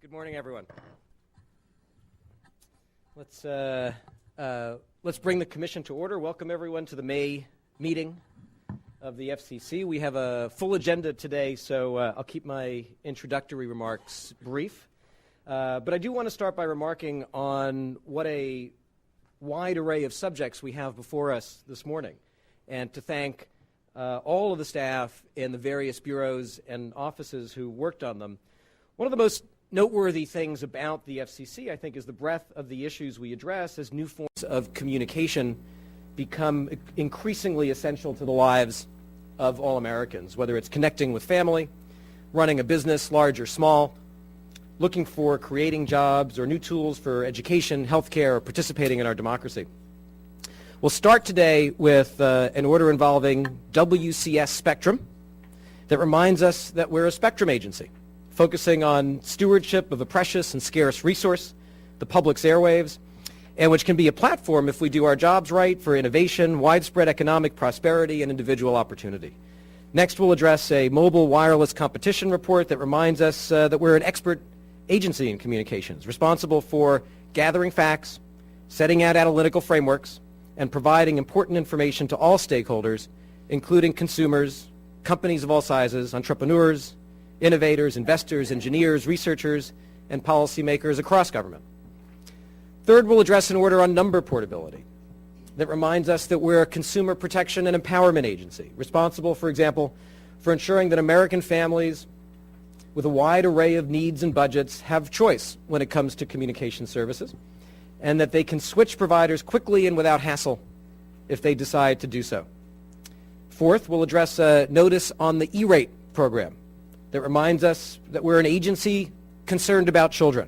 Good morning, everyone. Let's bring the Commission to order. Welcome, everyone, to the May meeting of the FCC. We have a full agenda today, so I'll keep my introductory remarks brief. But I do want to start by remarking on what a wide array of subjects we have before us this morning, and to thank all of the staff in the various bureaus and offices who worked on them. One of the most noteworthy things about the FCC, I think, is the breadth of the issues we address as new forms of communication become increasingly essential to the lives of all Americans, whether it's connecting with family, running a business, large or small, looking for creating jobs or new tools for education, healthcare, or participating in our democracy. We'll start today with an order involving WCS Spectrum that reminds us that we're a spectrum agency, focusing on stewardship of a precious and scarce resource, the public's airwaves, and which can be a platform, if we do our jobs right, for innovation, widespread economic prosperity, and individual opportunity. Next, we'll address a mobile wireless competition report that reminds us that we're an expert agency in communications, responsible for gathering facts, setting out analytical frameworks, and providing important information to all stakeholders, including consumers, companies of all sizes, entrepreneurs, innovators, investors, engineers, researchers, and policymakers across government. Third, we'll address an order on number portability that reminds us that we're a consumer protection and empowerment agency, responsible, for example, for ensuring that American families with a wide array of needs and budgets have choice when it comes to communication services, and that they can switch providers quickly and without hassle if they decide to do so. Fourth, we'll address a notice on the E-rate program that reminds us that we're an agency concerned about children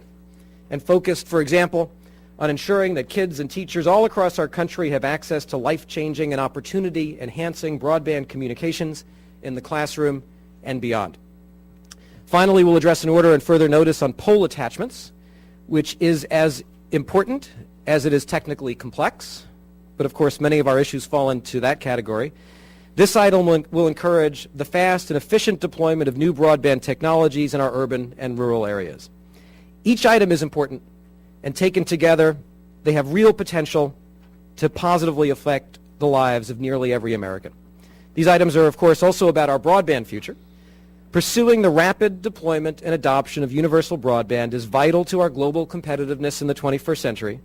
and focused, for example, on ensuring that kids and teachers all across our country have access to life-changing and opportunity-enhancing broadband communications in the classroom and beyond. Finally, we'll address an order and further notice on pole attachments, which is as important as it is technically complex, but of course many of our issues fall into that category. This item will encourage the fast and efficient deployment of new broadband technologies in our urban and rural areas. Each item is important, and taken together, they have real potential to positively affect the lives of nearly every American. These items are, of course, also about our broadband future. Pursuing the rapid deployment and adoption of universal broadband is vital to our global competitiveness in the 21st century,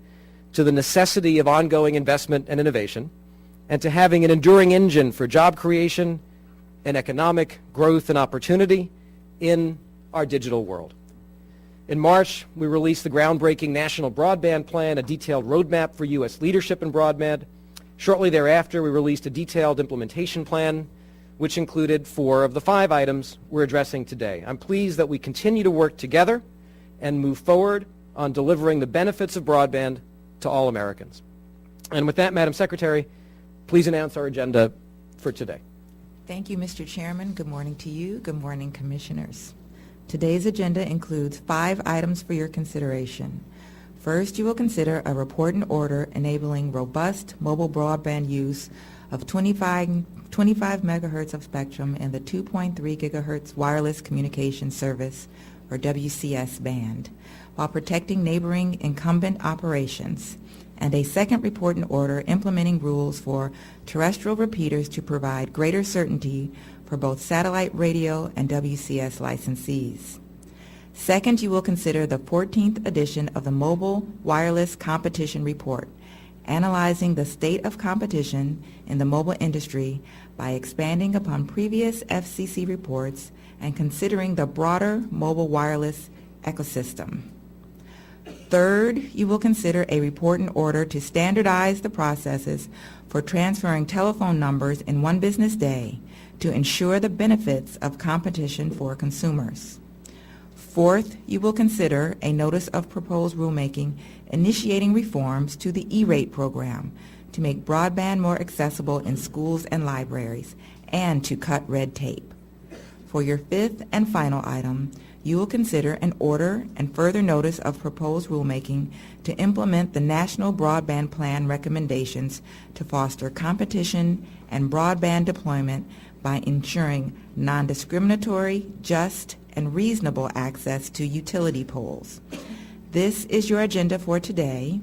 to the necessity of ongoing investment and innovation, and to having an enduring engine for job creation and economic growth and opportunity in our digital world. In March, we released the groundbreaking National Broadband Plan, a detailed roadmap for U.S. leadership in broadband. Shortly thereafter, we released a detailed implementation plan, which included 4 of the 5 items we're addressing today. I'm pleased that we continue to work together and move forward on delivering the benefits of broadband to all Americans. And with that, Madam Secretary, please announce our agenda for today. Thank you, Mr. Chairman. Good morning to you. Good morning, Commissioners. Today's agenda includes 5 items for your consideration. First, you will consider a report and order enabling robust mobile broadband use of 25 megahertz of spectrum in the 2.3 gigahertz wireless communication service, or WCS band, while protecting neighboring incumbent operations, and a second report and order implementing rules for terrestrial repeaters to provide greater certainty for both satellite radio and WCS licensees. Second, you will consider the 14th edition of the Mobile Wireless Competition Report, analyzing the state of competition in the mobile industry by expanding upon previous FCC reports and considering the broader mobile wireless ecosystem. Third, you will consider a report and order to standardize the processes for transferring telephone numbers in one business day to ensure the benefits of competition for consumers. Fourth, you will consider a notice of proposed rulemaking initiating reforms to the E-rate program to make broadband more accessible in schools and libraries and to cut red tape. For your 5th and final item, you will consider an order and further notice of proposed rulemaking to implement the National Broadband Plan recommendations to foster competition and broadband deployment by ensuring non-discriminatory, just, and reasonable access to utility poles. This is your agenda for today.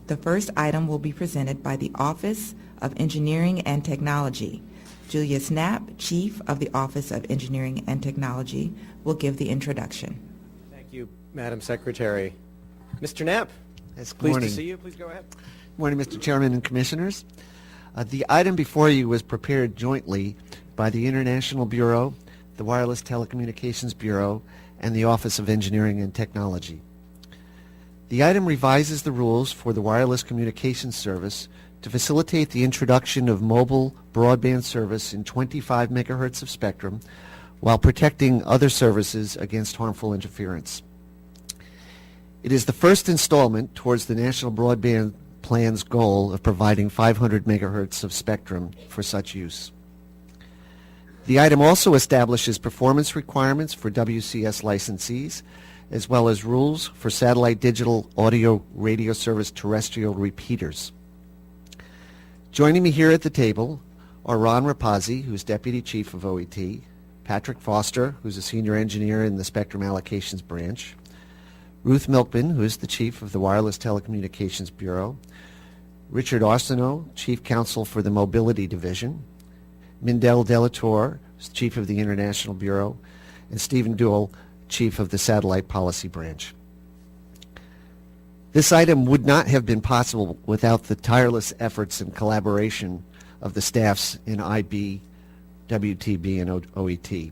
The first item will be presented by the Office of Engineering and Technology. Julius Knapp, Chief of the Office of Engineering and Technology, will give the introduction. Thank you, Madam Secretary. Mr. Knapp, Good pleased morning. to see you. Please go ahead. Good morning, Mr. Chairman and Commissioners. The item before you was prepared jointly by the International Bureau, the Wireless Telecommunications Bureau, and the Office of Engineering and Technology. The item revises the rules for the wireless communications service to facilitate the introduction of mobile broadband service in 25 megahertz of spectrum while protecting other services against harmful interference. It is the first installment towards the National Broadband Plan's goal of providing 500 megahertz of spectrum for such use. The item also establishes performance requirements for WCS licensees, as well as rules for satellite digital audio radio service terrestrial repeaters. Joining me here at the table are Ron Rapazzi, who's Deputy Chief of OET, Patrick Foster, who's a Senior Engineer in the Spectrum Allocations Branch, Ruth Milkman, who is the Chief of the Wireless Telecommunications Bureau, Richard Arsenault, Chief Counsel for the Mobility Division, Mindell Delatour, Chief of the International Bureau, and Stephen Duell, Chief of the Satellite Policy Branch. This item would not have been possible without the tireless efforts and collaboration of the staffs in IB, WTB, and OET.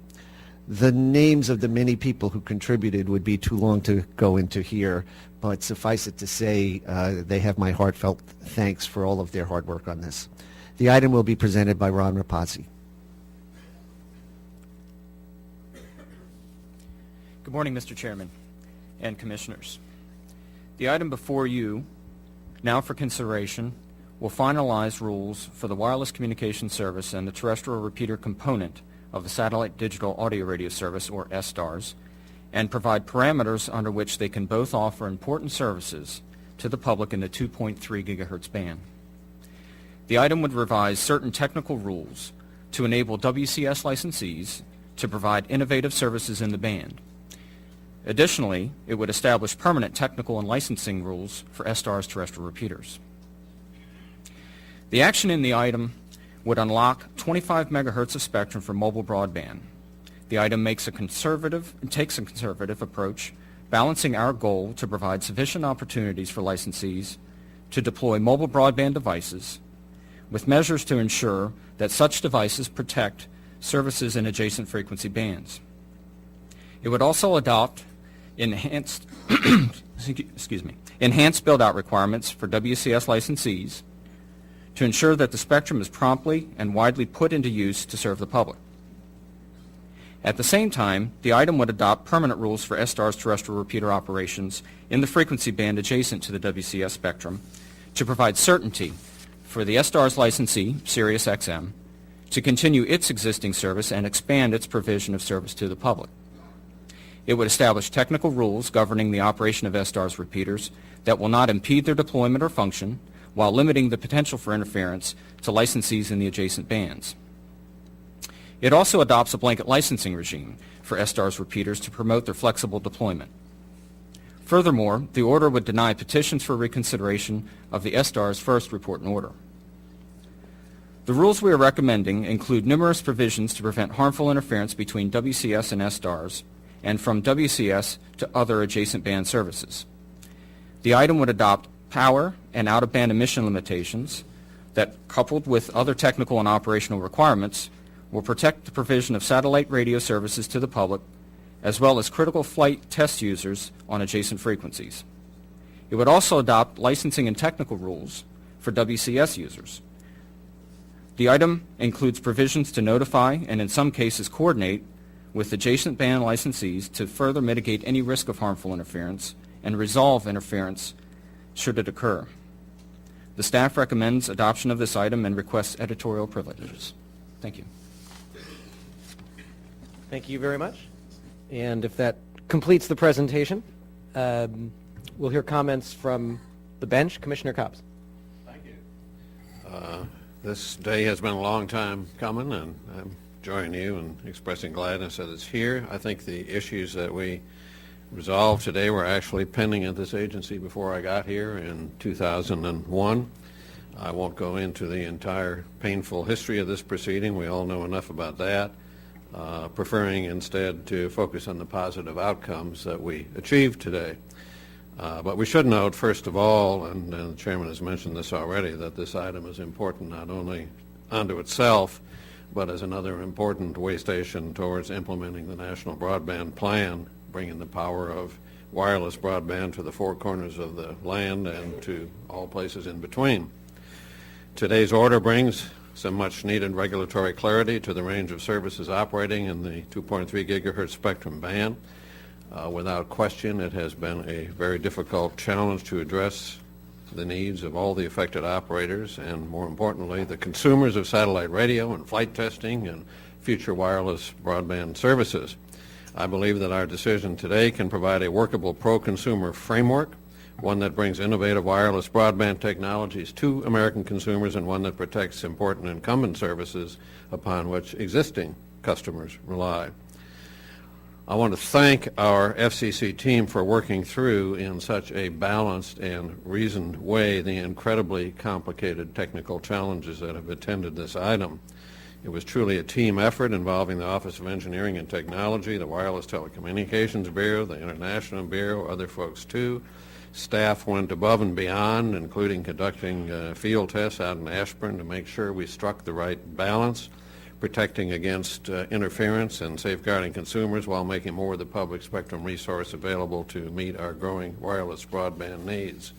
The names of the many people who contributed would be too long to go into here, but suffice it to say they have my heartfelt thanks for all of their hard work on this. The item will be presented by Ron Rapazzi. Good morning, Mr. Chairman and Commissioners. The item before you, now for consideration, will finalize rules for the wireless communication service and the terrestrial repeater component of the satellite digital audio radio service, or SDARS, and provide parameters under which they can both offer important services to the public in the 2.3 gigahertz band. The item would revise certain technical rules to enable WCS licensees to provide innovative services in the band. Additionally, it would establish permanent technical and licensing rules for SDARS terrestrial repeaters. The action in the item would unlock 25 megahertz of spectrum for mobile broadband. The item takes a conservative approach, balancing our goal to provide sufficient opportunities for licensees to deploy mobile broadband devices with measures to ensure that such devices protect services in adjacent frequency bands. It would also adopt enhanced build-out requirements for WCS licensees to ensure that the spectrum is promptly and widely put into use to serve the public. At the same time, the item would adopt permanent rules for SDARS terrestrial repeater operations in the frequency band adjacent to the WCS spectrum to provide certainty for the SDARS licensee, SiriusXM, to continue its existing service and expand its provision of service to the public. It would establish technical rules governing the operation of SDARS repeaters that will not impede their deployment or function, while limiting the potential for interference to licensees in the adjacent bands. It also adopts a blanket licensing regime for SDARS repeaters to promote their flexible deployment. Furthermore, the order would deny petitions for reconsideration of the SDARS first report and order. The rules we are recommending include numerous provisions to prevent harmful interference between WCS and SDARS and from WCS to other adjacent band services. The item would adopt power and out-of-band emission limitations that, coupled with other technical and operational requirements, will protect the provision of satellite radio services to the public, as well as critical flight test users on adjacent frequencies. It would also adopt licensing and technical rules for WCS users. The item includes provisions to notify and in some cases coordinate with adjacent band licensees to further mitigate any risk of harmful interference and resolve interference should it occur. The staff recommends adoption of this item and requests editorial privileges. Thank you. Thank you very much. And if that completes the presentation, we'll hear comments from the bench. Commissioner Cobbs. Thank you. This day has been a long time coming, and I'm join you in expressing gladness that it's here. I think the issues that we resolved today were actually pending at this agency before I got here in 2001. I won't go into the entire painful history of this proceeding. We all know enough about that, preferring instead to focus on the positive outcomes that we achieved today. But we should note, first of all, and the Chairman has mentioned this already, that this item is important not only unto itself, but as another important way station towards implementing the National Broadband Plan, bringing the power of wireless broadband to the four corners of the land and to all places in between. Today's order brings some much-needed regulatory clarity to the range of services operating in the 2.3 gigahertz spectrum band. Without question, it has been a very difficult challenge to address the needs of all the affected operators and, more importantly, the consumers of satellite radio and flight testing and future wireless broadband services. I believe that our decision today can provide a workable pro-consumer framework, one that brings innovative wireless broadband technologies to American consumers and one that protects important incumbent services upon which existing customers rely. I want to thank our FCC team for working through in such a balanced and reasoned way the incredibly complicated technical challenges that have attended this item. It was truly a team effort involving the Office of Engineering and Technology, the Wireless Telecommunications Bureau, the International Bureau, other folks too. Staff went above and beyond, including conducting field tests out in Ashburn to make sure we struck the right balance, protecting against interference and safeguarding consumers while making more of the public spectrum resource available to meet our growing wireless broadband needs.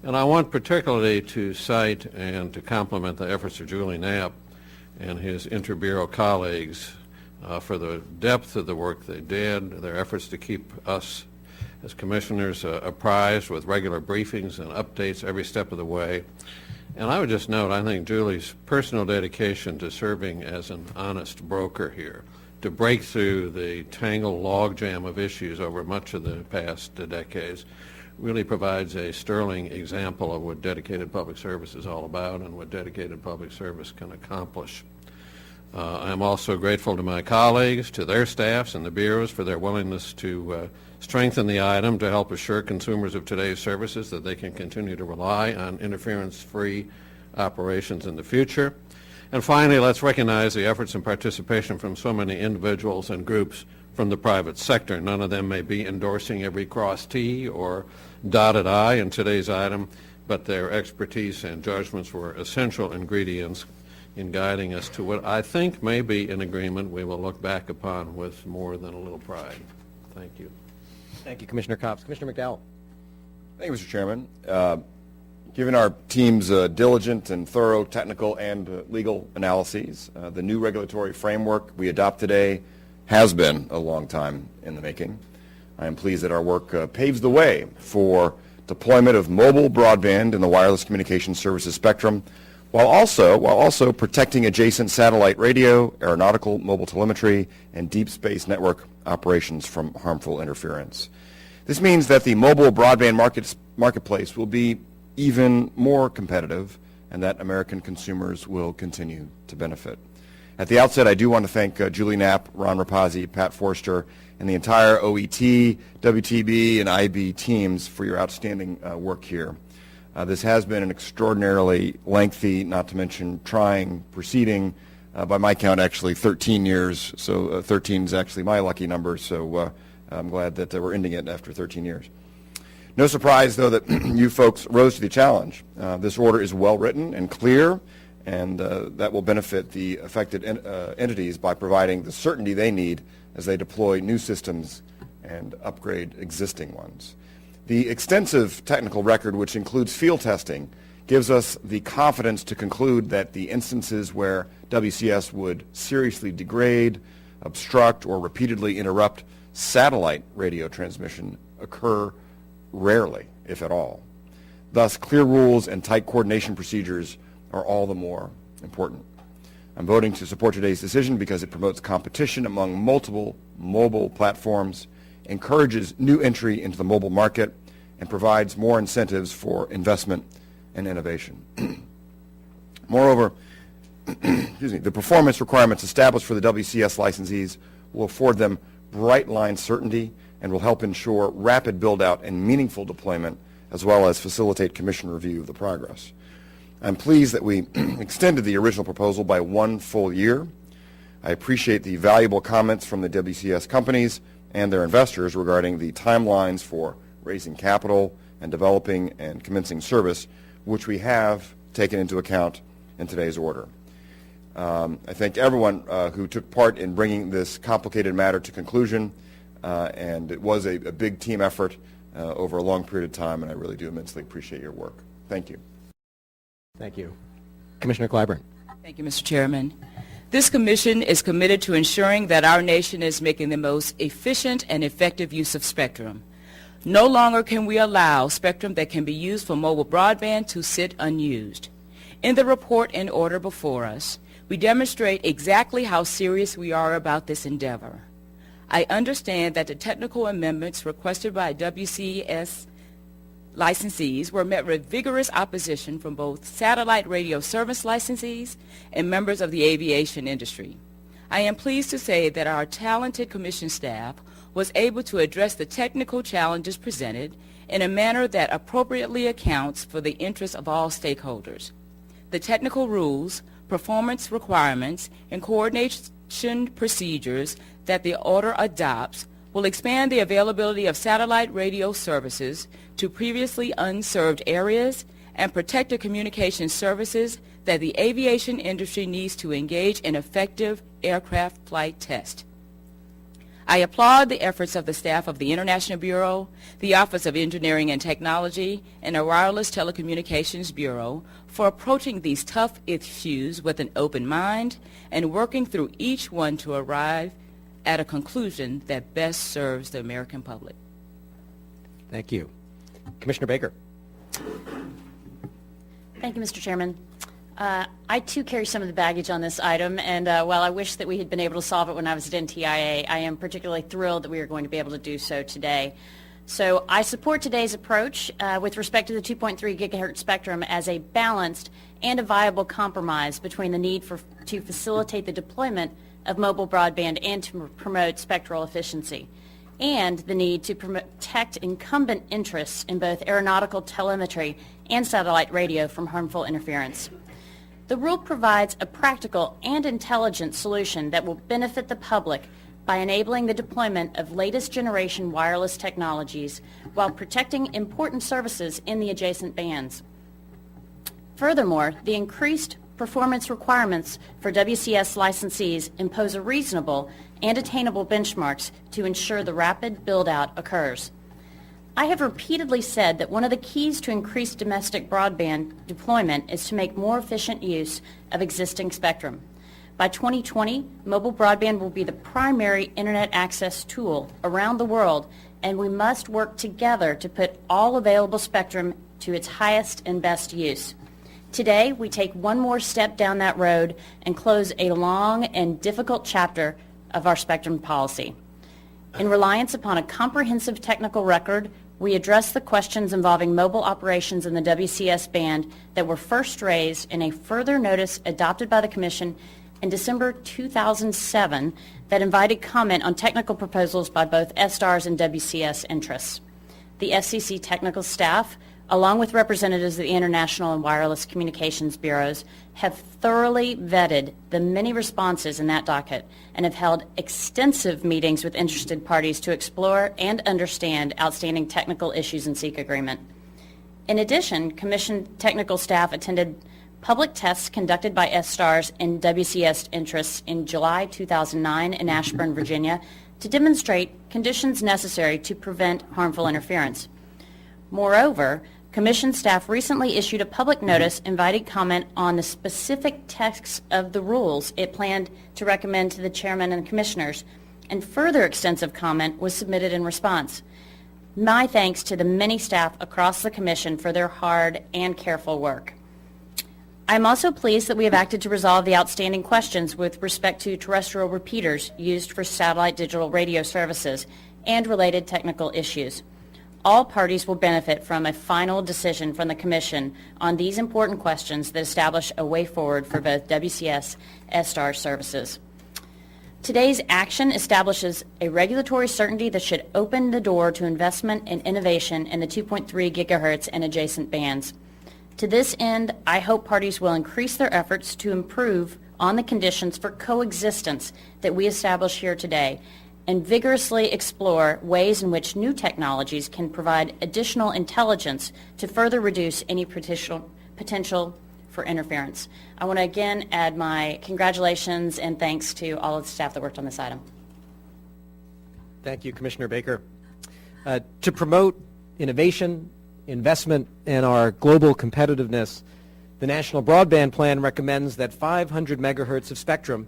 And I want particularly to cite and to compliment the efforts of Julie Knapp and his inter-bureau colleagues for the depth of the work they did, their efforts to keep us as commissioners apprised with regular briefings and updates every step of the way. And I would just note, I think Julie's personal dedication to serving as an honest broker here, to break through the tangled logjam of issues over much of the past decades, really provides a sterling example of what dedicated public service is all about and what dedicated public service can accomplish. I'm also grateful to my colleagues, to their staffs and the bureaus for their willingness to strengthen the item to help assure consumers of today's services that they can continue to rely on interference-free operations in the future. And finally, let's recognize the efforts and participation from so many individuals and groups from the private sector. None of them may be endorsing every crossed T or dotted I in today's item, but their expertise and judgments were essential ingredients in guiding us to what I think may be an agreement we will look back upon with more than a little pride. Thank you. Thank you, Commissioner Copps. Commissioner McDowell. Thank you, Mr. Chairman. Given our team's diligent and thorough technical and legal analyses, the new regulatory framework we adopt today has been a long time in the making. I am pleased that our work paves the way for deployment of mobile broadband in the wireless communication services spectrum, while also protecting adjacent satellite radio, aeronautical mobile telemetry, and deep space network operations from harmful interference. This means that the mobile broadband marketplace will be even more competitive and that American consumers will continue to benefit. At the outset, I do want to thank Julie Knapp, Ron Rapazzi, Pat Forster, and the entire OET, WTB, and IB teams for your outstanding work here. This has been an extraordinarily lengthy, not to mention trying proceeding, by my count actually 13 years, so 13 is actually my lucky number, so I'm glad that we're ending it after 13 years. No surprise, though, that you folks rose to the challenge. This order is well written and clear, and that will benefit the affected entities by providing the certainty they need as they deploy new systems and upgrade existing ones. The extensive technical record, which includes field testing, gives us the confidence to conclude that the instances where WCS would seriously degrade, obstruct, or repeatedly interrupt satellite radio transmission occur rarely, if at all. Thus, clear rules and tight coordination procedures are all the more important. I'm voting to support today's decision because it promotes competition among multiple mobile platforms, encourages new entry into the mobile market, and provides more incentives for investment and innovation. Moreover, excuse me, the performance requirements established for the WCS licensees will afford them bright line certainty and will help ensure rapid build-out and meaningful deployment, as well as facilitate Commission review of the progress. I'm pleased that we extended the original proposal by 1 full year. I appreciate the valuable comments from the WCS companies and their investors regarding the timelines for raising capital and developing and commencing service, which we have taken into account in today's order. I thank everyone who took part in bringing this complicated matter to conclusion, and it was a big team effort over a long period of time, and I really do immensely appreciate your work. Thank you. Thank you. Commissioner Clyburn. Thank you, Mr. Chairman. This commission is committed to ensuring that our nation is making the most efficient and effective use of spectrum. No longer can we allow spectrum that can be used for mobile broadband to sit unused. In the report and order before us, we demonstrate exactly how serious we are about this endeavor. I understand that the technical amendments requested by WCS licensees were met with vigorous opposition from both satellite radio service licensees and members of the aviation industry. I am pleased to say that our talented commission staff was able to address the technical challenges presented in a manner that appropriately accounts for the interests of all stakeholders. The technical rules, performance requirements, and coordination procedures that the order adopts will expand the availability of satellite radio services to previously unserved areas and protect the communication services that the aviation industry needs to engage in effective aircraft flight tests. I applaud the efforts of the staff of the International Bureau, the Office of Engineering and Technology, and the Wireless Telecommunications Bureau for approaching these tough issues with an open mind and working through each one to arrive at a conclusion that best serves the American public. Thank you. Commissioner Baker. Thank you, Mr. Chairman. I, too, carry some of the baggage on this item, and while I wish that we had been able to solve it when I was at NTIA, I am particularly thrilled that we are going to be able to do so today. So I support today's approach with respect to the 2.3 gigahertz spectrum as a balanced and a viable compromise between the need to facilitate the deployment of mobile broadband and to promote spectral efficiency, and the need to protect incumbent interests in both aeronautical telemetry and satellite radio from harmful interference. The rule provides a practical and intelligent solution that will benefit the public by enabling the deployment of latest generation wireless technologies while protecting important services in the adjacent bands. Furthermore, the increased performance requirements for WCS licensees impose a reasonable and attainable benchmarks to ensure the rapid build-out occurs. I have repeatedly said that one of the keys to increased domestic broadband deployment is to make more efficient use of existing spectrum. By 2020, mobile broadband will be the primary internet access tool around the world, and we must work together to put all available spectrum to its highest and best use. Today, we take one more step down that road and close a long and difficult chapter of our spectrum policy. In reliance upon a comprehensive technical record, we address the questions involving mobile operations in the WCS band that were first raised in a further notice adopted by the Commission in December 2007 that invited comment on technical proposals by both SDARS and WCS interests. The FCC technical staff, along with representatives of the International and Wireless Communications Bureaus, have thoroughly vetted the many responses in that docket and have held extensive meetings with interested parties to explore and understand outstanding technical issues and seek agreement. In addition, Commission technical staff attended public tests conducted by SDARS and WCS interests in July 2009 in Ashburn, Virginia, to demonstrate conditions necessary to prevent harmful interference. Moreover, Commission staff recently issued a public notice inviting comment on the specific text of the rules it planned to recommend to the Chairman and Commissioners, and further extensive comment was submitted in response. My thanks to the many staff across the Commission for their hard and careful work. I'm also pleased that we have acted to resolve the outstanding questions with respect to terrestrial repeaters used for satellite digital radio services and related technical issues. all parties will benefit from a final decision from the Commission on these important questions that establish a way forward for both WCS-SDARS services. Today's action establishes a regulatory certainty that should open the door to investment and innovation in the 2.3 gigahertz and adjacent bands. To this end, I hope parties will increase their efforts to improve on the conditions for coexistence that we establish here today and vigorously explore ways in which new technologies can provide additional intelligence to further reduce any potential for interference. I want to again add my congratulations and thanks to all of the staff that worked on this item. Thank you, Commissioner Baker. To promote innovation, investment, and our global competitiveness, the National Broadband Plan recommends that 500 megahertz of spectrum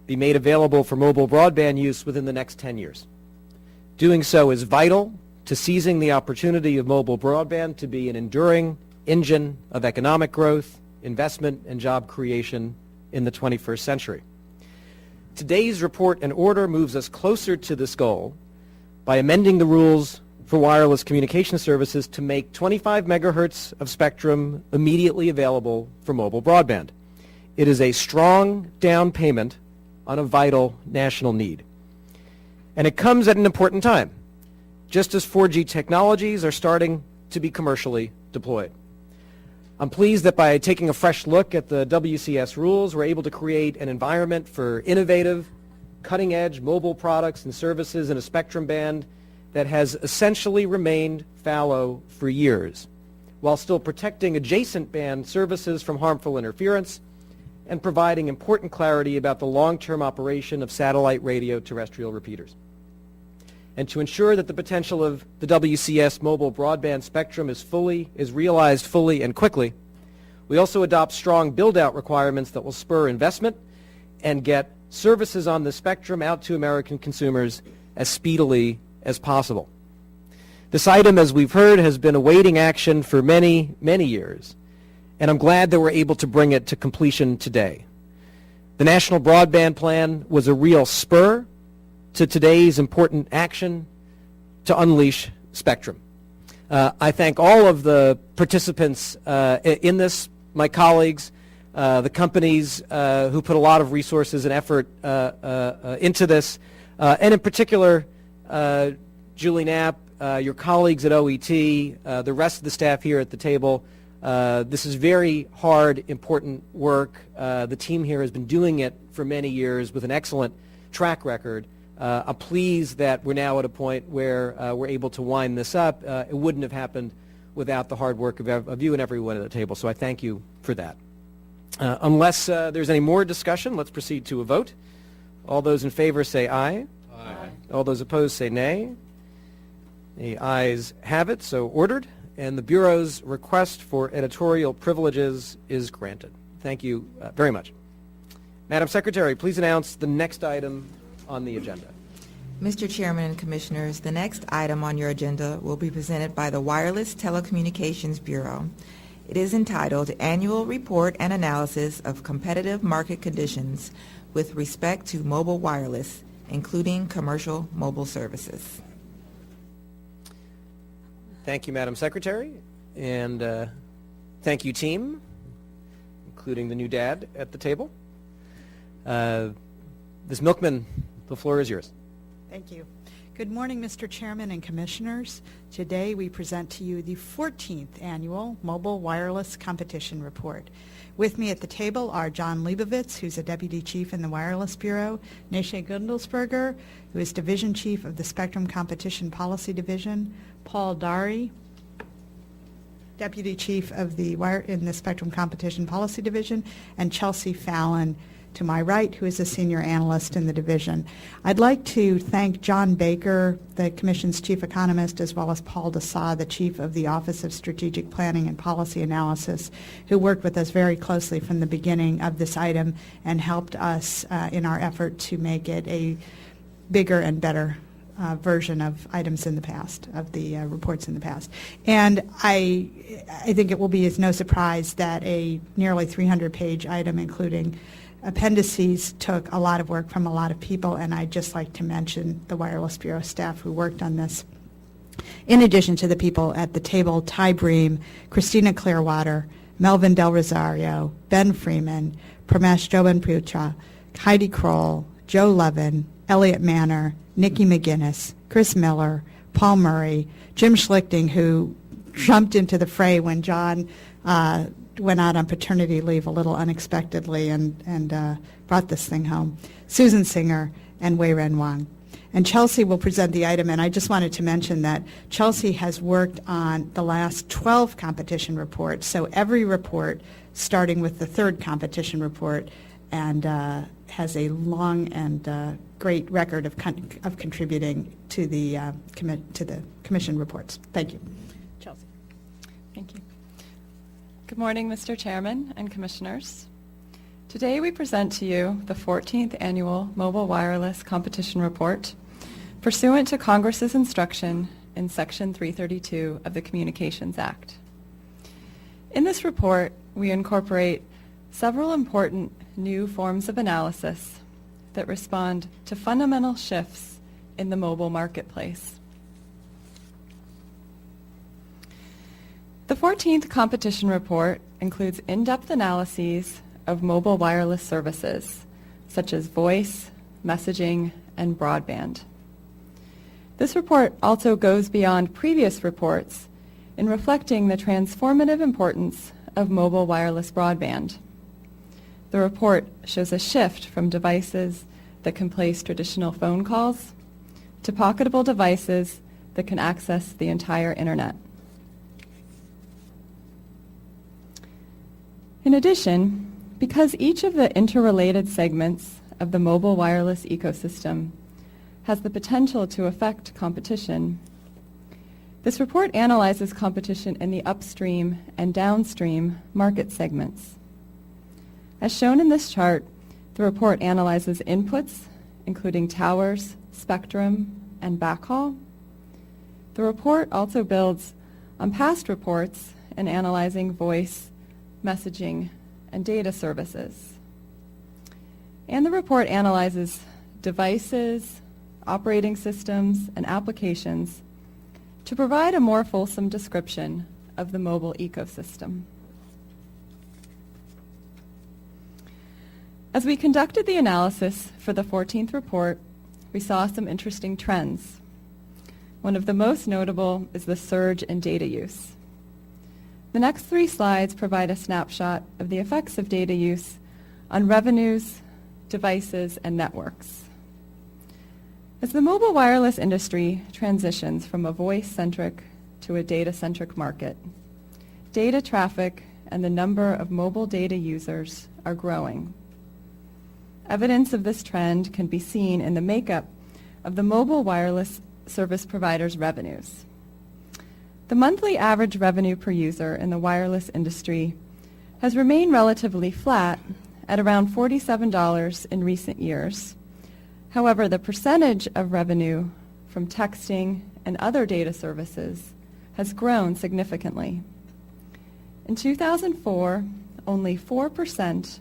be made available for mobile broadband use within the next 10 years. Doing so is vital to seizing the opportunity of mobile broadband to be an enduring engine of economic growth, investment, and job creation in the 21st century. Today's report and order moves us closer to this goal by amending the rules for wireless communication services to make 25 megahertz of spectrum immediately available for mobile broadband. It is a strong down payment on a vital national need. And it comes at an important time, just as 4G technologies are starting to be commercially deployed. I'm pleased that by taking a fresh look at the WCS rules, we're able to create an environment for innovative, cutting-edge mobile products and services in a spectrum band that has essentially remained fallow for years, while still protecting adjacent band services from harmful interference and providing important clarity about the long-term operation of satellite radio terrestrial repeaters. And to ensure that the potential of the WCS mobile broadband spectrum is realized fully and quickly, we also adopt strong build-out requirements that will spur investment and get services on the spectrum out to American consumers as speedily as possible. This item, as we've heard, has been awaiting action for many, many years, and I'm glad that we're able to bring it to completion today. The National Broadband Plan was a real spur to today's important action to unleash spectrum. I thank all of the participants in this, my colleagues, the companies who put a lot of resources and effort into this, and in particular, Julie Knapp, your colleagues at OET, the rest of the staff here at the table. This is very hard, important work. The team here has been doing it for many years with an excellent track record. I'm pleased that we're now at a point where we're able to wind this up. It wouldn't have happened without the hard work of you and everyone at the table, so I thank you for that. Unless there's any more discussion, let's proceed to a vote. All those in favor say aye. Aye. All those opposed say nay. The ayes have it, so ordered, and the Bureau's request for editorial privileges is granted. Thank you very much. Madam Secretary, please announce the next item on the agenda. Mr. Chairman and Commissioners, the next item on your agenda will be presented by the Wireless Telecommunications Bureau. It is entitled Annual Report and Analysis of Competitive Market Conditions with Respect to Mobile Wireless, including Commercial Mobile Services. Thank you, Madam Secretary, and thank you, team, including the new dad at the table. Ms. Milkman, the floor is yours. Thank you. Good morning, Mr. Chairman and Commissioners. Today we present to you the 14th Annual Mobile Wireless Competition Report. With me at the table are John Leibovitz, who's a Deputy Chief in the Wireless Bureau, Neshe Gundelsberger, who is Division Chief of the Spectrum Competition Policy Division, Paul Dari, Deputy Chief of the in the Spectrum Competition Policy Division, and Chelsea Fallon, to my right, who is a senior analyst in the division. I'd like to thank John Baker, the Commission's chief economist, as well as Paul Desaw, the chief of the Office of Strategic Planning and Policy Analysis, who worked with us very closely from the beginning of this item and helped us in our effort to make it a bigger and better version of items in the past, of the reports in the past. And I think it will be as no surprise that a nearly 300-page item, including appendices, took a lot of work from a lot of people, and I'd just like to mention the Wireless Bureau staff who worked on this. In addition to the people at the table, Ty Bream, Christina Clearwater, Melvin Del Rosario, Ben Freeman, Pramesh Jobanputra, Heidi Kroll, Joe Levin, Elliot Manor, Nikki McGinnis, Chris Miller, Paul Murray, Jim Schlichting, who jumped into the fray when John went out on paternity leave a little unexpectedly and brought this thing home, Susan Singer, and Wei Ren Wang. And Chelsea will present the item, and I just wanted to mention that Chelsea has worked on the last 12 competition reports, so every report, starting with the third competition report, and has a long and great record of contributing to the commission reports. Thank you. Chelsea. Thank you. Good morning, Mr. Chairman and Commissioners. Today we present to you the 14th Annual Mobile Wireless Competition Report pursuant to Congress's instruction in Section 332 of the Communications Act. In this report, we incorporate several important new forms of analysis that respond to fundamental shifts in the mobile marketplace. The 14th competition report includes in-depth analyses of mobile wireless services, such as voice, messaging, and broadband. This report also goes beyond previous reports in reflecting the transformative importance of mobile wireless broadband. The report shows a shift from devices that can place traditional phone calls to pocketable devices that can access the entire internet. In addition, because each of the interrelated segments of the mobile wireless ecosystem has the potential to affect competition, this report analyzes competition in the upstream and downstream market segments. As shown in this chart, the report analyzes inputs, including towers, spectrum, and backhaul. The report also builds on past reports in analyzing voice, messaging, and data services. And the report analyzes devices, operating systems, and applications to provide a more fulsome description of the mobile ecosystem. As we conducted the analysis for the 14th report, we saw some interesting trends. One of the most notable is the surge in data use. The next 3 slides provide a snapshot of the effects of data use on revenues, devices, and networks. As the mobile wireless industry transitions from a voice-centric to a data-centric market, data traffic and the number of mobile data users are growing. Evidence of this trend can be seen in the makeup of the mobile wireless service providers' revenues. The monthly average revenue per user in the wireless industry has remained relatively flat at around $47 in recent years. However, the percentage of revenue from texting and other data services has grown significantly. In 2004, only 4%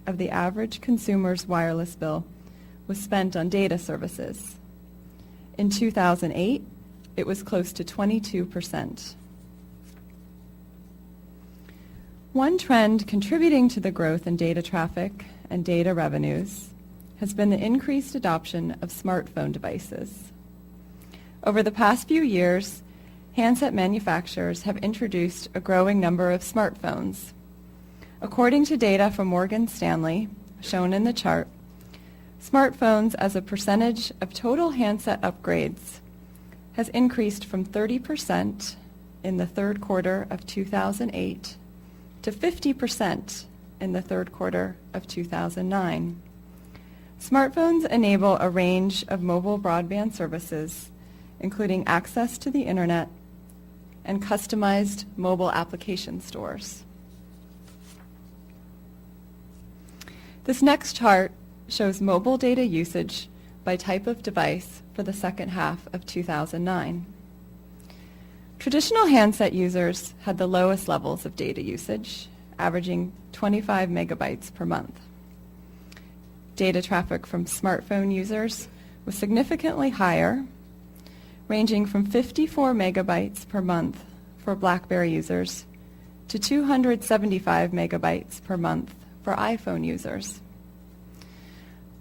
of the average consumer's wireless bill was spent on data services. In 2008, it was close to 22%. One trend contributing to the growth in data traffic and data revenues has been the increased adoption of smartphone devices. Over the past few years, handset manufacturers have introduced a growing number of smartphones. According to data from Morgan Stanley, shown in the chart, smartphones as a percentage of total handset upgrades has increased from 30% in the third quarter of 2008 to 50% in the third quarter of 2009. Smartphones enable a range of mobile broadband services, including access to the internet and customized mobile application stores. This next chart shows mobile data usage by type of device for the second half of 2009. Traditional handset users had the lowest levels of data usage, averaging 25 megabytes per month. Data traffic from smartphone users was significantly higher, ranging from 54 megabytes per month for BlackBerry users to 275 megabytes per month for iPhone users.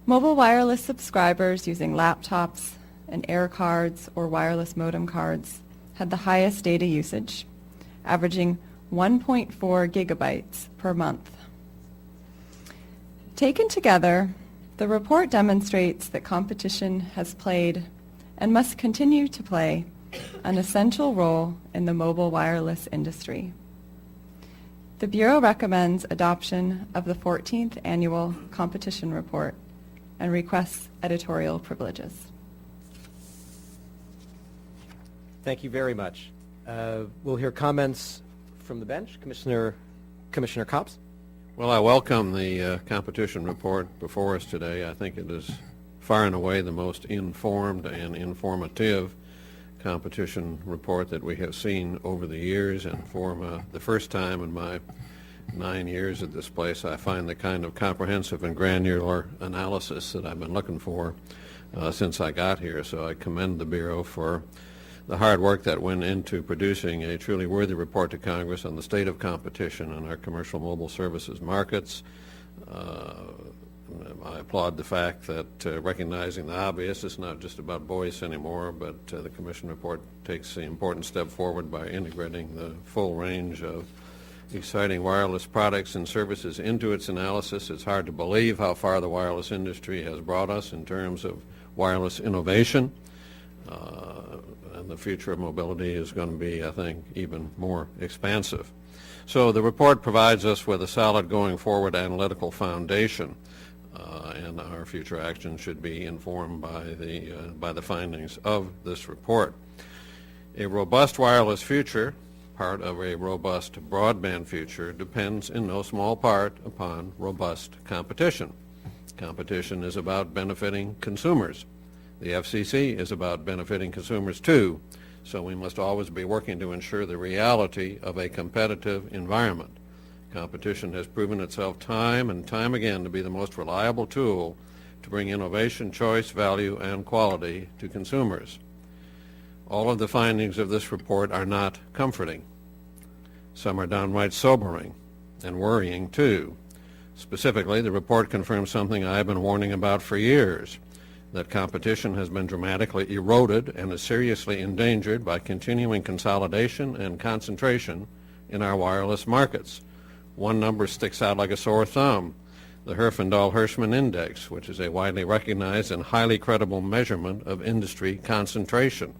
Mobile wireless subscribers using laptops and Air cards or wireless modem cards had the highest data usage, averaging 1.4 gigabytes per month. Taken together, the report demonstrates that competition has played and must continue to play an essential role in the mobile wireless industry. The Bureau recommends adoption of the 14th Annual Competition Report and requests editorial privileges. Thank you very much. We'll hear comments from the bench. Commissioner Copps. Well, I welcome the competition report before us today. I think it is far and away the most informed and informative competition report that we have seen over the years, and for the first time in my 9 years at this place, I find the kind of comprehensive and granular analysis that I've been looking for since I got here. So I commend the Bureau for the hard work that went into producing a truly worthy report to Congress on the state of competition in our commercial mobile services markets. I applaud the fact that recognizing the obvious, it's not just about voice anymore, but the Commission report takes the important step forward by integrating the full range of exciting wireless products and services into its analysis. It's hard to believe how far the wireless industry has brought us in terms of wireless innovation. And the future of mobility is going to be, I think, even more expansive. So the report provides us with a solid going forward analytical foundation, and our future action should be informed by the findings of this report. A robust wireless future, part of a robust broadband future, depends in no small part upon robust competition. Competition is about benefiting consumers. The FCC is about benefiting consumers too, so we must always be working to ensure the reality of a competitive environment. Competition has proven itself time and time again to be the most reliable tool to bring innovation, choice, value, and quality to consumers. All of the findings of this report are not comforting. Some are downright sobering and worrying too. Specifically, the report confirms something I've been warning about for years, that competition has been dramatically eroded and is seriously endangered by continuing consolidation and concentration in our wireless markets. One number sticks out like a sore thumb: the Herfindahl-Hirschman Index, which is a widely recognized and highly credible measurement of industry concentration.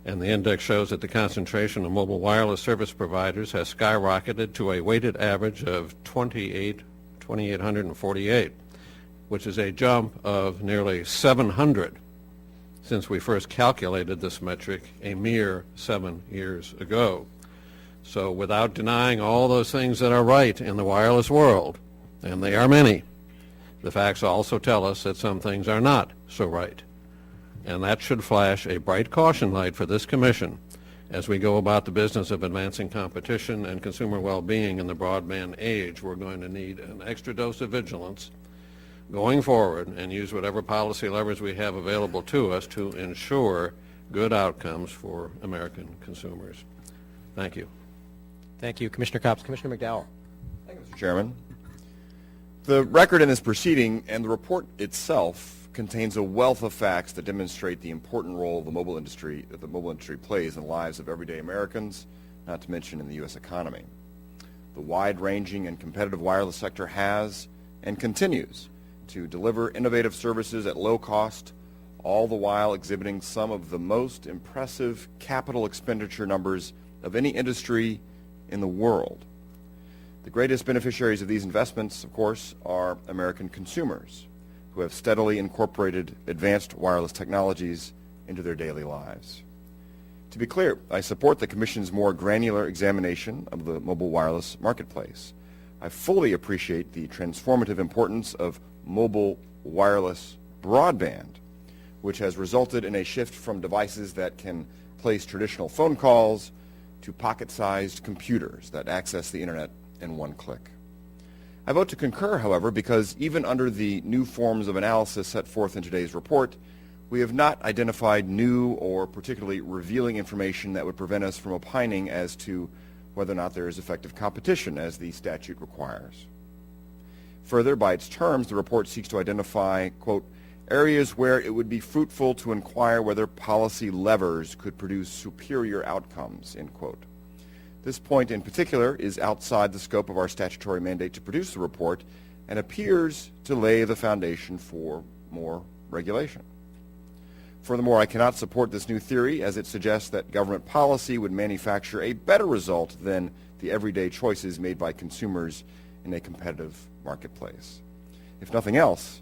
And the index shows that the concentration of mobile wireless service providers has skyrocketed to a weighted average of 2,848, which is a jump of nearly 700 since we first calculated this metric a mere 7 years ago. So without denying all those things that are right in the wireless world, and they are many, the facts also tell us that some things are not so right. And that should flash a bright caution light for this Commission as we go about the business of advancing competition and consumer well-being in the broadband age. We're going to need an extra dose of vigilance going forward and use whatever policy levers we have available to us to ensure good outcomes for American consumers. Thank you. Thank you, Commissioner Copps. Commissioner McDowell. Thank you, Mr. Chairman. The record in this proceeding and the report itself contains a wealth of facts that demonstrate the important role of the mobile industry that the mobile industry plays in the lives of everyday Americans, not to mention in the U.S. economy. The wide-ranging and competitive wireless sector has and continues to deliver innovative services at low cost, all the while exhibiting some of the most impressive capital expenditure numbers of any industry in the world. The greatest beneficiaries of these investments, of course, are American consumers, who have steadily incorporated advanced wireless technologies into their daily lives. To be clear, I support the Commission's more granular examination of the mobile wireless marketplace. I fully appreciate the transformative importance of mobile wireless broadband, which has resulted in a shift from devices that can place traditional phone calls to pocket-sized computers that access the internet in one click. I vote to concur, however, because even under the new forms of analysis set forth in today's report, We have not identified new or particularly revealing information that would prevent us from opining as to whether or not there is effective competition, as the statute requires. Further, by its terms, the report seeks to identify, quote, areas where it would be fruitful to inquire whether policy levers could produce superior outcomes, end quote. This point in particular is outside the scope of our statutory mandate to produce the report and appears to lay the foundation for more regulation. Furthermore, I cannot support this new theory as it suggests that government policy would manufacture a better result than the everyday choices made by consumers in a competitive marketplace. If nothing else,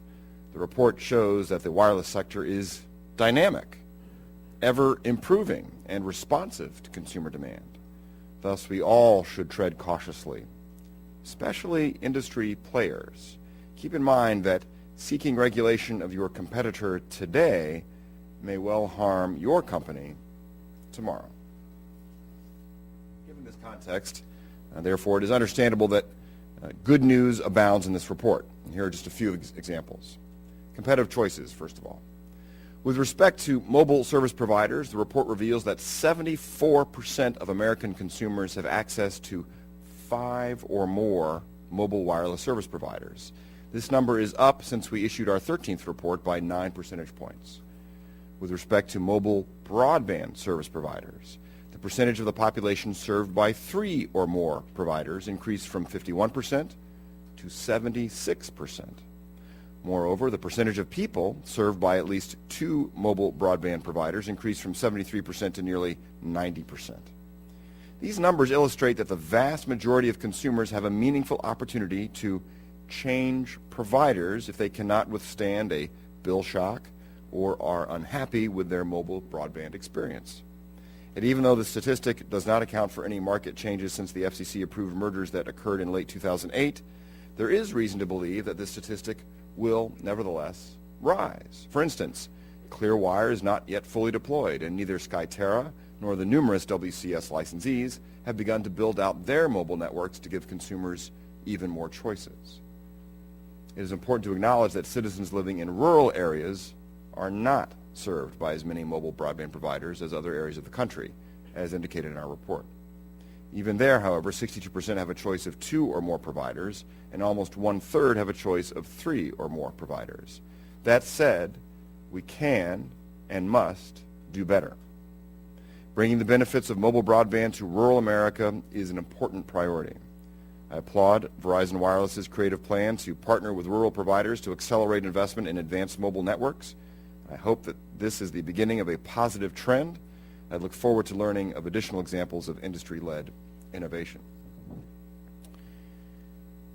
the report shows that the wireless sector is dynamic, ever improving, and responsive to consumer demand. Thus, we all should tread cautiously, especially industry players. Keep in mind that seeking regulation of your competitor today may well harm your company tomorrow. Given this context, therefore, it is understandable that good news abounds in this report. And here are just a few examples. Competitive choices, first of all. With respect to mobile service providers, the report reveals that 74% of American consumers have access to 5 or more mobile wireless service providers. This number is up since we issued our 13th report by 9 percentage points. With respect to mobile broadband service providers, the percentage of the population served by 3 or more providers increased from 51% to 76%. Moreover, the percentage of people served by at least 2 mobile broadband providers increased from 73% to nearly 90%. These numbers illustrate that the vast majority of consumers have a meaningful opportunity to change providers if they cannot withstand a bill shock or are unhappy with their mobile broadband experience. And even though the statistic does not account for any market changes since the FCC approved mergers that occurred in late 2008, there is reason to believe that this statistic will nevertheless rise. For instance, Clearwire is not yet fully deployed, and neither Skyterra nor the numerous WCS licensees have begun to build out their mobile networks to give consumers even more choices. It is important to acknowledge that citizens living in rural areas are not served by as many mobile broadband providers as other areas of the country, as indicated in our report. Even there, however, 62% have a choice of 2 or more providers, and almost 1/3 have a choice of 3 or more providers. That said, we can and must do better. Bringing the benefits of mobile broadband to rural America is an important priority. I applaud Verizon Wireless's creative plan to partner with rural providers to accelerate investment in advanced mobile networks. I hope that this is the beginning of a positive trend. I look forward to learning of additional examples of industry-led innovation.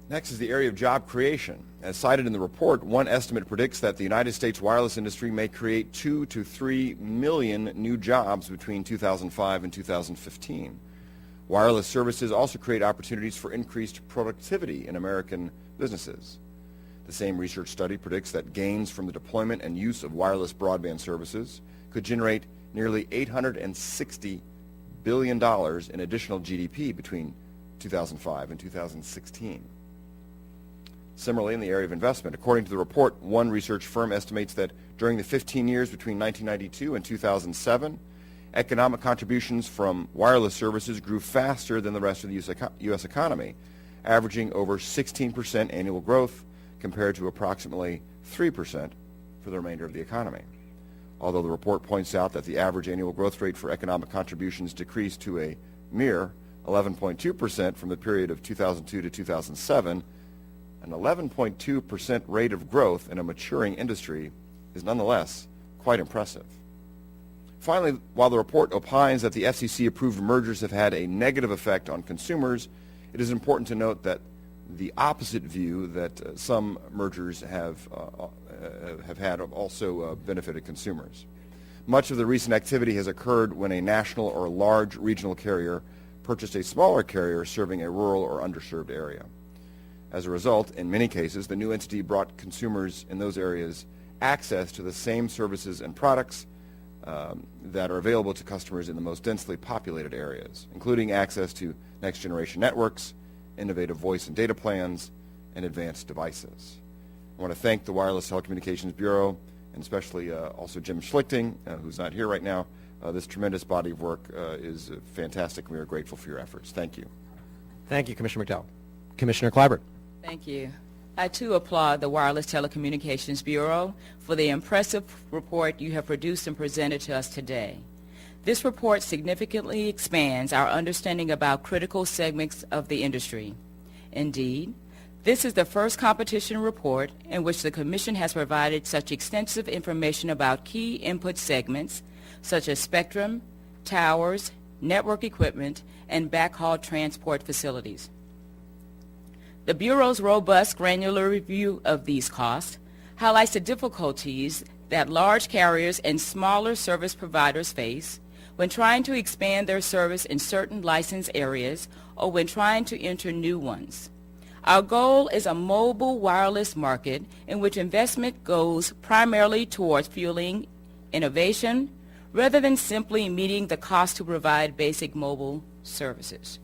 Next is the area of job creation. As cited in the report, one estimate predicts that the United States wireless industry may create 2 to 3 million new jobs between 2005 and 2015. Wireless services also create opportunities for increased productivity in American businesses. The same research study predicts that gains from the deployment and use of wireless broadband services could generate nearly $860 billion in additional GDP between 2005 and 2016. Similarly, in the area of investment, according to the report, one research firm estimates that during the 15 years between 1992 and 2007, economic contributions from wireless services grew faster than the rest of the U.S. economy, averaging over 16% annual growth compared to approximately 3% for the remainder of the economy. Although the report points out that the average annual growth rate for economic contributions decreased to a mere 11.2% from the period of 2002 to 2007, an 11.2% rate of growth in a maturing industry is nonetheless quite impressive. Finally, while the report opines that the FCC-approved mergers have had a negative effect on consumers, it is important to note that the opposite view that some mergers have had also benefited consumers. Much of the recent activity has occurred when a national or large regional carrier purchased a smaller carrier serving a rural or underserved area. As a result, in many cases, the new entity brought consumers in those areas access to the same services and products that are available to customers in the most densely populated areas, including access to next-generation networks, innovative voice and data plans, and advanced devices. I want to thank the Wireless Telecommunications Bureau and especially also Jim Schlichting, who's not here right now. This tremendous body of work is fantastic. We are grateful for your efforts. Thank you. Thank you, Commissioner McDowell. Commissioner Clyburn. Thank you. I too applaud the Wireless Telecommunications Bureau for the impressive report you have produced and presented to us today. This report significantly expands our understanding about critical segments of the industry. Indeed, this is the first competition report in which the Commission has provided such extensive information about key input segments such as spectrum, towers, network equipment, and backhaul transport facilities. The Bureau's robust granular review of these costs highlights the difficulties that large carriers and smaller service providers face when trying to expand their service in certain licensed areas or when trying to enter new ones. Our goal is a mobile wireless market in which investment goes primarily towards fueling innovation rather than simply meeting the cost to provide basic mobile services.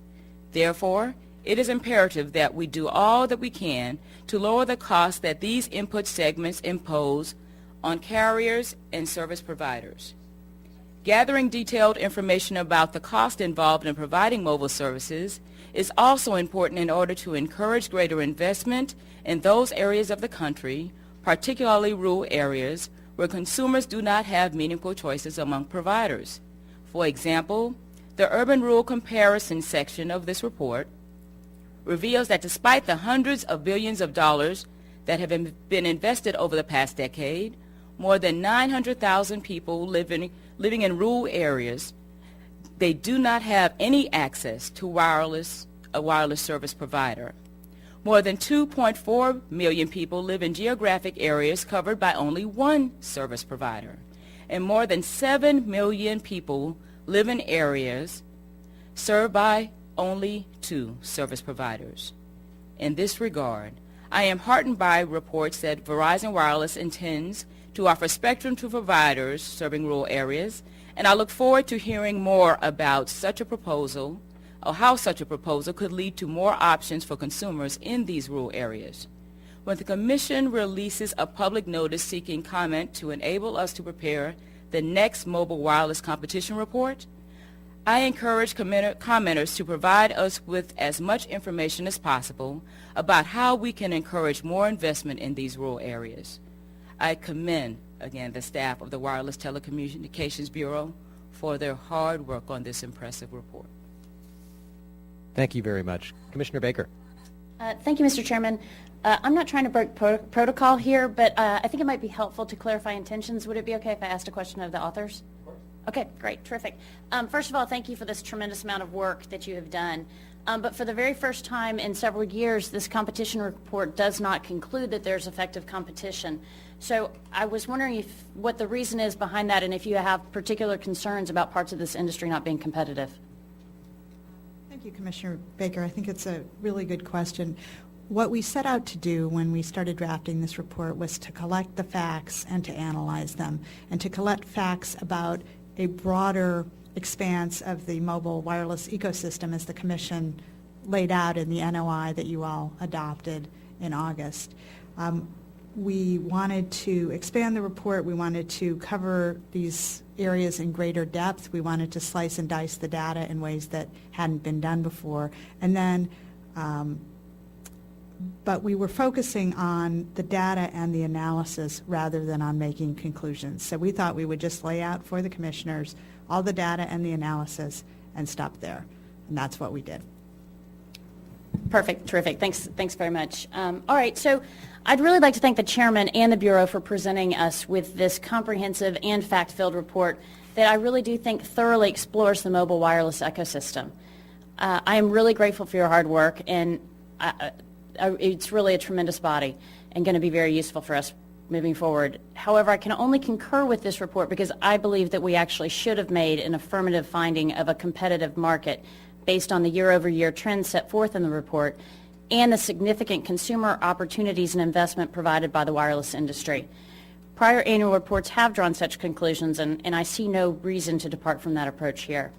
Therefore, it is imperative that we do all that we can to lower the cost that these input segments impose on carriers and service providers. Gathering detailed information about the cost involved in providing mobile services is also important in order to encourage greater investment in those areas of the country, particularly rural areas, where consumers do not have meaningful choices among providers. For example, the urban-rural comparison section of this report reveals that despite the hundreds of billions of dollars that have been invested over the past decade, more than 900,000 people living in rural areas, they do not have any access to a wireless service provider. More than 2.4 million people live in geographic areas covered by only one service provider, and more than 7 million people live in areas served by only 2 service providers. In this regard, I am heartened by reports that Verizon Wireless intends to offer spectrum to providers serving rural areas, and I look forward to hearing more about such a proposal or how such a proposal could lead to more options for consumers in these rural areas. When the Commission releases a public notice seeking comment to enable us to prepare the next mobile wireless competition report, I encourage commenters to provide us with as much information as possible about how we can encourage more investment in these rural areas. I commend, again, the staff of the Wireless Telecommunications Bureau for their hard work on this impressive report. Thank you very much. Commissioner Baker. Thank you, Mr. Chairman. I'm not trying to break protocol here, but I think it might be helpful to clarify intentions. Would it be okay if I asked a question of the authors? Okay, great, terrific. First of all, thank you for this tremendous amount of work that you have done. But for the very first time in several years, this competition report does not conclude that there's effective competition. So I was wondering what the reason is behind that and if you have particular concerns about parts of this industry not being competitive. Thank you, Commissioner Baker. I think it's a really good question. What we set out to do when we started drafting this report was to collect the facts and to analyze them, and to collect facts about a broader expanse of the mobile wireless ecosystem as the Commission laid out in the NOI that you all adopted in August. We wanted to expand the report. We wanted to cover these areas in greater depth. We wanted to slice and dice the data in ways that hadn't been done before. And then, but we were focusing on the data and the analysis rather than on making conclusions. So we thought we would just lay out for the commissioners all the data and the analysis and stop there. And that's what we did. Perfect, terrific. Thanks very much. All right, so I'd really like to thank the Chairman and the Bureau for presenting us with this comprehensive and fact-filled report that I really do think thoroughly explores the mobile wireless ecosystem. I am really grateful for your hard work, and it's really a tremendous body and going to be very useful for us moving forward. However, I can only concur with this report because I believe that we actually should have made an affirmative finding of a competitive market based on the year-over-year trends set forth in the report and the significant consumer opportunities and investment provided by the wireless industry. Prior annual reports have drawn such conclusions, and I see no reason to depart from that approach here.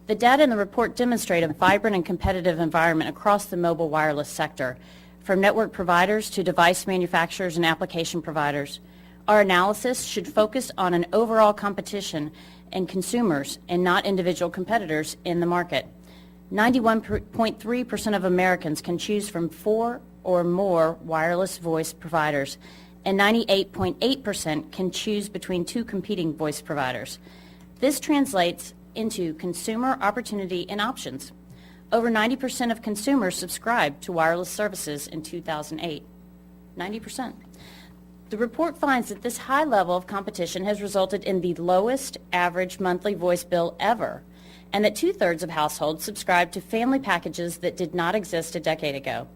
The data in the report demonstrate a vibrant and competitive environment across the mobile wireless sector, from network providers to device manufacturers and application providers. Our analysis should focus on an overall competition and consumers and not individual competitors in the market. 91.3% of Americans can choose from 4 or more wireless voice providers, and 98.8% can choose between 2 competing voice providers. This translates into consumer opportunity and options. Over 90% of consumers subscribed to wireless services in 2008. 90%. The report finds that this high level of competition has resulted in the lowest average monthly voice bill ever, and that 2/3 of households subscribe to family packages that did not exist a decade ago.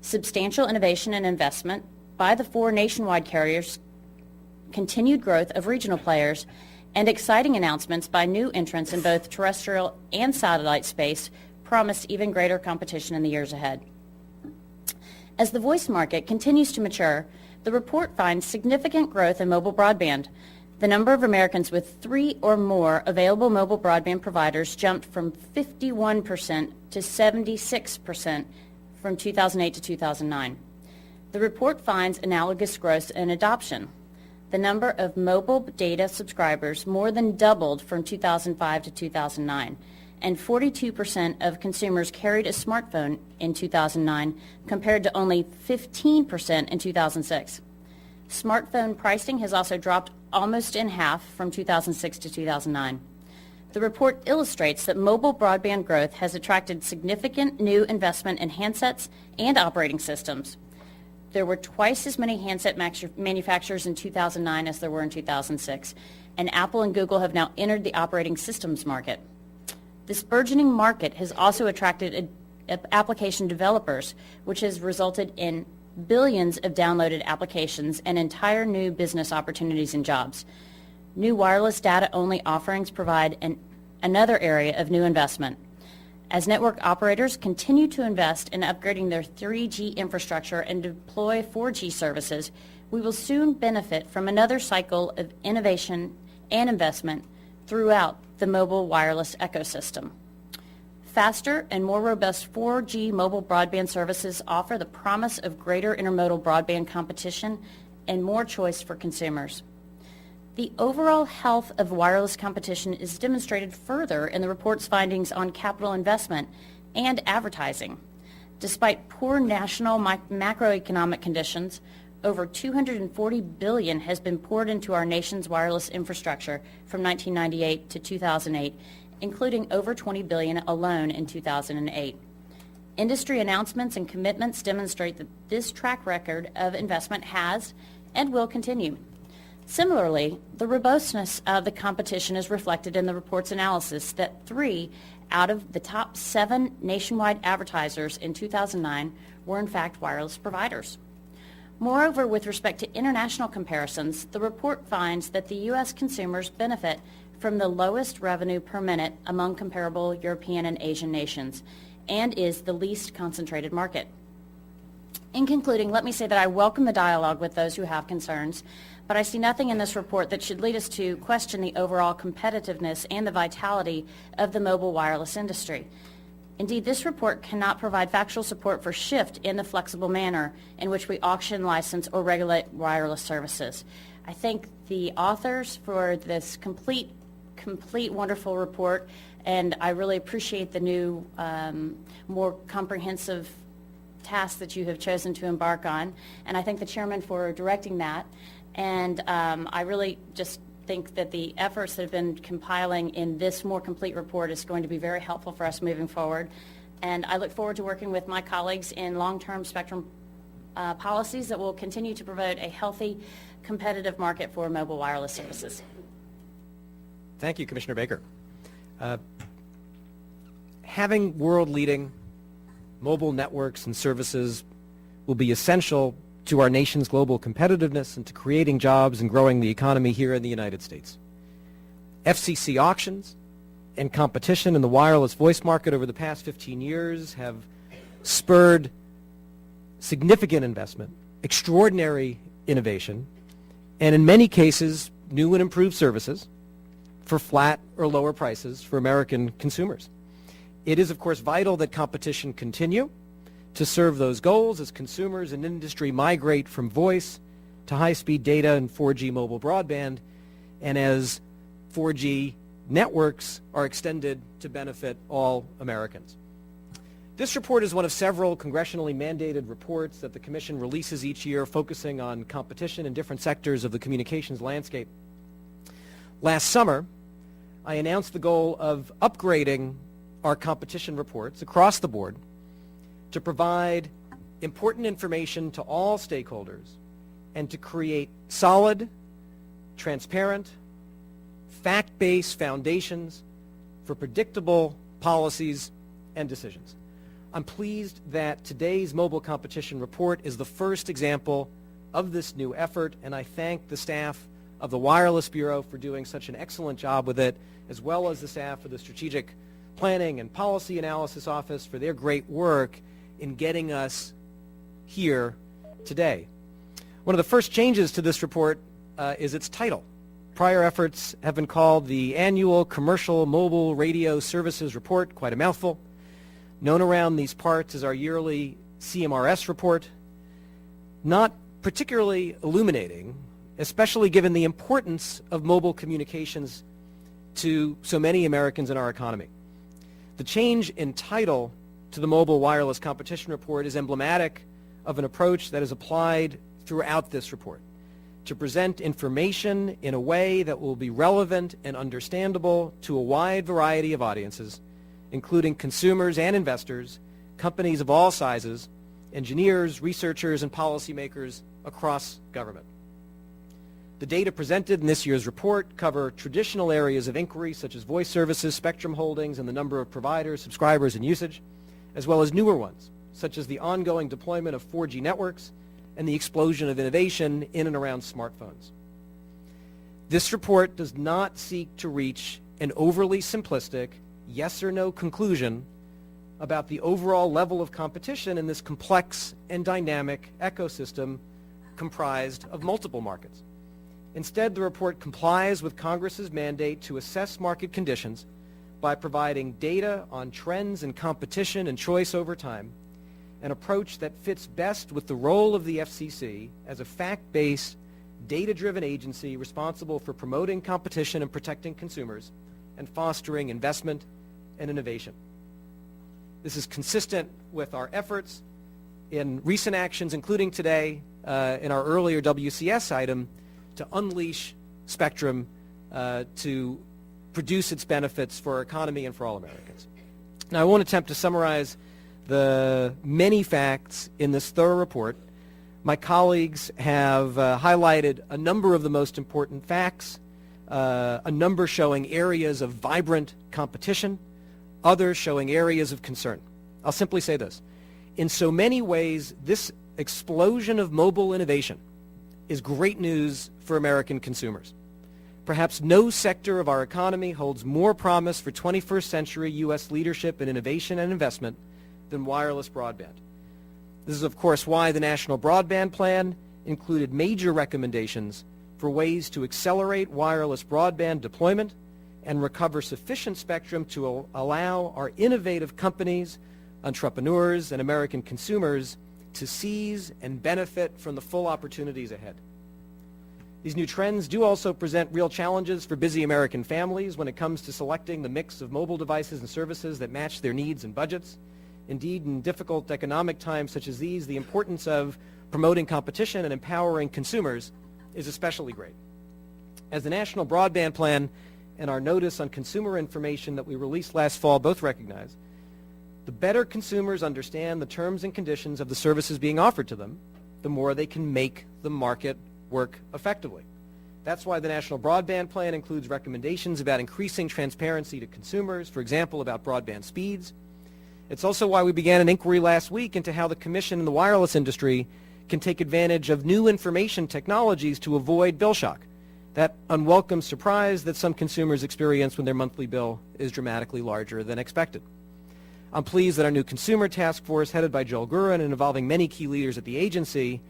Substantial innovation and investment by the 4 nationwide carriers, continued growth of regional players, and exciting announcements by new entrants in both terrestrial and satellite space promise even greater competition in the years ahead. As the voice market continues to mature, the report finds significant growth in mobile broadband. The number of Americans with 3 or more available mobile broadband providers jumped from 51% to 76% from 2008 to 2009. The report finds analogous growth in adoption. The number of mobile data subscribers more than doubled from 2005 to 2009, and 42% of consumers carried a smartphone in 2009 compared to only 15% in 2006. Smartphone pricing has also dropped almost in half from 2006 to 2009. The report illustrates that mobile broadband growth has attracted significant new investment in handsets and operating systems. There were twice as many handset manufacturers in 2009 as there were in 2006, and Apple and Google have now entered the operating systems market. This burgeoning market has also attracted application developers, which has resulted in billions of downloaded applications and entire new business opportunities and jobs. New wireless data-only offerings provide another area of new investment. As network operators continue to invest in upgrading their 3G infrastructure and deploy 4G services, we will soon benefit from another cycle of innovation and investment throughout the mobile wireless ecosystem. Faster and more robust 4G mobile broadband services offer the promise of greater intermodal broadband competition and more choice for consumers. The overall health of wireless competition is demonstrated further in the report's findings on capital investment and advertising. Despite poor national macroeconomic conditions, over $240 billion has been poured into our nation's wireless infrastructure from 1998 to 2008, including over $20 billion alone in 2008. Industry announcements and commitments demonstrate that this track record of investment has and will continue. Similarly, the robustness of the competition is reflected in the report's analysis that 3 out of the top 7 nationwide advertisers in 2009 were in fact wireless providers. Moreover, with respect to international comparisons, the report finds that the U.S. consumers benefit from the lowest revenue per minute among comparable European and Asian nations and is the least concentrated market. In concluding, let me say that I welcome the dialogue with those who have concerns, but I see nothing in this report that should lead us to question the overall competitiveness and the vitality of the mobile wireless industry. Indeed, this report cannot provide factual support for shift in the flexible manner in which we auction, license, or regulate wireless services. I thank the authors for this complete wonderful report, and I really appreciate the new, more comprehensive task that you have chosen to embark on, and I thank the chairman for directing that. And I really just think that the efforts that have been compiling in this more complete report is going to be very helpful for us moving forward. And I look forward to working with my colleagues in long-term spectrum policies that will continue to promote a healthy, competitive market for mobile wireless services. Thank you, Commissioner Baker. Having world-leading mobile networks and services will be essential to our nation's global competitiveness and to creating jobs and growing the economy here in the United States. FCC auctions and competition in the wireless voice market over the past 15 years have spurred significant investment, extraordinary innovation, and in many cases, new and improved services for flat or lower prices for American consumers. It is, of course, vital that competition continue to serve those goals as consumers and industry migrate from voice to high-speed data and 4G mobile broadband, and as 4G networks are extended to benefit all Americans. This report is one of several congressionally mandated reports that the Commission releases each year focusing on competition in different sectors of the communications landscape. Last summer, I announced the goal of upgrading our competition reports across the board to provide important information to all stakeholders and to create solid, transparent, fact-based foundations for predictable policies and decisions. I'm pleased that today's mobile competition report is the first example of this new effort, and I thank the staff of the Wireless Bureau for doing such an excellent job with it, as well as the staff of the Strategic Planning and Policy Analysis Office for their great work in getting us here today. One of the first changes to this report is its title. Prior efforts have been called the Annual Commercial Mobile Radio Services Report, quite a mouthful. Known around these parts as our yearly CMRS report, not particularly illuminating, especially given the importance of mobile communications to so many Americans in our economy. The change in title to the Mobile Wireless Competition Report is emblematic of an approach that is applied throughout this report to present information in a way that will be relevant and understandable to a wide variety of audiences, including consumers and investors, companies of all sizes, engineers, researchers, and policymakers across government. The data presented in this year's report cover traditional areas of inquiry such as voice services, spectrum holdings, and the number of providers, subscribers, and usage, as well as newer ones, such as the ongoing deployment of 4G networks and the explosion of innovation in and around smartphones. This report does not seek to reach an overly simplistic yes or no conclusion about the overall level of competition in this complex and dynamic ecosystem comprised of multiple markets. Instead, the report complies with Congress's mandate to assess market conditions by providing data on trends in competition and choice over time, an approach that fits best with the role of the FCC as a fact-based, data-driven agency responsible for promoting competition and protecting consumers and fostering investment and innovation. This is consistent with our efforts in recent actions, including today in our earlier WCS item, to unleash spectrum to produce its benefits for our economy and for all Americans. Now, I won't attempt to summarize the many facts in this thorough report. My colleagues have highlighted a number of the most important facts, a number showing areas of vibrant competition, others showing areas of concern. I'll simply say this. In so many ways, this explosion of mobile innovation is great news for American consumers. Perhaps no sector of our economy holds more promise for 21st century U.S. leadership in innovation and investment than wireless broadband. This is, of course, why the National Broadband Plan included major recommendations for ways to accelerate wireless broadband deployment and recover sufficient spectrum to allow our innovative companies, entrepreneurs, and American consumers to seize and benefit from the full opportunities ahead. These new trends do also present real challenges for busy American families when it comes to selecting the mix of mobile devices and services that match their needs and budgets. Indeed, in difficult economic times such as these, the importance of promoting competition and empowering consumers is especially great. As the National Broadband Plan and our Notice on Consumer Information that we released last fall both recognize, the better consumers understand the terms and conditions of the services being offered to them, the more they can make the market work effectively. That's why the National Broadband Plan includes recommendations about increasing transparency to consumers, for example, about broadband speeds. It's also why we began an inquiry last week into how the Commission and the wireless industry can take advantage of new information technologies to avoid bill shock, that unwelcome surprise that some consumers experience when their monthly bill is dramatically larger than expected. I'm pleased that our new consumer task force, headed by Joel Gurin and involving many key leaders at the agency,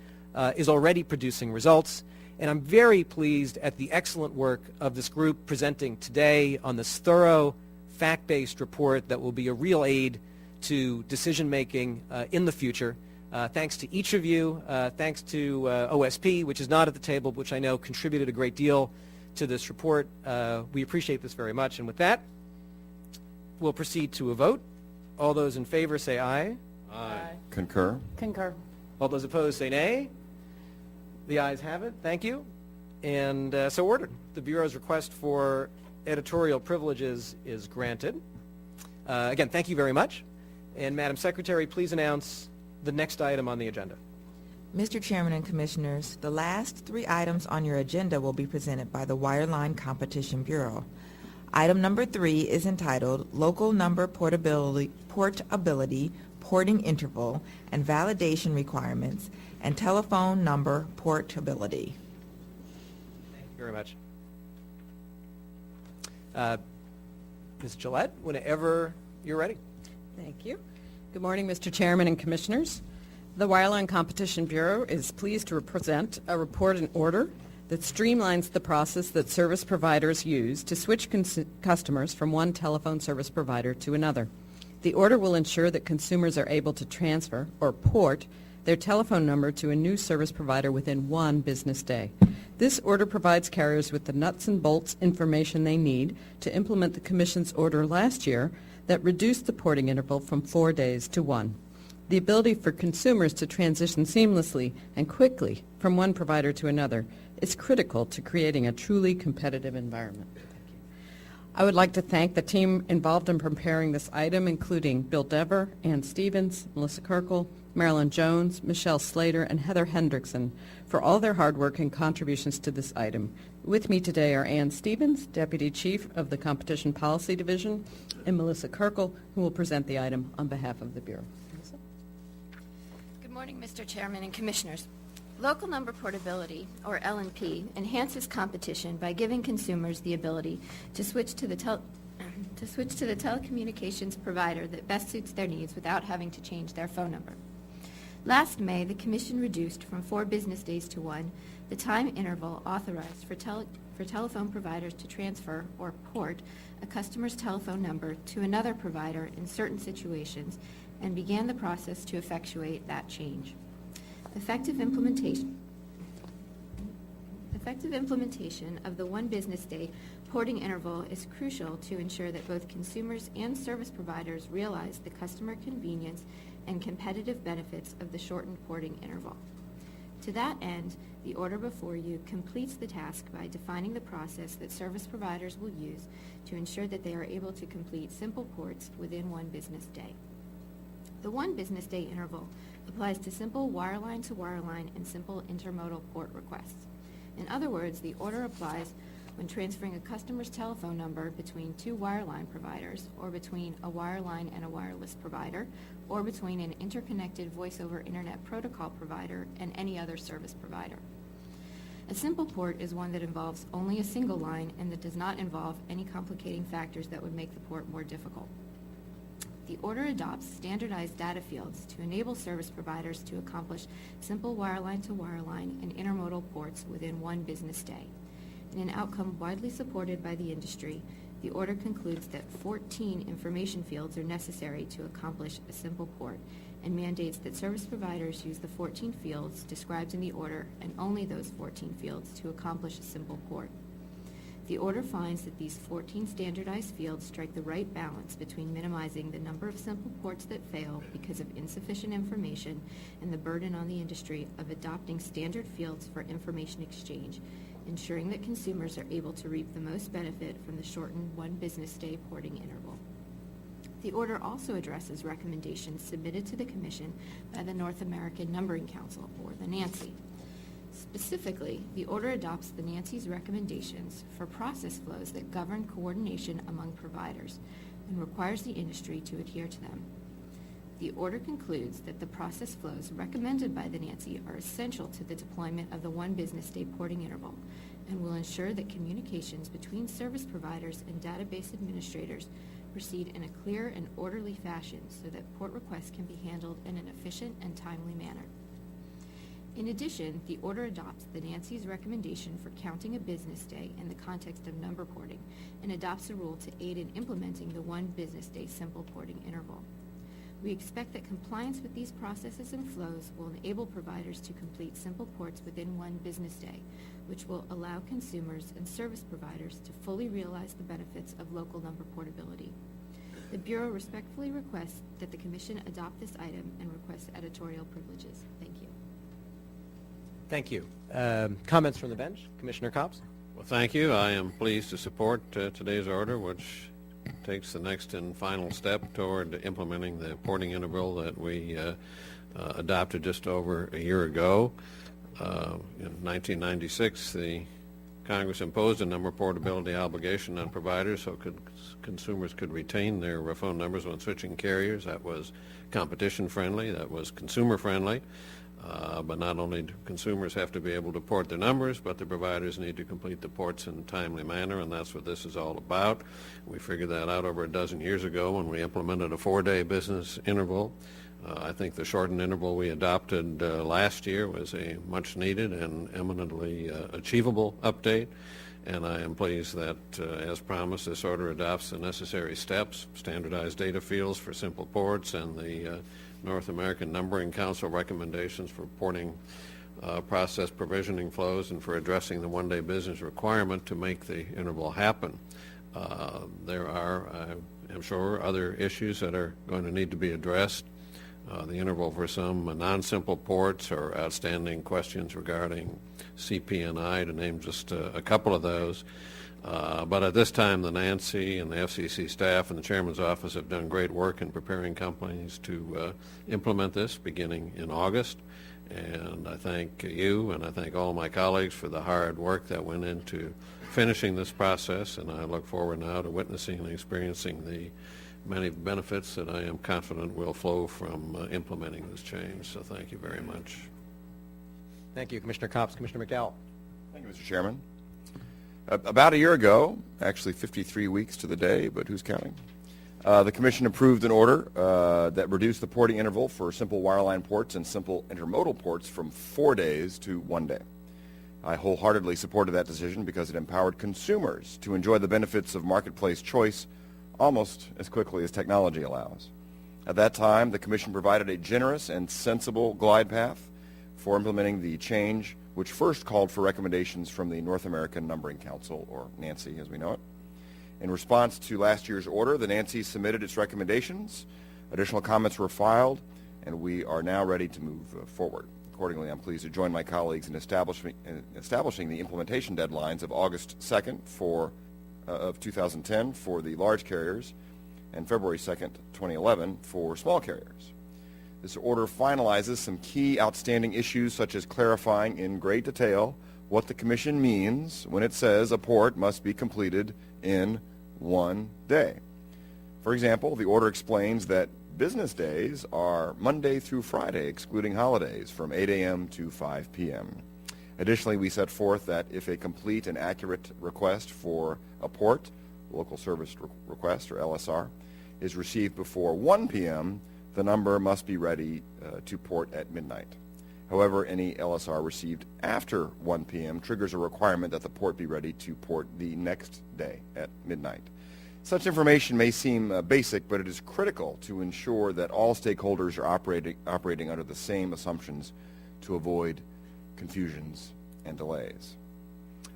is already producing results. And I'm very pleased at the excellent work of this group presenting today on this thorough, fact-based report that will be a real aid to decision-making in the future. Thanks to each of you. Thanks to OSP, which is not at the table, which I know contributed a great deal to this report. We appreciate this very much. And with that, we'll proceed to a vote. All those in favor say aye. Aye. Concur. Concur. All those opposed say nay. The ayes have it. Thank you. And so ordered. The Bureau's request for editorial privileges is granted. Again, thank you very much. And Madam Secretary, please announce the next item on the agenda. Mr. Chairman and Commissioners, the last 3 items on your agenda will be presented by the Wireline Competition Bureau. Item number 3 is entitled Local Number Portability, Porting Interval, and Validation Requirements, and Telephone Number Portability. Thank you very much. Ms. Gillette, whenever you're ready. Thank you. Good morning, Mr. Chairman and Commissioners. The Wireline Competition Bureau is pleased to present a report and order that streamlines the process that service providers use to switch customers from one telephone service provider to another. The order will ensure that consumers are able to transfer or port their telephone number to a new service provider within 1 business day. This order provides carriers with the nuts and bolts information they need to implement the Commission's order last year that reduced the porting interval from 4 days to 1. The ability for consumers to transition seamlessly and quickly from one provider to another is critical to creating a truly competitive environment. I would like to thank the team involved in preparing this item, including Bill Dever, Ann Stevens, Melissa Kirkle, Marilyn Jones, Michelle Slater, and Heather Hendrickson for all their hard work and contributions to this item. With me today are Ann Stevens, Deputy Chief of the Competition Policy Division, and Melissa Kirkle, who will present the item on behalf of the Bureau. Melissa? Good morning, Mr. Chairman and Commissioners. Local Number Portability, or LNP, enhances competition by giving consumers the ability to switch to the telecommunications provider that best suits their needs without having to change their phone number. Last May, the Commission reduced from 4 business days to 1 the time interval authorized for telephone providers to transfer or port a customer's telephone number to another provider in certain situations and began the process to effectuate that change. Effective implementation of the 1 business day porting interval is crucial to ensure that both consumers and service providers realize the customer convenience and competitive benefits of the shortened porting interval. To that end, the order before you completes the task by defining the process that service providers will use to ensure that they are able to complete simple ports within 1 business day. The 1 business day interval applies to simple wireline-to-wireline and simple intermodal port requests. In other words, the order applies when transferring a customer's telephone number between 2 wireline providers, or between a wireline and a wireless provider, or between an interconnected voice-over internet protocol provider and any other service provider. A simple port is one that involves only a single line and that does not involve any complicating factors that would make the port more difficult. The order adopts standardized data fields to enable service providers to accomplish simple wireline-to-wireline and intermodal ports within 1 business day. In an outcome widely supported by the industry, the order concludes that 14 information fields are necessary to accomplish a simple port and mandates that service providers use the 14 fields described in the order and only those 14 fields to accomplish a simple port. The order finds that these 14 standardized fields strike the right balance between minimizing the number of simple ports that fail because of insufficient information and the burden on the industry of adopting standard fields for information exchange, ensuring that consumers are able to reap the most benefit from the shortened 1 business day porting interval. The order also addresses recommendations submitted to the Commission by the North American Numbering Council, or the NANCY. Specifically, the order adopts the NANCY's recommendations for process flows that govern coordination among providers and requires the industry to adhere to them. The order concludes that the process flows recommended by the NANCY are essential to the deployment of the 1 business day porting interval and will ensure that communications between service providers and database administrators proceed in a clear and orderly fashion so that port requests can be handled in an efficient and timely manner. In addition, the order adopts the NANCY's recommendation for counting a business day in the context of number porting and adopts a rule to aid in implementing the 1 business day simple porting interval. We expect that compliance with these processes and flows will enable providers to complete simple ports within one business day, which will allow consumers and service providers to fully realize the benefits of local number portability. The Bureau respectfully requests that the Commission adopt this item and requests editorial privileges. Thank you. Thank you. Comments from the bench? Commissioner Copps? Well, thank you. I am pleased to support today's order, which takes the next and final step toward implementing the porting interval that we adopted just over a year ago. In 1996, the Congress imposed a number portability obligation on providers so consumers could retain their phone numbers when switching carriers. That was competition friendly, that was consumer friendly. But not only do consumers have to be able to port their numbers, but the providers need to complete the ports in a timely manner, and that's what this is all about. We figured that out over a dozen years ago when we implemented a 4-day business interval. I think the shortened interval we adopted last year was a much needed and eminently achievable update, and I am pleased that, as promised, this order adopts the necessary steps, standardized data fields for simple ports, and the North American Numbering Council recommendations for porting process provisioning flows and for addressing the one-day business requirement to make the interval happen. There are, I'm sure, other issues that are going to need to be addressed. The interval for some non-simple ports or outstanding questions regarding CP&I, to name just a couple of those. But at this time, the Nancy and the FCC staff and the Chairman's office have done great work in preparing companies to implement this beginning in August. And I thank you and I thank all my colleagues for the hard work that went into finishing this process. And I look forward now to witnessing and experiencing the many benefits that I am confident will flow from implementing this change. So thank you very much. Thank you, Commissioner Copps. Commissioner McDowell? Thank you, Mr. Chairman. About a year ago, actually 53 weeks to the day, but who's counting? The Commission approved an order that reduced the porting interval for simple wireline ports and simple intermodal ports from 4 days to 1 day. I wholeheartedly supported that decision because it empowered consumers to enjoy the benefits of marketplace choice almost as quickly as technology allows. At that time, the Commission provided a generous and sensible glide path for implementing the change, which first called for recommendations from the North American Numbering Council, or NANCY as we know it. In response to last year's order, the NANCY submitted its recommendations, additional comments were filed, and we are now ready to move forward. Accordingly, I'm pleased to join my colleagues in establishing the implementation deadlines of August 2nd of 2010 for the large carriers and February 2nd, 2011 for small carriers. This order finalizes some key outstanding issues, such as clarifying in great detail what the Commission means when it says a port must be completed in 1 day. For example, the order explains that business days are Monday through Friday, excluding holidays, from 8 a.m. to 5 p.m. Additionally, we set forth that if a complete and accurate request for a port, local service request, or LSR, is received before 1 p.m., the number must be ready to port at midnight. However, any LSR received after 1 p.m. triggers a requirement that the port be ready to port the next day at midnight. Such information may seem basic, but it is critical to ensure that all stakeholders are operating under the same assumptions to avoid confusions and delays.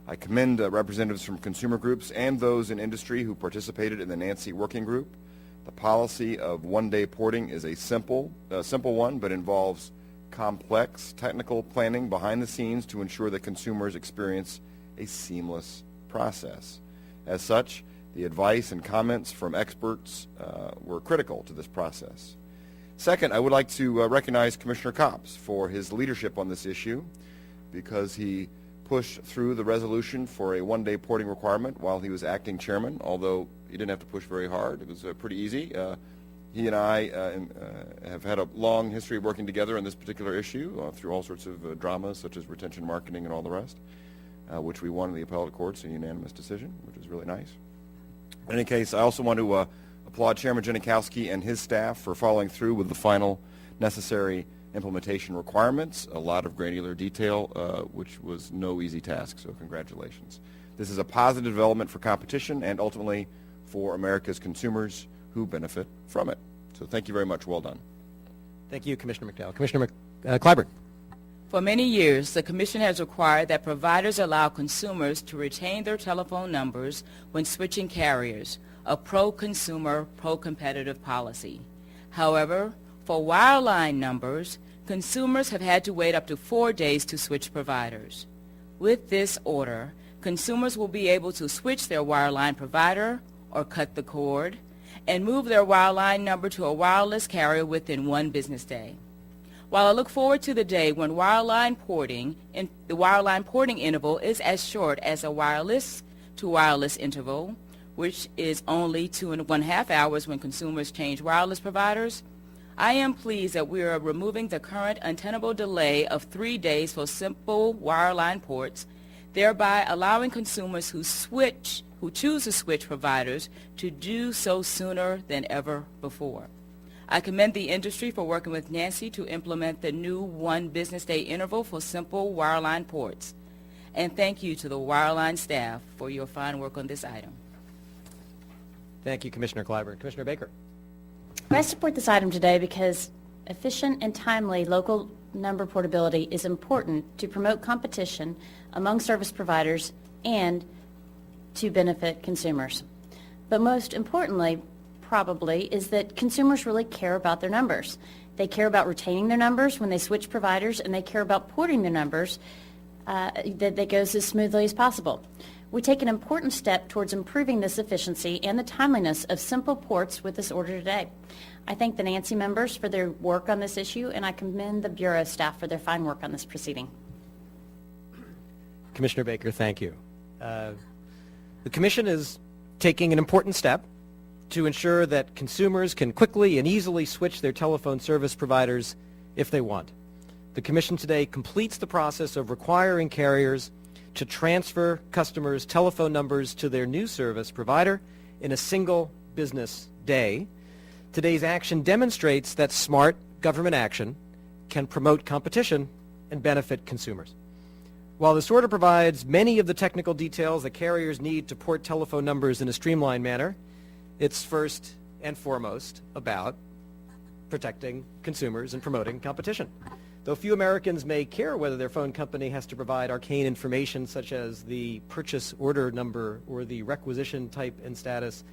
I commend representatives from consumer groups and those in industry who participated in the NANCY working group. The policy of one-day porting is a simple one, but involves complex technical planning behind the scenes to ensure that consumers experience a seamless process. As such, the advice and comments from experts were critical to this process. Second, I would like to recognize Commissioner Copps for his leadership on this issue, because he pushed through the resolution for a one-day porting requirement while he was acting chairman, although he didn't have to push very hard. It was pretty easy. He and I have had a long history of working together on this particular issue through all sorts of dramas, such as retention marketing and all the rest, which we won in the appellate courts, a unanimous decision, which was really nice. In any case, I also want to applaud Chairman Janikowski and his staff for following through with the final necessary implementation requirements, a lot of granular detail, which was no easy task, so congratulations. This is a positive development for competition and ultimately for America's consumers who benefit from it. So thank you very much. Well done. Thank you, Commissioner McDowell. Commissioner Clyburn. For many years, the Commission has required that providers allow consumers to retain their telephone numbers when switching carriers, a pro-consumer, pro-competitive policy. However, for wireline numbers, consumers have had to wait up to 4 days to switch providers. With this order, consumers will be able to switch their wireline provider or cut the cord and move their wireline number to a wireless carrier within 1 business day. While I look forward to the day when the wireline porting interval is as short as a wireless to wireless interval, which is only 2.5 hours when consumers change wireless providers, I am pleased that we are removing the current untenable delay of 3 days for simple wireline ports, thereby allowing consumers who choose to switch providers to do so sooner than ever before. I commend the industry for working with Nancy to implement the new 1 business day interval for simple wireline ports. And thank you to the wireline staff for your fine work on this item. Thank you, Commissioner Clyburn. Commissioner Baker. I support this item today because efficient and timely local number portability is important to promote competition among service providers and to benefit consumers. But most importantly, probably, is that consumers really care about their numbers. They care about retaining their numbers when they switch providers, and they care about porting their numbers that goes as smoothly as possible. We take an important step towards improving this efficiency and the timeliness of simple ports with this order today. I thank the Nancy members for their work on this issue, and I commend the Bureau staff for their fine work on this proceeding. Commissioner Baker, thank you. The Commission is taking an important step to ensure that consumers can quickly and easily switch their telephone service providers if they want. The Commission today completes the process of requiring carriers to transfer customers' telephone numbers to their new service provider in a single business day. Today's action demonstrates that smart government action can promote competition and benefit consumers. While this order provides many of the technical details that carriers need to port telephone numbers in a streamlined manner, it's first and foremost about protecting consumers and promoting competition. Though few Americans may care whether their phone company has to provide arcane information such as the purchase order number or the requisition type and status,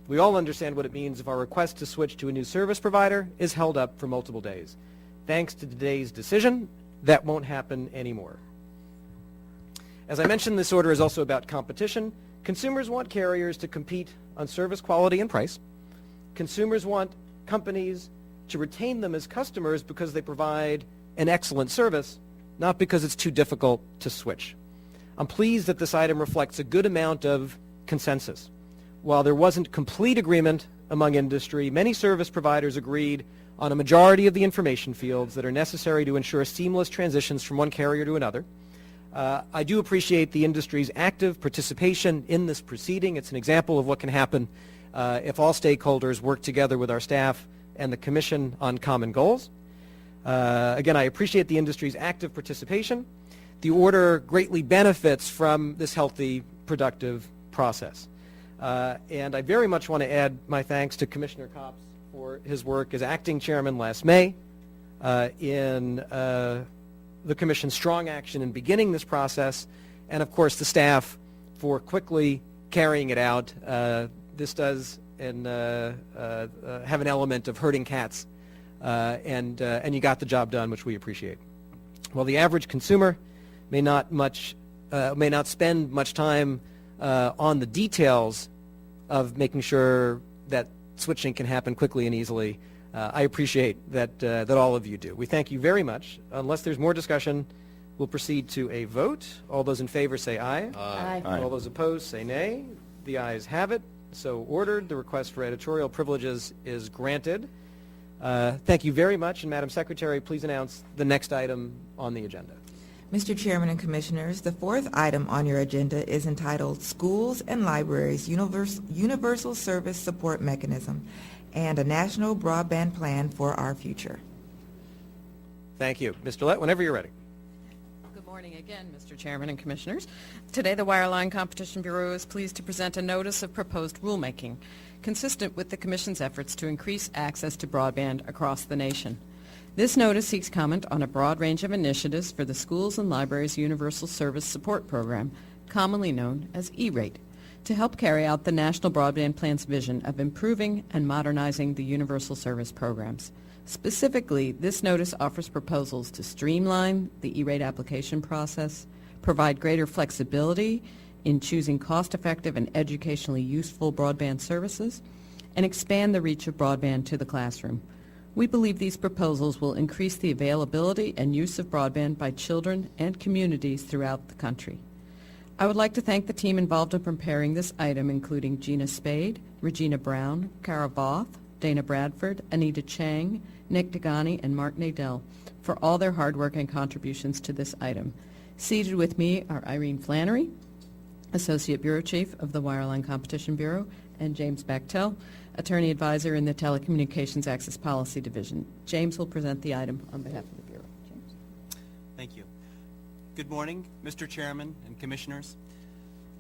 we all understand what it means if our request to switch to a new service provider is held up for multiple days. Thanks to today's decision, that won't happen anymore. As I mentioned, this order is also about competition. Consumers want carriers to compete on service quality and price. Consumers want companies to retain them as customers because they provide an excellent service, not because it's too difficult to switch. I'm pleased that this item reflects a good amount of consensus. While there wasn't complete agreement among industry, many service providers agreed on a majority of the information fields that are necessary to ensure seamless transitions from one carrier to another. I do appreciate the industry's active participation in this proceeding. It's an example of what can happen if all stakeholders work together with our staff and the Commission on common goals. Again, I appreciate the industry's active participation. The order greatly benefits from this healthy, productive process. And I very much want to add my thanks to Commissioner Copps for his work as acting chairman last May in the Commission's strong action in beginning this process, and of course the staff for quickly carrying it out. This does have an element of herding cats, and you got the job done, which we appreciate. While the average consumer may not spend much time on the details of making sure that switching can happen quickly and easily, I appreciate that all of you do. We thank you very much. Unless there's more discussion, we'll proceed to a vote. All those in favor say aye. Aye. Aye. All those opposed say nay. The ayes have it. So ordered. The request for editorial privileges is granted. Thank you very much. And Madam Secretary, please announce the next item on the agenda. Mr. Chairman and Commissioners, the fourth item on your agenda is entitled Schools and Libraries Universal Service Support Mechanism and a National Broadband Plan for Our Future. Thank you. Mr. Lett, whenever you're ready. Good morning again, Mr. Chairman and Commissioners. Today, the Wireline Competition Bureau is pleased to present a notice of proposed rulemaking. consistent with the Commission's efforts to increase access to broadband across the nation. This notice seeks comment on a broad range of initiatives for the Schools and Libraries Universal Service Support Program, commonly known as E-rate, to help carry out the National Broadband Plan's vision of improving and modernizing the universal service programs. Specifically, this notice offers proposals to streamline the E-rate application process, provide greater flexibility in choosing cost-effective and educationally useful broadband services, and expand the reach of broadband to the classroom. We believe these proposals will increase the availability and use of broadband by children and communities throughout the country. I would like to thank the team involved in preparing this item, including Gina Spade, Regina Brown, Cara Voth, Dana Bradford, Anita Chang, Nick Degani, and Mark Nadell for all their hard work and contributions to this item. Seated with me are Irene Flannery, Associate Bureau Chief of the Wireline Competition Bureau, and James Bechtel, Attorney Advisor in the Telecommunications Access Policy Division. James will present the item on behalf of the Bureau. James. Thank you. Good morning, Mr. Chairman and Commissioners.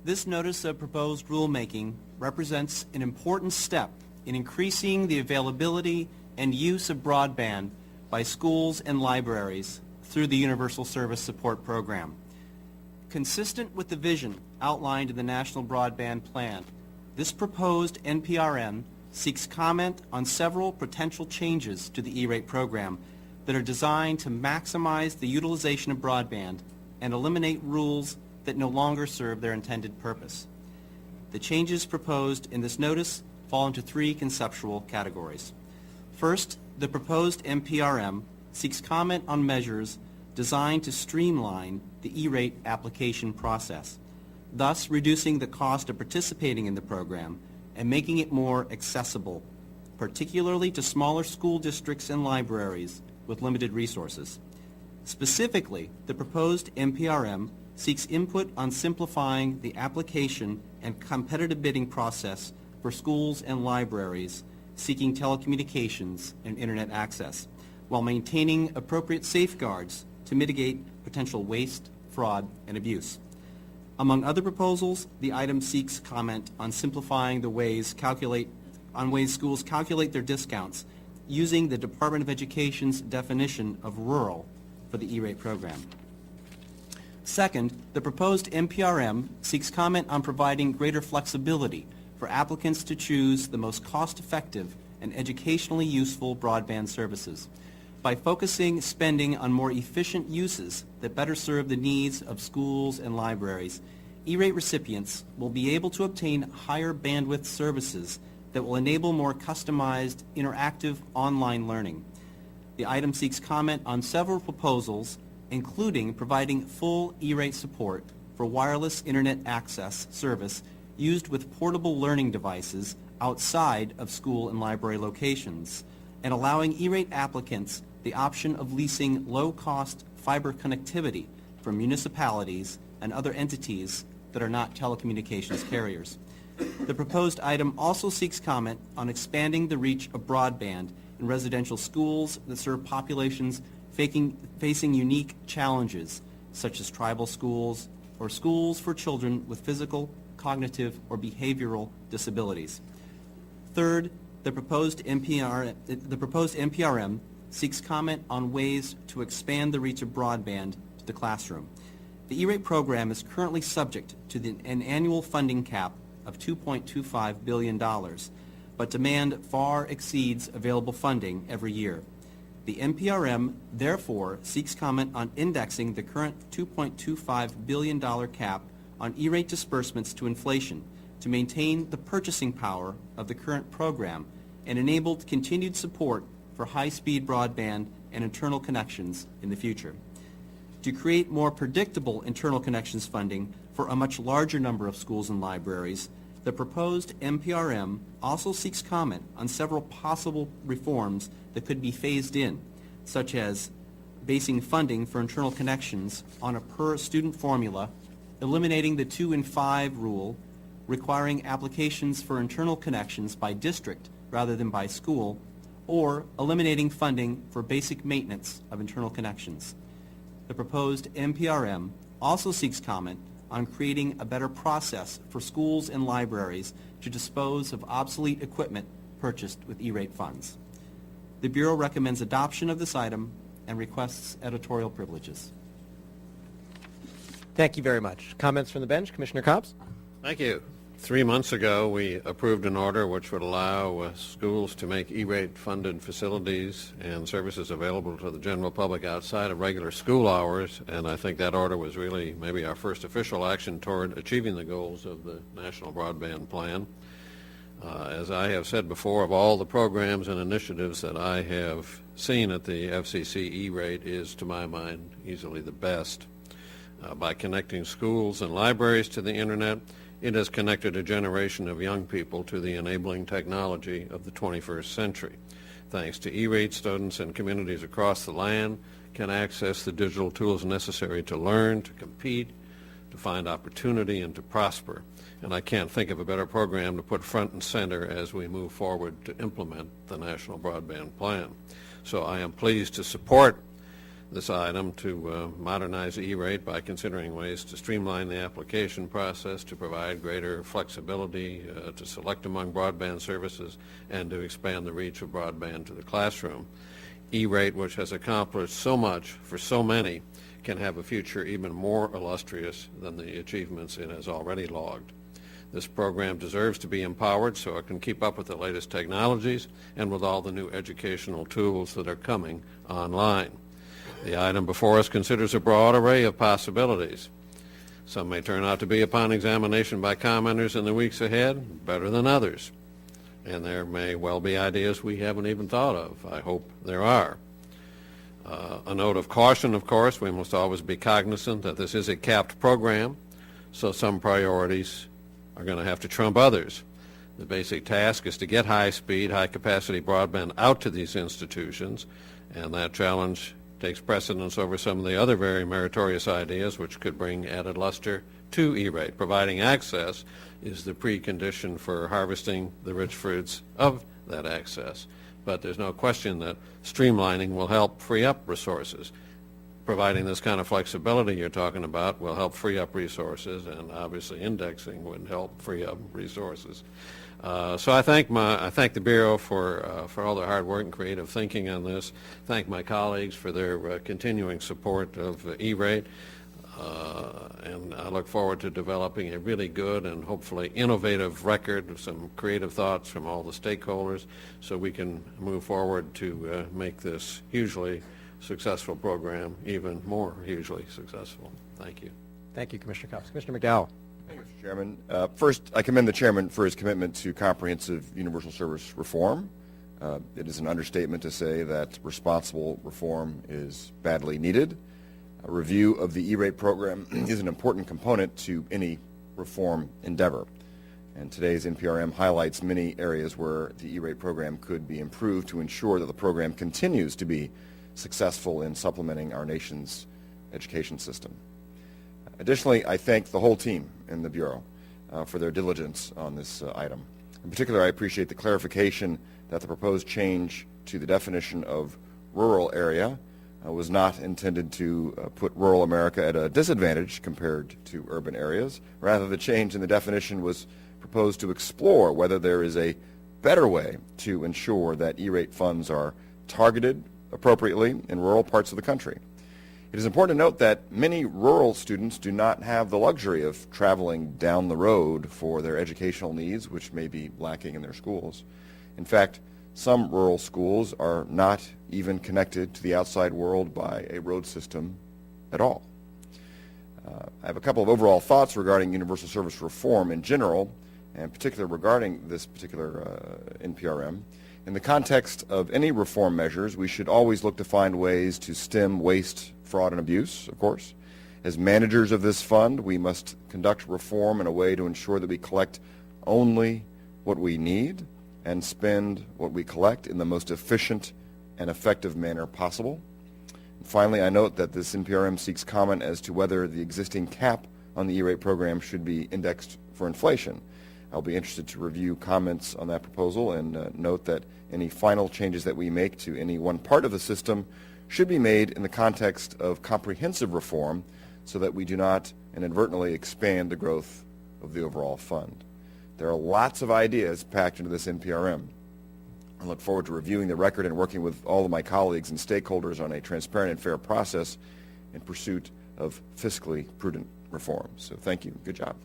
This notice of proposed rulemaking represents an important step in increasing the availability and use of broadband by schools and libraries through the Universal Service Support Program. Consistent with the vision outlined in the National Broadband Plan, this proposed NPRM seeks comment on several potential changes to the E-rate program that are designed to maximize the utilization of broadband and eliminate rules that no longer serve their intended purpose. The changes proposed in this notice fall into three conceptual categories. First, the proposed NPRM seeks comment on measures designed to streamline the E-rate application process, thus reducing the cost of participating in the program and making it more accessible, particularly to smaller school districts and libraries with limited resources. Specifically, the proposed NPRM seeks input on simplifying the application and competitive bidding process for schools and libraries seeking telecommunications and internet access, while maintaining appropriate safeguards to mitigate potential waste, fraud, and abuse. Among other proposals, the item seeks comment on simplifying the ways schools calculate their discounts using the Department of Education's definition of rural for the E-rate program. Second, the proposed NPRM seeks comment on providing greater flexibility for applicants to choose the most cost-effective and educationally useful broadband services. By focusing spending on more efficient uses that better serve the needs of schools and libraries, E-rate recipients will be able to obtain higher bandwidth services that will enable more customized, interactive online learning. The item seeks comment on several proposals, including providing full E-rate support for wireless internet access service used with portable learning devices outside of school and library locations, and allowing E-rate applicants the option of leasing low-cost fiber connectivity from municipalities and other entities that are not telecommunications carriers. The proposed item also seeks comment on expanding the reach of broadband in residential schools that serve populations facing unique challenges, such as tribal schools or schools for children with physical, cognitive, or behavioral disabilities. Third, the proposed NPRM seeks comment on ways to expand the reach of broadband to the classroom. The E-rate program is currently subject to an annual funding cap of $2.25 billion, but demand far exceeds available funding every year. The NPRM therefore seeks comment on indexing the current $2.25 billion cap on E-rate disbursements to inflation to maintain the purchasing power of the current program and enable continued support for high-speed broadband and internal connections in the future. To create more predictable internal connections funding for a much larger number of schools and libraries, the proposed NPRM also seeks comment on several possible reforms that could be phased in, such as basing funding for internal connections on a per-student formula, eliminating the 2 in 5 rule, requiring applications for internal connections by district rather than by school, or eliminating funding for basic maintenance of internal connections. The proposed NPRM also seeks comment on creating a better process for schools and libraries to dispose of obsolete equipment purchased with E-rate funds. The Bureau recommends adoption of this item and requests editorial privileges. Thank you very much. Comments from the bench? Commissioner Cobbs? Thank you. 3 months ago, we approved an order which would allow schools to make E-rate funded facilities and services available to the general public outside of regular school hours, and I think that order was really maybe our first official action toward achieving the goals of the National Broadband Plan. As I have said before, of all the programs and initiatives that I have seen at the FCC, E-rate is, to my mind, easily the best. By connecting schools and libraries to the Internet, it has connected a generation of young people to the enabling technology of the 21st century. Thanks to E-rate, students and communities across the land can access the digital tools necessary to learn, to compete, to find opportunity, and to prosper. And I can't think of a better program to put front and center as we move forward to implement the National Broadband Plan. So I am pleased to support this item to modernize E-rate by considering ways to streamline the application process, to provide greater flexibility, to select among broadband services, and to expand the reach of broadband to the classroom. E-rate, which has accomplished so much for so many, can have a future even more illustrious than the achievements it has already logged. This program deserves to be empowered so it can keep up with the latest technologies and with all the new educational tools that are coming online. The item before us considers a broad array of possibilities. Some may turn out to be, upon examination by commenters in the weeks ahead, better than others. And there may well be ideas we haven't even thought of. I hope there are. A note of caution, of course, we must always be cognizant that this is a capped program, so some priorities are going to have to trump others. The basic task is to get high-speed, high-capacity broadband out to these institutions, and that challenge takes precedence over some of the other very meritorious ideas which could bring added luster to E-rate. Providing access is the precondition for harvesting the rich fruits of that access. But there's no question that streamlining will help free up resources. Providing this kind of flexibility you're talking about will help free up resources, and obviously indexing would help free up resources. So I thank the Bureau for all their hard work and creative thinking on this. Thank my colleagues for their continuing support of E-rate. And I look forward to developing a really good and hopefully innovative record of some creative thoughts from all the stakeholders so we can move forward to make this hugely successful program even more hugely successful. Thank you. Thank you, Commissioner Cobbs. Commissioner McDowell. Thank you, Mr. Chairman. First, I commend the Chairman for his commitment to comprehensive universal service reform. It is an understatement to say that responsible reform is badly needed. A review of the E-rate program is an important component to any reform endeavor. And today's NPRM highlights many areas where the E-rate program could be improved to ensure that the program continues to be successful in supplementing our nation's education system. Additionally, I thank the whole team in the Bureau for their diligence on this item. In particular, I appreciate the clarification that the proposed change to the definition of rural area was not intended to put rural America at a disadvantage compared to urban areas. Rather, the change in the definition was proposed to explore whether there is a better way to ensure that E-rate funds are targeted appropriately in rural parts of the country. It is important to note that many rural students do not have the luxury of traveling down the road for their educational needs, which may be lacking in their schools. In fact, some rural schools are not even connected to the outside world by a road system at all. I have a couple of overall thoughts regarding universal service reform in general, and particularly regarding this particular NPRM. In the context of any reform measures, we should always look to find ways to stem waste, fraud, and abuse, of course. As managers of this fund, we must conduct reform in a way to ensure that we collect only what we need and spend what we collect in the most efficient and effective manner possible. And finally, I note that this NPRM seeks comment as to whether the existing cap on the E-rate program should be indexed for inflation. I'll be interested to review comments on that proposal and note that any final changes that we make to any one part of the system should be made in the context of comprehensive reform so that we do not inadvertently expand the growth of the overall fund. There are lots of ideas packed into this NPRM. I look forward to reviewing the record and working with all of my colleagues and stakeholders on a transparent and fair process in pursuit of fiscally prudent reforms. So thank you. Good job.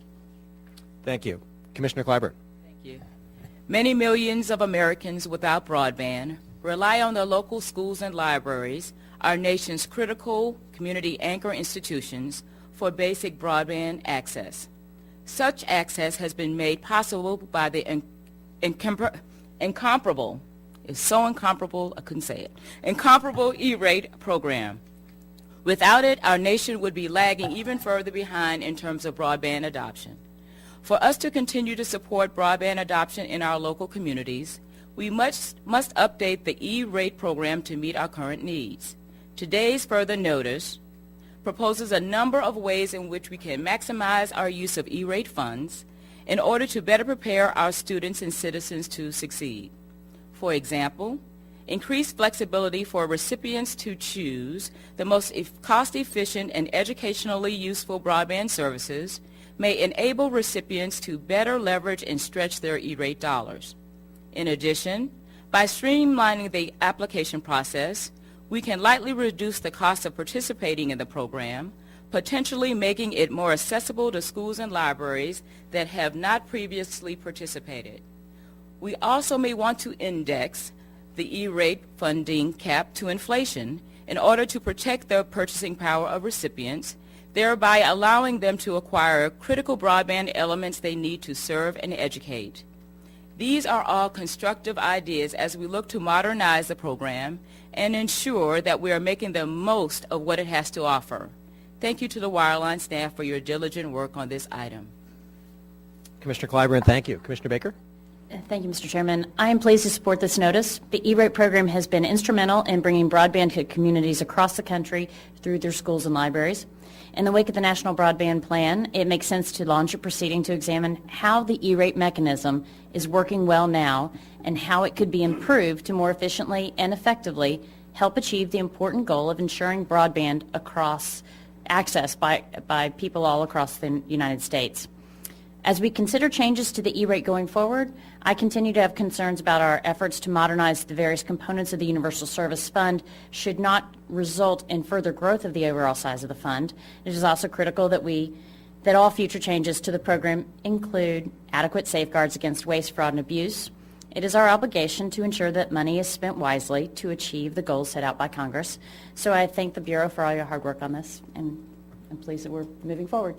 Thank you. Commissioner Clyburn. Thank you. Many millions of Americans without broadband rely on their local schools and libraries, our nation's critical community anchor institutions, for basic broadband access. Such access has been made possible by the incomparable E-rate program. Without it, our nation would be lagging even further behind in terms of broadband adoption. For us to continue to support broadband adoption in our local communities, we must update the E-rate program to meet our current needs. Today's further notice proposes a number of ways in which we can maximize our use of E-rate funds in order to better prepare our students and citizens to succeed. For example, increased flexibility for recipients to choose the most cost-efficient and educationally useful broadband services may enable recipients to better leverage and stretch their E-rate dollars. In addition, by streamlining the application process, we can lightly reduce the cost of participating in the program, potentially making it more accessible to schools and libraries that have not previously participated. We also may want to index the E-rate funding cap to inflation in order to protect the purchasing power of recipients, thereby allowing them to acquire critical broadband elements they need to serve and educate. These are all constructive ideas as we look to modernize the program and ensure that we are making the most of what it has to offer. Thank you to the Wireline staff for your diligent work on this item. Commissioner Clyburn, thank you. Commissioner Baker? Thank you, Mr. Chairman. I am pleased to support this notice. The E-rate program has been instrumental in bringing broadband to communities across the country through their schools and libraries. In the wake of the National Broadband Plan, it makes sense to launch a proceeding to examine how the E-rate mechanism is working well now and how it could be improved to more efficiently and effectively help achieve the important goal of ensuring broadband across access by people all across the United States. As we consider changes to the E-rate going forward, I continue to have concerns about our efforts to modernize the various components of the Universal Service Fund should not result in further growth of the overall size of the fund. It is also critical that all future changes to the program include adequate safeguards against waste, fraud, and abuse. It is our obligation to ensure that money is spent wisely to achieve the goals set out by Congress. So I thank the Bureau for all your hard work on this, and I'm pleased that we're moving forward.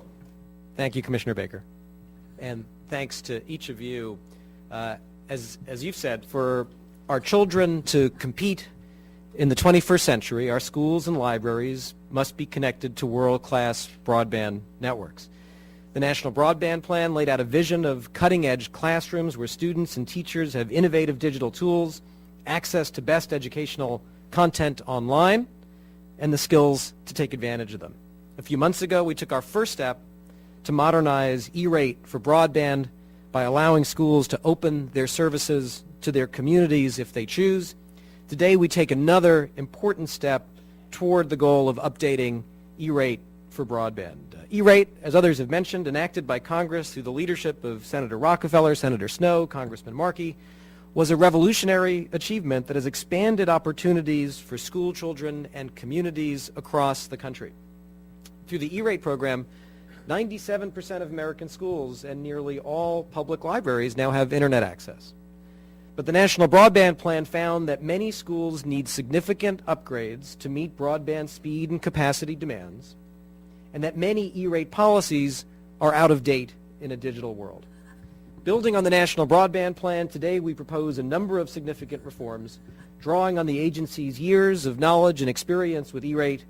Thank you, Commissioner Baker. And thanks to each of you. As you've said, for our children to compete in the 21st century, our schools and libraries must be connected to world-class broadband networks. The National Broadband Plan laid out a vision of cutting-edge classrooms where students and teachers have innovative digital tools, access to best educational content online, and the skills to take advantage of them. A few months ago, we took our first step to modernize E-rate for broadband by allowing schools to open their services to their communities if they choose. Today, we take another important step toward the goal of updating E-rate for broadband. E-rate, as others have mentioned, enacted by Congress through the leadership of Senator Rockefeller, Senator Snowe, Congressman Markey, was a revolutionary achievement that has expanded opportunities for school children and communities across the country. Through the E-rate program, 97% of American schools and nearly all public libraries now have internet access. But the National Broadband Plan found that many schools need significant upgrades to meet broadband speed and capacity demands, and that many E-rate policies are out of date in a digital world. Building on the National Broadband Plan, today we propose a number of significant reforms, drawing on the agency's years of knowledge and experience with E-rate,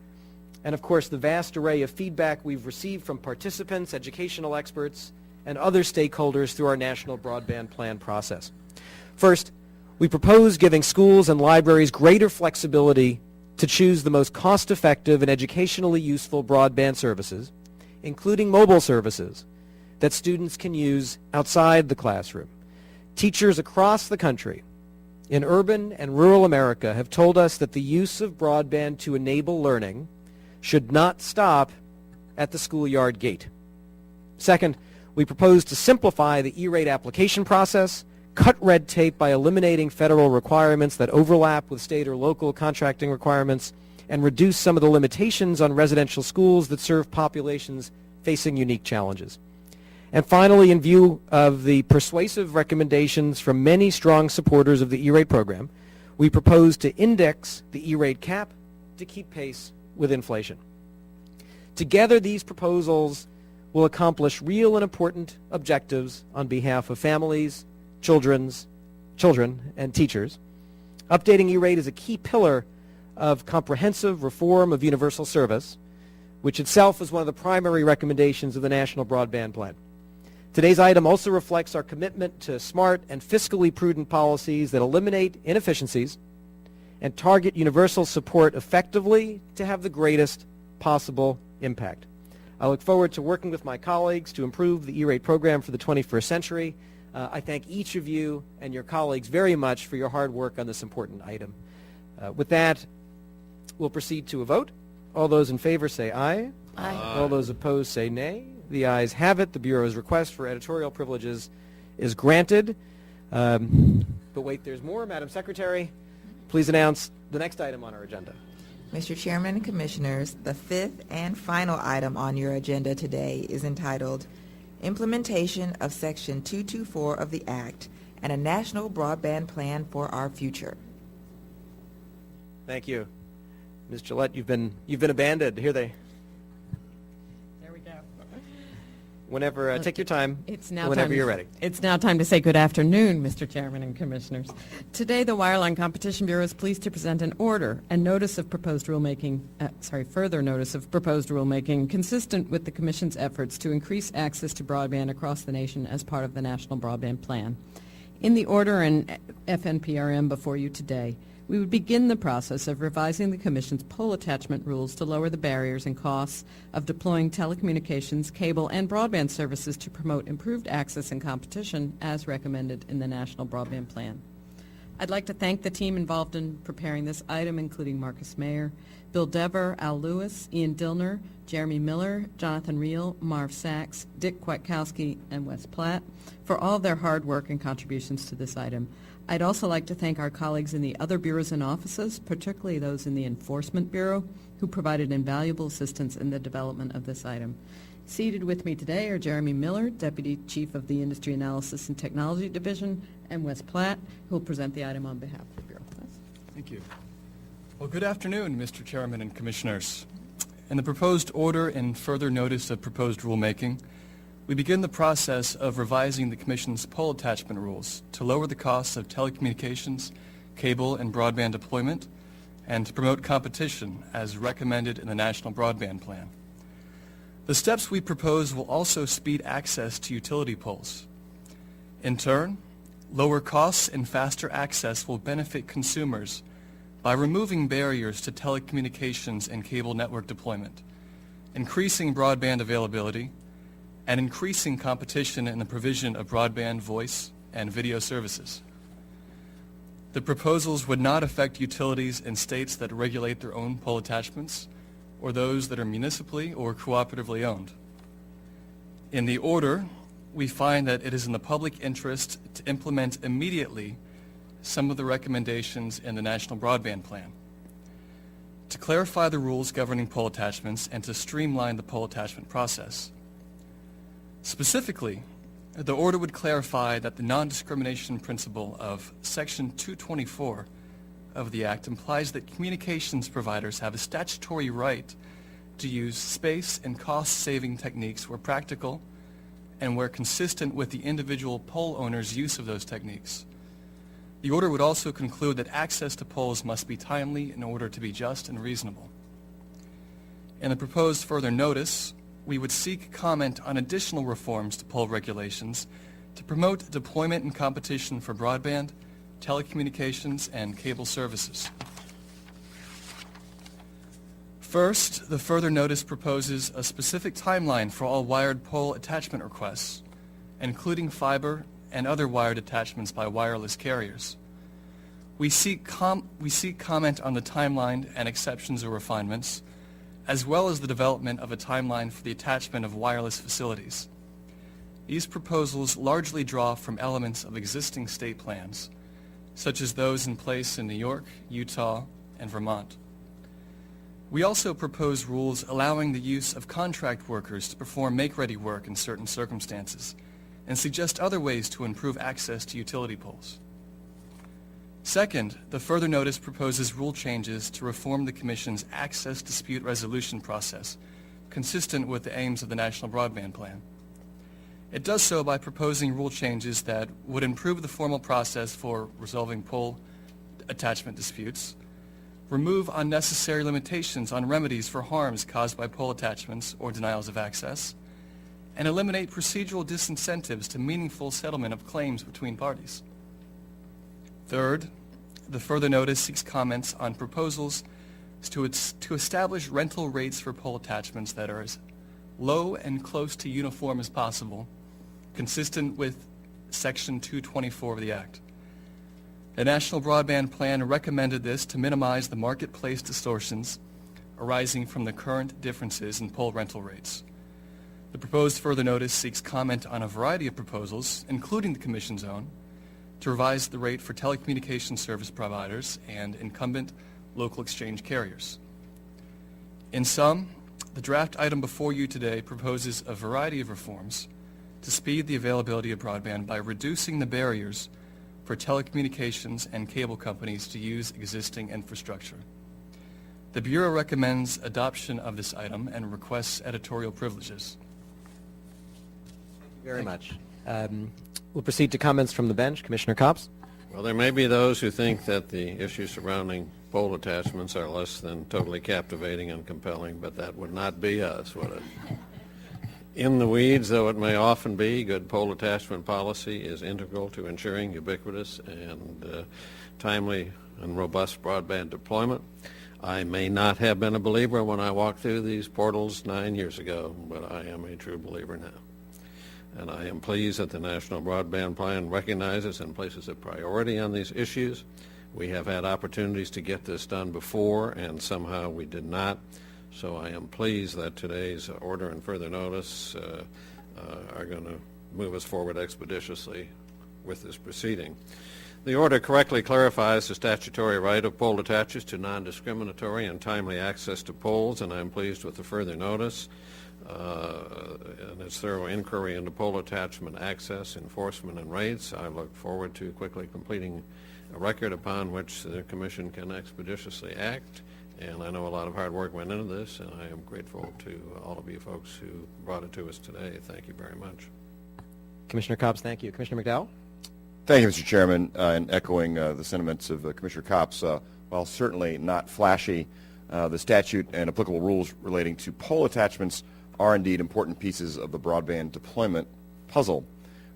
and of course the vast array of feedback we've received from participants, educational experts, and other stakeholders through our National Broadband Plan process. First, we propose giving schools and libraries greater flexibility to choose the most cost-effective and educationally useful broadband services, including mobile services that students can use outside the classroom. Teachers across the country in urban and rural America have told us that the use of broadband to enable learning should not stop at the schoolyard gate. Second, we propose to simplify the E-rate application process, cut red tape by eliminating federal requirements that overlap with state or local contracting requirements, and reduce some of the limitations on residential schools that serve populations facing unique challenges. And finally, in view of the persuasive recommendations from many strong supporters of the E-rate program, we propose to index the E-rate cap to keep pace with inflation. Together, these proposals will accomplish real and important objectives on behalf of families, children, and teachers. Updating E-rate is a key pillar of comprehensive reform of universal service, which itself is one of the primary recommendations of the National Broadband Plan. Today's item also reflects our commitment to smart and fiscally prudent policies that eliminate inefficiencies and target universal support effectively to have the greatest possible impact. I look forward to working with my colleagues to improve the E-rate program for the 21st century. I thank each of you and your colleagues very much for your hard work on this important item. With that, we'll proceed to a vote. All those in favor say aye. Aye. All those opposed say nay. The ayes have it. The Bureau's request for editorial privileges is granted. But wait, there's more. Madam Secretary, please announce the next item on our agenda. Mr. Chairman and Commissioners, the fifth and final item on your agenda today is entitled Implementation of Section 224 of the Act and a National Broadband Plan for Our Future. Thank you. Ms. Gillette, you've been abandoned. Here they. There we go. Whenever, take your time. It's now whenever time, you're ready. It's now time to say good afternoon, Mr. Chairman and Commissioners. Today, the Wireline Competition Bureau is pleased to present an order and notice of proposed rulemaking, further notice of proposed rulemaking consistent with the Commission's efforts to increase access to broadband across the nation as part of the National Broadband Plan. In the order and FNPRM before you today, we would begin the process of revising the Commission's pole attachment rules to lower the barriers and costs of deploying telecommunications, cable, and broadband services to promote improved access and competition as recommended in the National Broadband Plan. I'd like to thank the team involved in preparing this item, including Marcus Mayer, Bill Dever, Al Lewis, Ian Dillner, Jeremy Miller, Jonathan Reel, Marv Sachs, Dick Kwiatkowski, and Wes Platt for all their hard work and contributions to this item. I'd also like to thank our colleagues in the other bureaus and offices, particularly those in the Enforcement Bureau, who provided invaluable assistance in the development of this item. Seated with me today are Jeremy Miller, Deputy Chief of the Industry Analysis and Technology Division, and Wes Platt, who will present the item on behalf of the Bureau. Thank you. Well, good afternoon, Mr. Chairman and Commissioners. In the proposed order and further notice of proposed rulemaking, we begin the process of revising the Commission's pole attachment rules to lower the costs of telecommunications, cable, and broadband deployment, and to promote competition as recommended in the National Broadband Plan. The steps we propose will also speed access to utility poles. In turn, lower costs and faster access will benefit consumers by removing barriers to telecommunications and cable network deployment, increasing broadband availability, and increasing competition in the provision of broadband voice and video services. The proposals would not affect utilities in states that regulate their own pole attachments or those that are municipally or cooperatively owned. In the order, we find that it is in the public interest to implement immediately some of the recommendations in the National Broadband Plan. To clarify the rules governing pole attachments and to streamline the pole attachment process. Specifically, the order would clarify that the non-discrimination principle of Section 224 of the Act implies that communications providers have a statutory right to use space and cost-saving techniques where practical and where consistent with the individual pole owner's use of those techniques. The order would also conclude that access to poles must be timely in order to be just and reasonable. In the proposed further notice, we would seek comment on additional reforms to pole regulations to promote deployment and competition for broadband, telecommunications, and cable services. First, the further notice proposes a specific timeline for all wired pole attachment requests, including fiber and other wired attachments by wireless carriers. We seek comment on the timeline and exceptions or refinements, as well as the development of a timeline for the attachment of wireless facilities. These proposals largely draw from elements of existing state plans, such as those in place in New York, Utah, and Vermont. We also propose rules allowing the use of contract workers to perform make-ready work in certain circumstances, and suggest other ways to improve access to utility poles. Second, the further notice proposes rule changes to reform the Commission's access dispute resolution process, consistent with the aims of the National Broadband Plan. It does so by proposing rule changes that would improve the formal process for resolving pole attachment disputes, remove unnecessary limitations on remedies for harms caused by pole attachments or denials of access, and eliminate procedural disincentives to meaningful settlement of claims between parties. Third, the further notice seeks comments on proposals to establish rental rates for pole attachments that are as low and close to uniform as possible, consistent with Section 224 of the Act. The National Broadband Plan recommended this to minimize the marketplace distortions arising from the current differences in pole rental rates. The proposed further notice seeks comment on a variety of proposals, including the Commission's own, to revise the rate for telecommunications service providers and incumbent local exchange carriers. In sum, the draft item before you today proposes a variety of reforms to speed the availability of broadband by reducing the barriers for telecommunications and cable companies to use existing infrastructure. The Bureau recommends adoption of this item and requests editorial privileges. Thank you very much. We'll proceed to comments from the bench. Commissioner Copps. Well, there may be those who think that the issues surrounding pole attachments are less than totally captivating and compelling, but that would not be us, would it? In the weeds, though it may often be, good pole attachment policy is integral to ensuring ubiquitous and timely and robust broadband deployment. I may not have been a believer when I walked through these portals 9 years ago, but I am a true believer now. And I am pleased that the National Broadband Plan recognizes and places a priority on these issues. We have had opportunities to get this done before, and somehow we did not. So I am pleased that today's order and further notice are going to move us forward expeditiously with this proceeding. The order correctly clarifies the statutory right of pole attachers to non-discriminatory and timely access to poles, and I'm pleased with the further notice and its thorough inquiry into pole attachment access, enforcement, and rates. I look forward to quickly completing a record upon which the Commission can expeditiously act. And I know a lot of hard work went into this, and I am grateful to all of you folks who brought it to us today. Thank you very much. Commissioner Copps, thank you. Commissioner McDowell? Thank you, Mr. Chairman, and echoing the sentiments of Commissioner Copps. While certainly not flashy, the statute and applicable rules relating to pole attachments are indeed important pieces of the broadband deployment puzzle.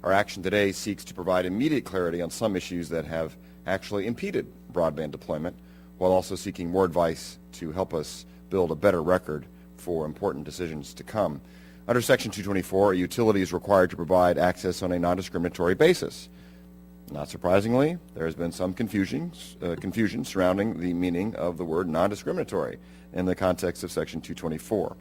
Our action today seeks to provide immediate clarity on some issues that have actually impeded broadband deployment, while also seeking more advice to help us build a better record for important decisions to come. Under Section 224, a utility is required to provide access on a non-discriminatory basis. Not surprisingly, there has been some confusion surrounding the meaning of the word non-discriminatory in the context of Section 224.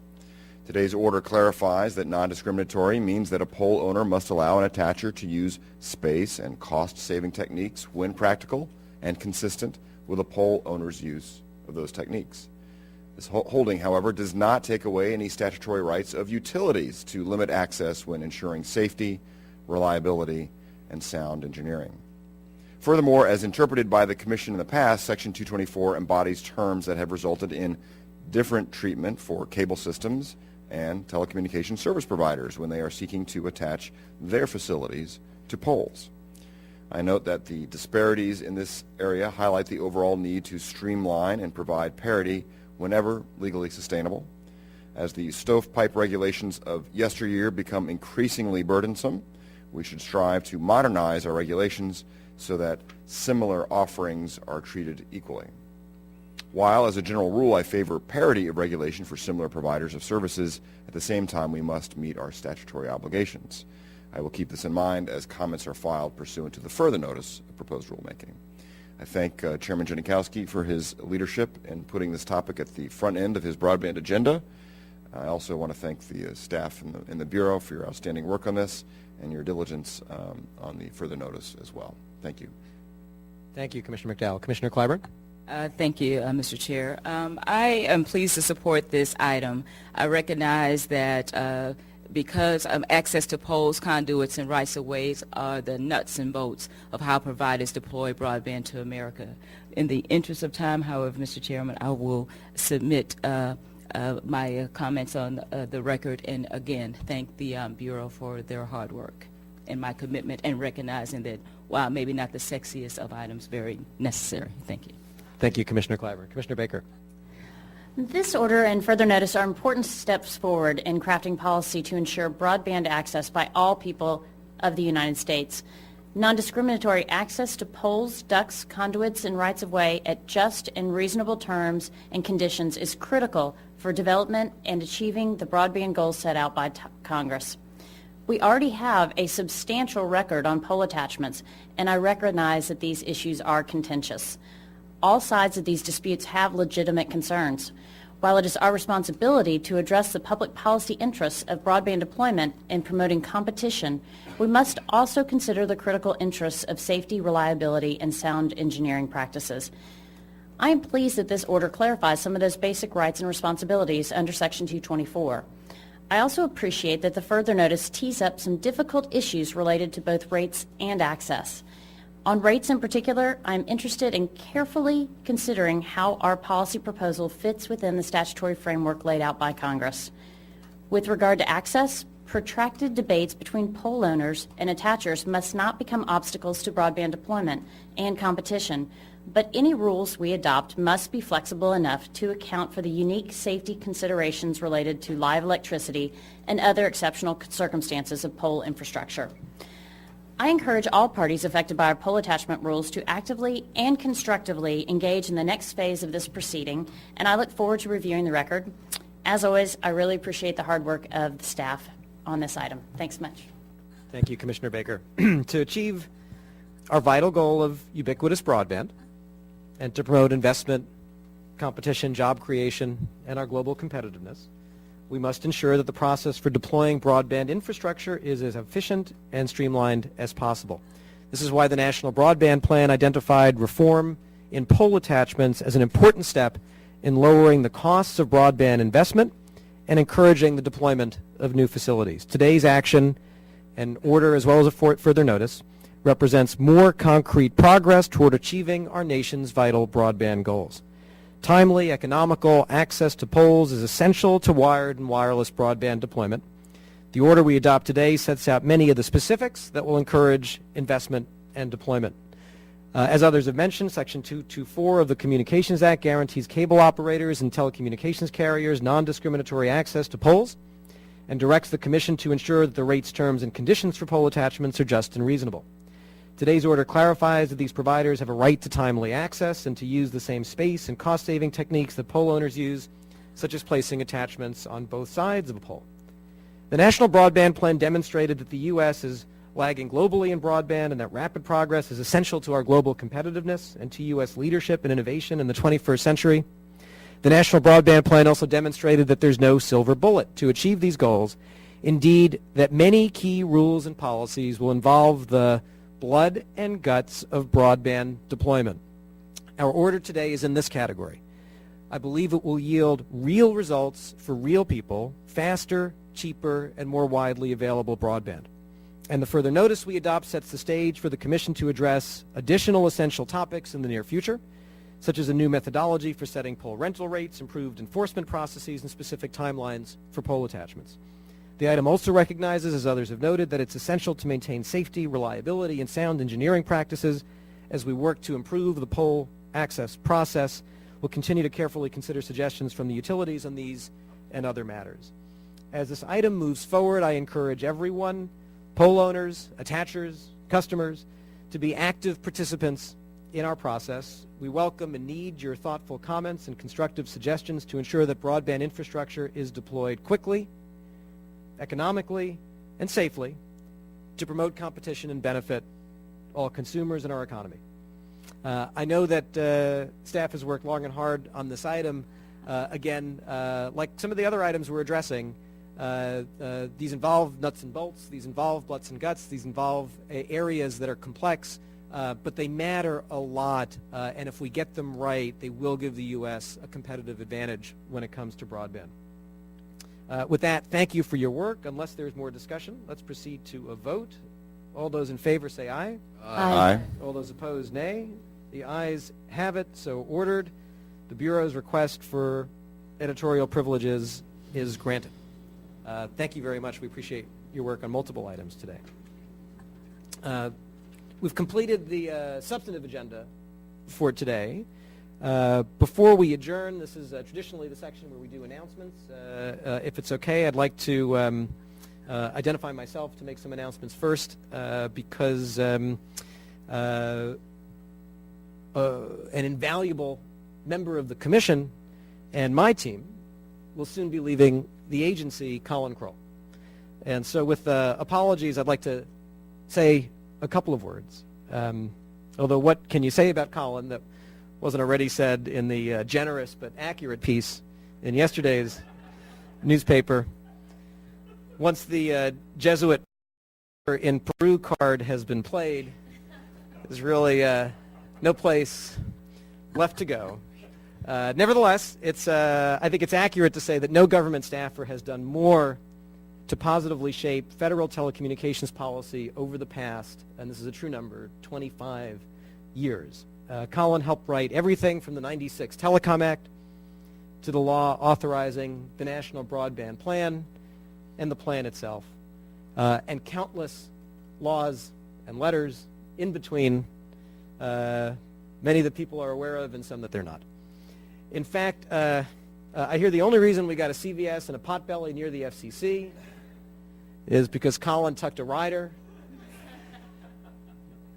Today's order clarifies that non-discriminatory means that a pole owner must allow an attacher to use space and cost-saving techniques when practical and consistent with a pole owner's use of those techniques. This holding, however, does not take away any statutory rights of utilities to limit access when ensuring safety, reliability, and sound engineering. Furthermore, as interpreted by the Commission in the past, Section 224 embodies terms that have resulted in different treatment for cable systems and telecommunications service providers when they are seeking to attach their facilities to poles. I note that the disparities in this area highlight the overall need to streamline and provide parity whenever legally sustainable. As the stovepipe regulations of yesteryear become increasingly burdensome, we should strive to modernize our regulations so that similar offerings are treated equally. While, as a general rule, I favor parity of regulation for similar providers of services, at the same time we must meet our statutory obligations. I will keep this in mind as comments are filed pursuant to the further notice of proposed rulemaking. I thank Chairman Janikowski for his leadership in putting this topic at the front end of his broadband agenda. I also want to thank the staff in the Bureau for your outstanding work on this and your diligence on the further notice as well. Thank you. Thank you, Commissioner McDowell. Commissioner Clyburn? Thank you, Mr. Chair. I am pleased to support this item. I recognize that because access to poles, conduits, and rights-of-ways are the nuts and bolts of how providers deploy broadband to America. In the interest of time, however, Mr. Chairman, I will submit my comments on the record, and again, thank the Bureau for their hard work and my commitment, and recognizing that while maybe not the sexiest of items, very necessary. Thank you. Thank you, Commissioner Clyburn. Commissioner Baker? This order and further notice are important steps forward in crafting policy to ensure broadband access by all people of the United States. Non-discriminatory access to poles, ducts, conduits, and rights-of-way at just and reasonable terms and conditions is critical for development and achieving the broadband goals set out by Congress. We already have a substantial record on pole attachments, and I recognize that these issues are contentious. All sides of these disputes have legitimate concerns. While it is our responsibility to address the public policy interests of broadband deployment and promoting competition, we must also consider the critical interests of safety, reliability, and sound engineering practices. I am pleased that this order clarifies some of those basic rights and responsibilities under Section 224. I also appreciate that the further notice tees up some difficult issues related to both rates and access. On rates in particular, I'm interested in carefully considering how our policy proposal fits within the statutory framework laid out by Congress. With regard to access, protracted debates between pole owners and attachers must not become obstacles to broadband deployment and competition, but any rules we adopt must be flexible enough to account for the unique safety considerations related to live electricity and other exceptional circumstances of pole infrastructure. I encourage all parties affected by our pole attachment rules to actively and constructively engage in the next phase of this proceeding, and I look forward to reviewing the record. As always, I really appreciate the hard work of the staff on this item. Thanks much. Thank you, Commissioner Baker. To achieve our vital goal of ubiquitous broadband and to promote investment, competition, job creation, and our global competitiveness, we must ensure that the process for deploying broadband infrastructure is as efficient and streamlined as possible. This is why the National Broadband Plan identified reform in pole attachments as an important step in lowering the costs of broadband investment and encouraging the deployment of new facilities. Today's action and order, as well as a further notice, represents more concrete progress toward achieving our nation's vital broadband goals. Timely, economical access to poles is essential to wired and wireless broadband deployment. The order we adopt today sets out many of the specifics that will encourage investment and deployment. As others have mentioned, Section 224 of the Communications Act guarantees cable operators and telecommunications carriers non-discriminatory access to poles and directs the Commission to ensure that the rates, terms, and conditions for pole attachments are just and reasonable. Today's order clarifies that these providers have a right to timely access and to use the same space and cost-saving techniques that pole owners use, such as placing attachments on both sides of a pole. The National Broadband Plan demonstrated that the U.S. is lagging globally in broadband and that rapid progress is essential to our global competitiveness and to U.S. leadership and innovation in the 21st century. The National Broadband Plan also demonstrated that there's no silver bullet to achieve these goals. Indeed, that many key rules and policies will involve the blood and guts of broadband deployment. Our order today is in this category. I believe it will yield real results for real people, faster, cheaper, and more widely available broadband. And the further notice we adopt sets the stage for the Commission to address additional essential topics in the near future, such as a new methodology for setting pole rental rates, improved enforcement processes, and specific timelines for pole attachments. The item also recognizes, as others have noted, that it's essential to maintain safety, reliability, and sound engineering practices as we work to improve the pole access process. We'll continue to carefully consider suggestions from the utilities on these and other matters. As this item moves forward, I encourage everyone, pole owners, attachers, customers, to be active participants in our process. We welcome and need your thoughtful comments and constructive suggestions to ensure that broadband infrastructure is deployed quickly, economically, and safely to promote competition and benefit all consumers in our economy. I know that staff has worked long and hard on this item. Again, like some of the other items we're addressing, these involve nuts and bolts, these involve butts and guts, these involve areas that are complex, but they matter a lot, and if we get them right, they will give the U.S. a competitive advantage when it comes to broadband. With that, thank you for your work. Unless there's more discussion, let's proceed to a vote. All those in favor say aye. Aye. All those opposed, nay. The ayes have it, so ordered. The Bureau's request for editorial privileges is granted. Thank you very much. We appreciate your work on multiple items today. We've completed the substantive agenda for today. Before we adjourn, this is traditionally the section where we do announcements. If it's okay, I'd like to identify myself to make some announcements first because an invaluable member of the Commission and my team will soon be leaving the agency, Colin Kroll. And so with apologies, I'd like to say a couple of words. Although what can you say about Colin that wasn't already said in the generous but accurate piece in yesterday's newspaper? Once the Jesuit in Peru card has been played, there's really no place left to go. Nevertheless, I think it's accurate to say that no government staffer has done more to positively shape federal telecommunications policy over the past, and this is a true number, 25 years. Colin helped write everything from the '96 Telecom Act to the law authorizing the National Broadband Plan and the plan itself, and countless laws and letters in between, many that people are aware of and some that they're not. In fact, I hear the only reason we got a CVS and a Potbelly near the FCC is because Colin tucked a rider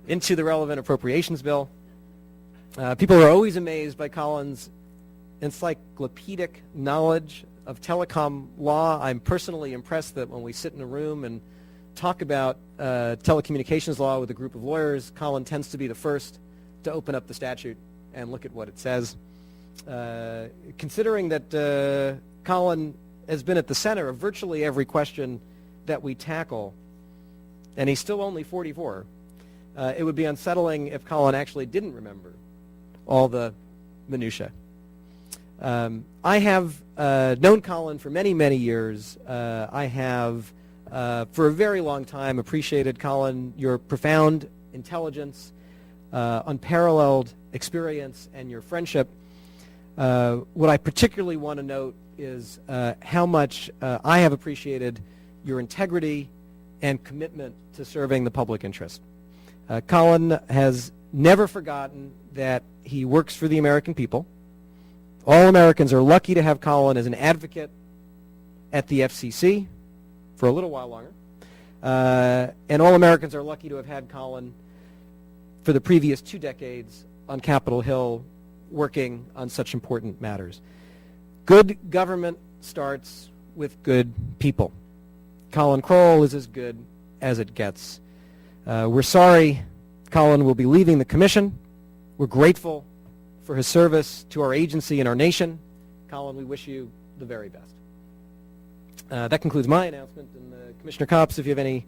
into the relevant appropriations bill. People are always amazed by Colin's encyclopedic knowledge of telecom law. I'm personally impressed that when we sit in a room and talk about telecommunications law with a group of lawyers, Colin tends to be the first to open up the statute and look at what it says. Considering that Colin has been at the center of virtually every question that we tackle, and he's still only 44, it would be unsettling if Colin actually didn't remember all the minutiae. I have known Colin for many, many years. I have, for a very long time, appreciated, Colin, your profound intelligence, unparalleled experience, and your friendship. What I particularly want to note is how much I have appreciated your integrity and commitment to serving the public interest. Colin has never forgotten that he works for the American people. All Americans are lucky to have Colin as an advocate at the FCC for a little while longer. And all Americans are lucky to have had Colin for the previous 2 decades on Capitol Hill working on such important matters. Good government starts with good people. Colin Kroll is as good as it gets. We're sorry Colin will be leaving the Commission. We're grateful for his service to our agency and our nation. Colin, we wish you the very best. That concludes my announcement. And Commissioner Copps, if you have any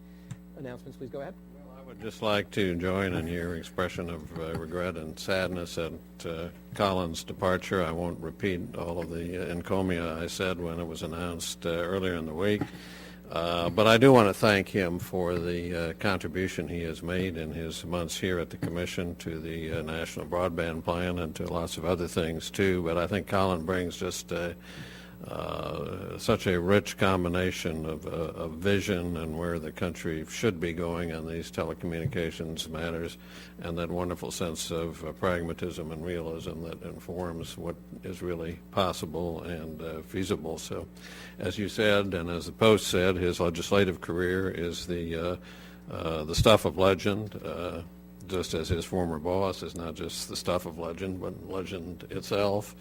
announcements, please go ahead. Well, I would just like to join in your expression of regret and sadness at Colin's departure. I won't repeat all of the encomia I said when it was announced earlier in the week. But I do want to thank him for the contribution he has made in his months here at the Commission to the National Broadband Plan and to lots of other things too. But I think Colin brings just such a rich combination of vision and where the country should be going on these telecommunications matters, and that wonderful sense of pragmatism and realism that informs what is really possible and feasible. So, as you said, and as the Post said, his legislative career is the stuff of legend, just as his former boss is not just the stuff of legend, but legend itself.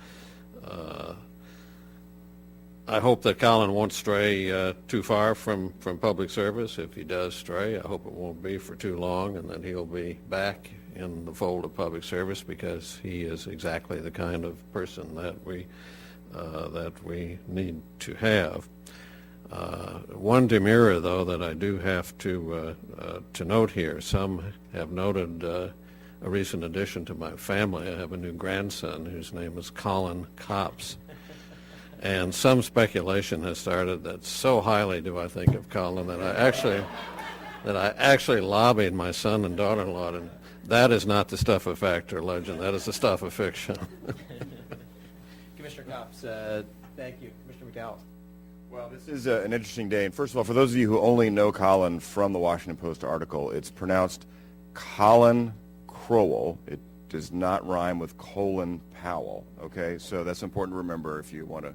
I hope that Colin won't stray too far from public service. If he does stray, I hope it won't be for too long, and that he'll be back in the fold of public service because he is exactly the kind of person that we need to have. One demurrer, though, that I do have to note here. Some have noted a recent addition to my family. I have a new grandson whose name is Colin Copps. And some speculation has started that so highly do I think of Colin that I actually lobbied my son and daughter-in-law, and that is not the stuff of fact or legend. That is the stuff of fiction. Commissioner Copps, thank you. Commissioner McDowell. Well, this is an interesting day. And first of all, for those of you who only know Colin from the Washington Post article, it's pronounced Colin Crowell. It does not rhyme with Colin Powell. Okay, so that's important to remember if you want to,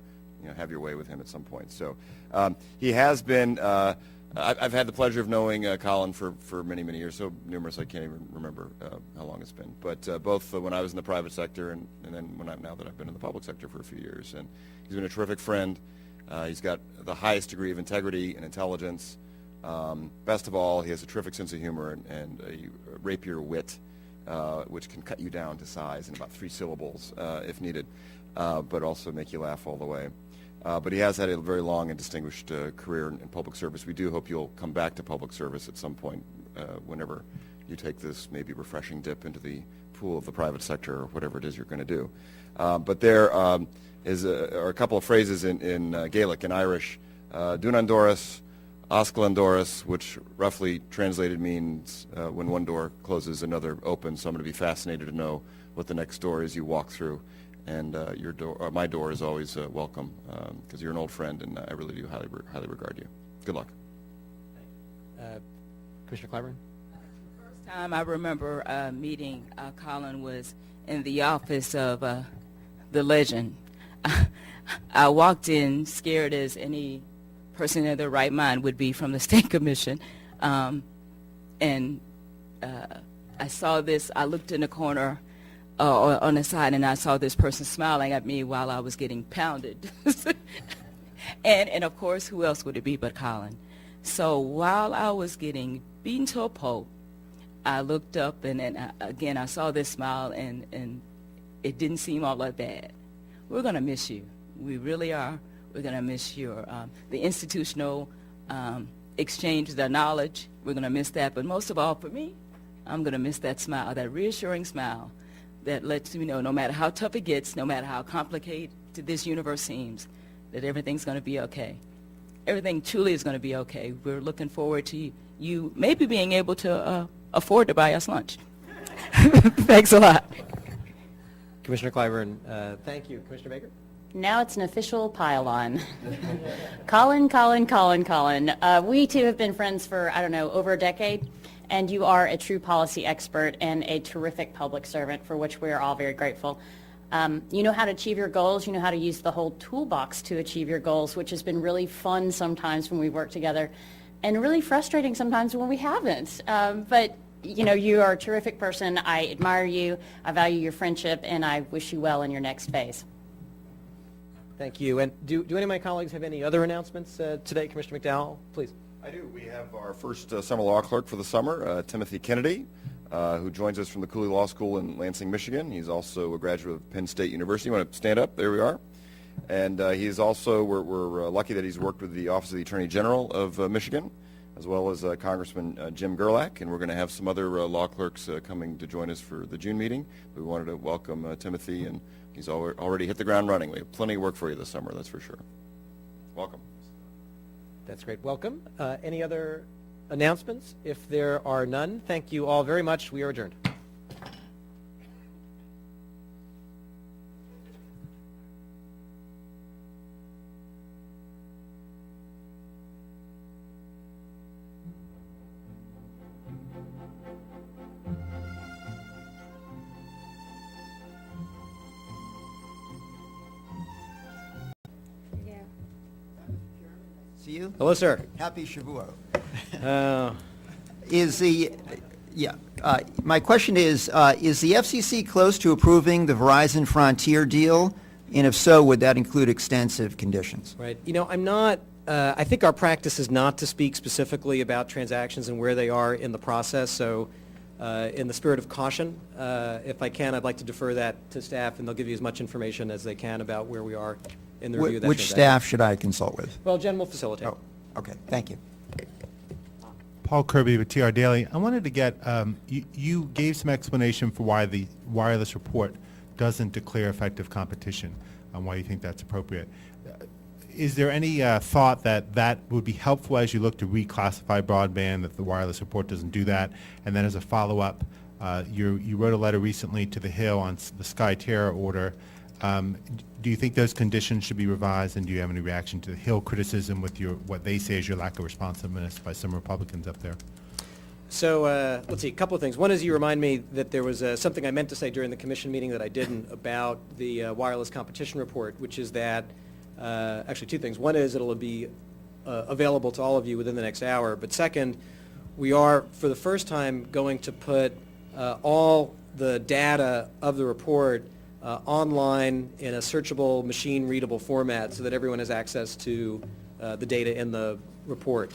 have your way with him at some point. So he has been. I've had the pleasure of knowing Colin for many, many years, so numerous I can't even remember how long it's been. But both when I was in the private sector and then now that I've been in the public sector for a few years, and he's been a terrific friend. He's got the highest degree of integrity and intelligence. Best of all, he has a terrific sense of humor and a rapier wit, which can cut you down to size in about 3 syllables if needed, but also make you laugh all the way. But he has had a very long and distinguished career in public service. We do hope you'll come back to public service at some point whenever you take this maybe refreshing dip into the pool of the private sector or whatever it is you're going to do. But there are a couple of phrases in Gaelic and Irish, Dunan Doris, Oscalan Doris, which roughly translated means when one door closes, another opens. So I'm going to be fascinated to know what the next door is you walk through. And your door, my door is always welcome because you're an old friend, and I really do highly regard you. Good luck. Commissioner Clyburn? First time I remember meeting Colin was in the office of the legend. I walked in scared as any person in their right mind would be from the State Commission, and I saw this. I looked in the corner on the side, and I saw this person smiling at me while I was getting pounded. and of course, who else would it be but Colin? So while I was getting beaten to a pulp, I looked up, and again, I saw this smile, and it didn't seem all that bad. We're going to miss you. We really are. We're going to miss your the institutional exchange, the knowledge. We're going to miss that. But most of all, for me, I'm going to miss that smile, that reassuring smile that lets me know no matter how tough it gets, no matter how complicated this universe seems, that everything's going to be okay. Everything truly is going to be okay. We're looking forward to you maybe being able to afford to buy us lunch. Thanks a lot. Commissioner Clyburn, thank you. Commissioner Baker? Now it's an official pile-on. Colin. We two have been friends for, over a decade. And you are a true policy expert and a terrific public servant for which we are all very grateful. You know how to achieve your goals. You know how to use the whole toolbox to achieve your goals, which has been really fun sometimes when we work together and really frustrating sometimes when we haven't. But, you are a terrific person. I admire you. I value your friendship, and I wish you well in your next phase. Thank you. And do any of my colleagues have any other announcements today? Commissioner McDowell, please. I do. We have our first summer law clerk for the summer, Timothy Kennedy, who joins us from the Cooley Law School in Lansing, Michigan. He's also a graduate of Penn State University. You want to stand up? There we are. And he's also, we're lucky that he's worked with the Office of the Attorney General of Michigan, as well as Congressman Jim Gerlach. And we're going to have some other law clerks coming to join us for the June meeting. We wanted to welcome Timothy, and he's already hit the ground running. We have plenty of work for you this summer, that's for sure. Welcome. That's great. Welcome. Any other announcements? If there are none, thank you all very much. We are adjourned. See you? Hello, sir. Happy Shavuot. Uh, My question is the FCC close to approving the Verizon Frontier deal? And if so, would that include extensive conditions? Right. I'm not, I think our practice is not to speak specifically about transactions and where they are in the process, so in the spirit of caution, if I can, I'd like to defer that to staff, and they'll give you as much information as they can about where we are in the review of that Which transaction. staff should I consult with? Well, Jen will facilitate. Oh, okay, thank you. Paul Kirby with TR Daily. I wanted to get, you gave some explanation for why the wireless report doesn't declare effective competition, and why you think that's appropriate. Is there any thought that that would be helpful as you look to reclassify broadband, that the wireless report doesn't do that? And then as a follow-up, you wrote a letter recently to the Hill on the SkyTerra order. Do you think those conditions should be revised, and do you have any reaction to the Hill criticism with what they say is your lack of responsiveness by some Republicans up there? So let's see, a couple of things. One is you remind me that there was something I meant to say during the commission meeting that I didn't about the wireless competition report, which is that, actually two things. One is it'll be available to all of you within the next hour. But second, we are, for the first time, going to put all the data of the report online in a searchable, machine-readable format so that everyone has access to the data in the report.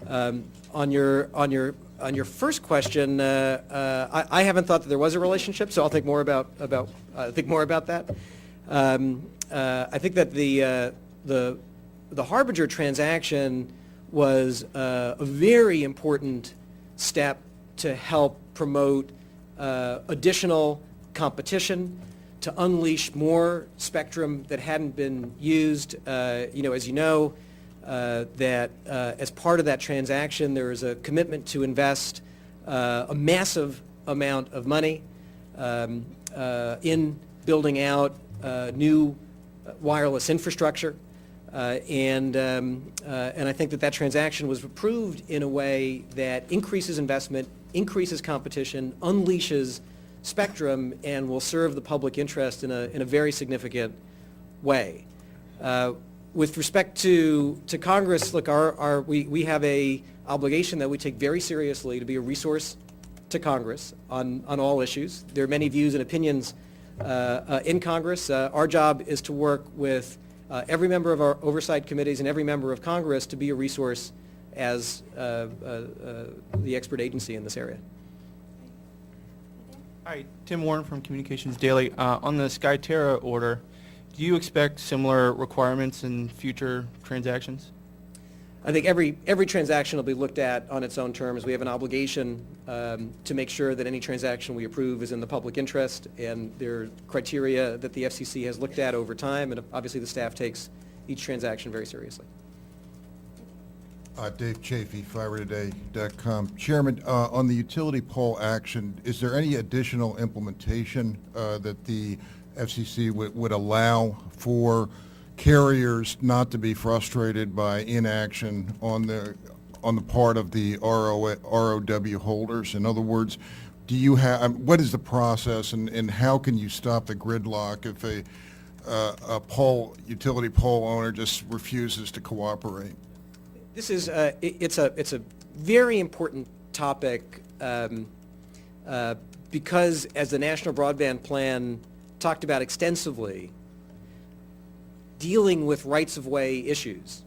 On your first question, I haven't thought that there was a relationship, so I'll think more about that. I think that the Harbinger transaction was a very important step to help promote additional competition, to unleash more spectrum that hadn't been used. As you know, that as part of that transaction, there is a commitment to invest a massive amount of money in building out new wireless infrastructure. And I think that transaction was approved in a way that increases investment, increases competition, unleashes spectrum, and will serve the public interest in a very significant way. With respect to Congress, look, we have a obligation that we take very seriously to be a resource to Congress on all issues. There are many views and opinions in Congress. Our job is to work with every member of our oversight committees and every member of Congress to be a resource as the expert agency in this area. Hi, Tim Warren from Communications Daily. On the SkyTerra order, do you expect similar requirements in future transactions? I think every transaction will be looked at on its own terms. We have an obligation to make sure that any transaction we approve is in the public interest, and there are criteria that the FCC has looked at over time, and obviously the staff takes each transaction very seriously. Dave Chafee, FiberToday.com. Chairman, on the utility pole action, is there any additional implementation that the FCC would allow for carriers not to be frustrated by inaction on the part of the ROW holders? In other words, do you have what is the process, and how can you stop the gridlock if a utility pole owner just refuses to cooperate? This is it's a very important topic because, as the National Broadband Plan talked about extensively, dealing with rights-of-way issues,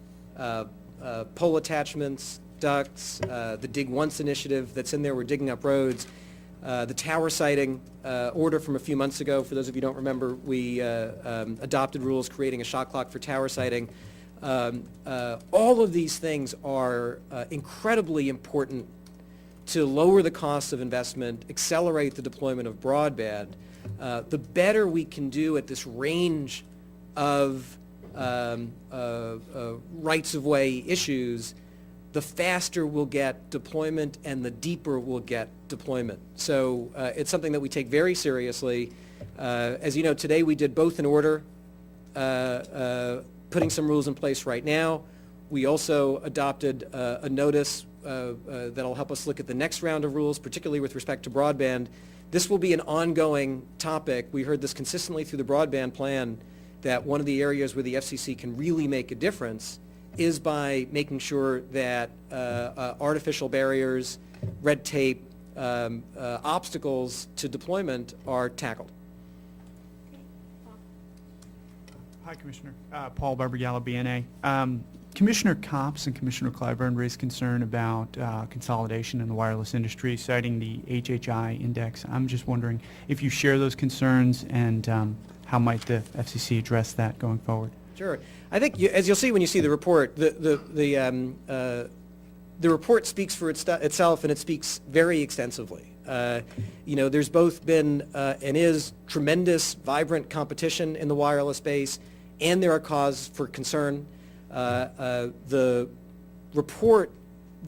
pole attachments, ducts, the Dig Once initiative that's in there, we're digging up roads, the tower siting order from a few months ago. For those of you who don't remember, we adopted rules creating a shot clock for tower siting. All of these things are incredibly important to lower the cost of investment, accelerate the deployment of broadband. The better we can do at this range of rights-of-way issues, the faster we'll get deployment and the deeper we'll get deployment. So it's something that we take very seriously. As you know, today we did both an order putting some rules in place right now. We also adopted a notice that'll help us look at the next round of rules, particularly with respect to broadband. This will be an ongoing topic. We heard this consistently through the broadband plan, that one of the areas where the FCC can really make a difference is by making sure that artificial barriers, red tape, obstacles to deployment are tackled. Hi, Commissioner. Paul Barbagallo, BNA. Commissioner Copps and Commissioner Clyburn raised concern about consolidation in the wireless industry, citing the HHI index. I'm just wondering if you share those concerns and how might the FCC address that going forward? Sure. I think, as you'll see when you see the report, the report speaks for itself, and it speaks very extensively. There's both been and is tremendous, vibrant competition in the wireless space, and there are cause for concern. The report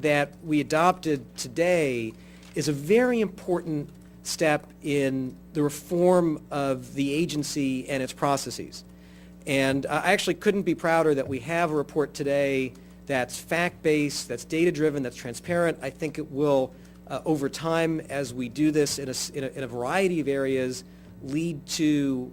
that we adopted today is a very important step in the reform of the agency and its processes. And I actually couldn't be prouder that we have a report today that's fact-based, that's data-driven, that's transparent. I think it will, over time, as we do this in a variety of areas, lead to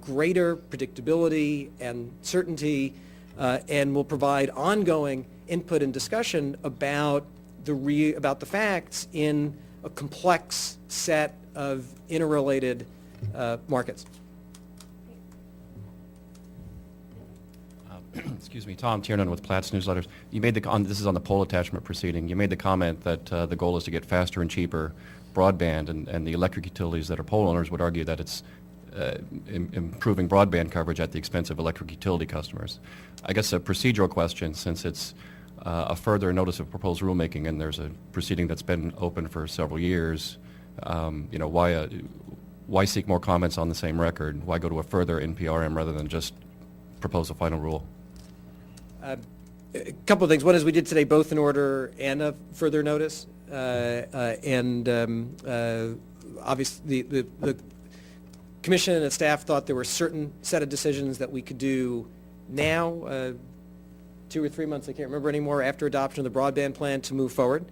greater predictability and certainty, and will provide ongoing input and discussion about the facts in a complex set of interrelated markets. Excuse me, Tom Tiernan with Platts Newsletters. You made this is on the poll attachment proceeding. You made the comment that the goal is to get faster and cheaper broadband, and the electric utilities that are poll owners would argue that it's improving broadband coverage at the expense of electric utility customers. I guess a procedural question, since it's a further notice of proposed rulemaking and there's a proceeding that's been open for several years, why seek more comments on the same record? Why go to a further NPRM rather than just propose a final rule? A couple of things. One is we did today both an order and a further notice, obviously the Commission and its staff thought there were a certain set of decisions that we could do now, 2 or 3 months, I can't remember anymore, after adoption of the broadband plan to move forward,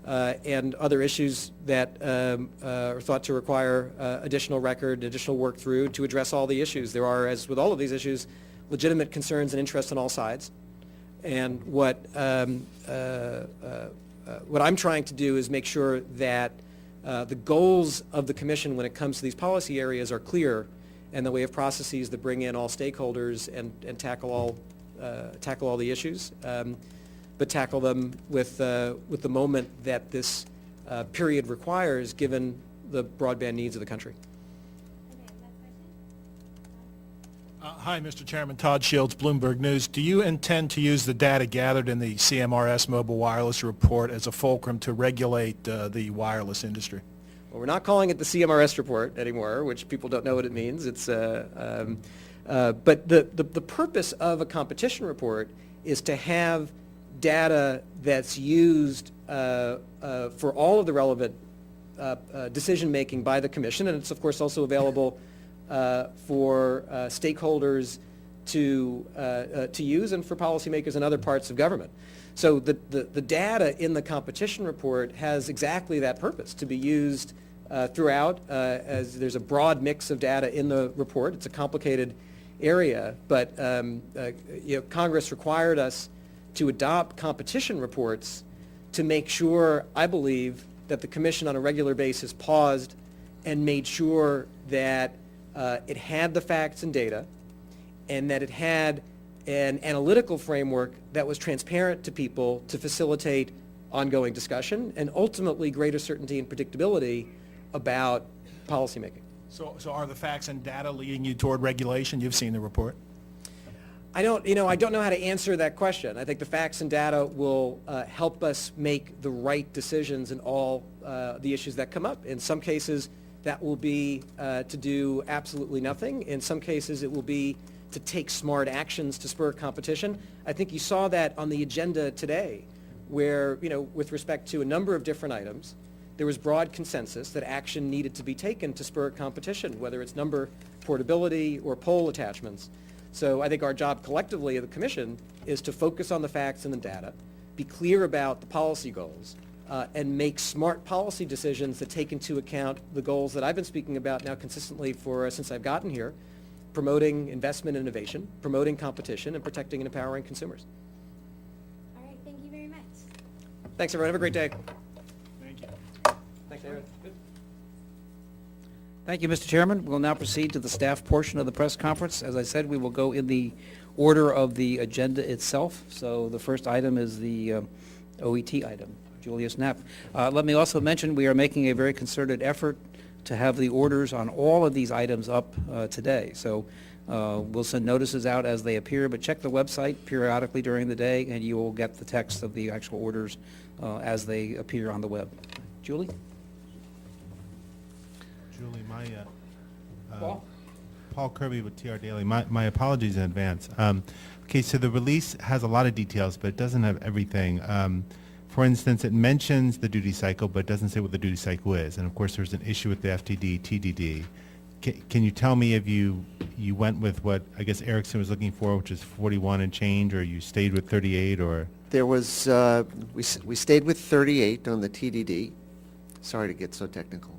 and other issues that are thought to require additional record, additional work through to address all the issues. There are, as with all of these issues, legitimate concerns and interests on all sides. And what I'm trying to do is make sure that the goals of the Commission when it comes to these policy areas are clear, and that we have processes that bring in all stakeholders and tackle all the issues, but tackle them with the moment that this period requires, given the broadband needs of the country. Hi, Mr. Chairman. Todd Shields, Bloomberg News. Do you intend to use the data gathered in the CMRS Mobile Wireless Report as a fulcrum to regulate the wireless industry? Well, we're not calling it the CMRS report anymore, which people don't know what it means. It's but the purpose of a competition report is to have data that's used for all of the relevant decision making by the Commission, and it's of course also available for stakeholders to use, and for policymakers in other parts of government. So the data in the competition report has exactly that purpose, to be used throughout, as there's a broad mix of data in the report. It's a complicated area, but Congress required us to adopt competition reports to make sure, I believe, that the Commission on a regular basis paused and made sure that it had the facts and data, and that it had an analytical framework that was transparent to people to facilitate ongoing discussion and ultimately greater certainty and predictability about policymaking. So are the facts and data leading you toward regulation? You've seen the report. I don't know how to answer that question. I think the facts and data will help us make the right decisions in all the issues that come up. In some cases, that will be to do absolutely nothing. In some cases, it will be to take smart actions to spur competition. I think you saw that on the agenda today, where, with respect to a number of different items, there was broad consensus that action needed to be taken to spur competition, whether it's number portability or poll attachments. So I think our job collectively of the Commission is to focus on the facts and the data, be clear about the policy goals, and make smart policy decisions that take into account the goals that I've been speaking about now consistently since I've gotten here, promoting investment and innovation, promoting competition, and protecting and empowering consumers. All right, thank you very much. Thanks, everyone. Have a great day. Thank you. Thanks, Aaron. Good. Thank you, Mr. Chairman. We'll now proceed to the staff portion of the press conference. As I said, we will go in the order of the agenda itself. So the first item is the OET item. Julius Knapp. Let me also mention we are making a very concerted effort to have the orders on all of these items up today. So we'll send notices out as they appear, but check the website periodically during the day and you will get the text of the actual orders as they appear on the web. Julie? Julie, Paul? Paul Kirby with TR Daily. My apologies in advance. Okay, so the release has a lot of details, but it doesn't have everything. For instance, it mentions the duty cycle, but it doesn't say what the duty cycle is. And of course, there's an issue with the FTD, TDD. Can you tell me if you went with what I guess Erickson was looking for, which is 41 and change, or you stayed with 38, or? There was, we stayed with 38 on the TDD. Sorry to get so technical.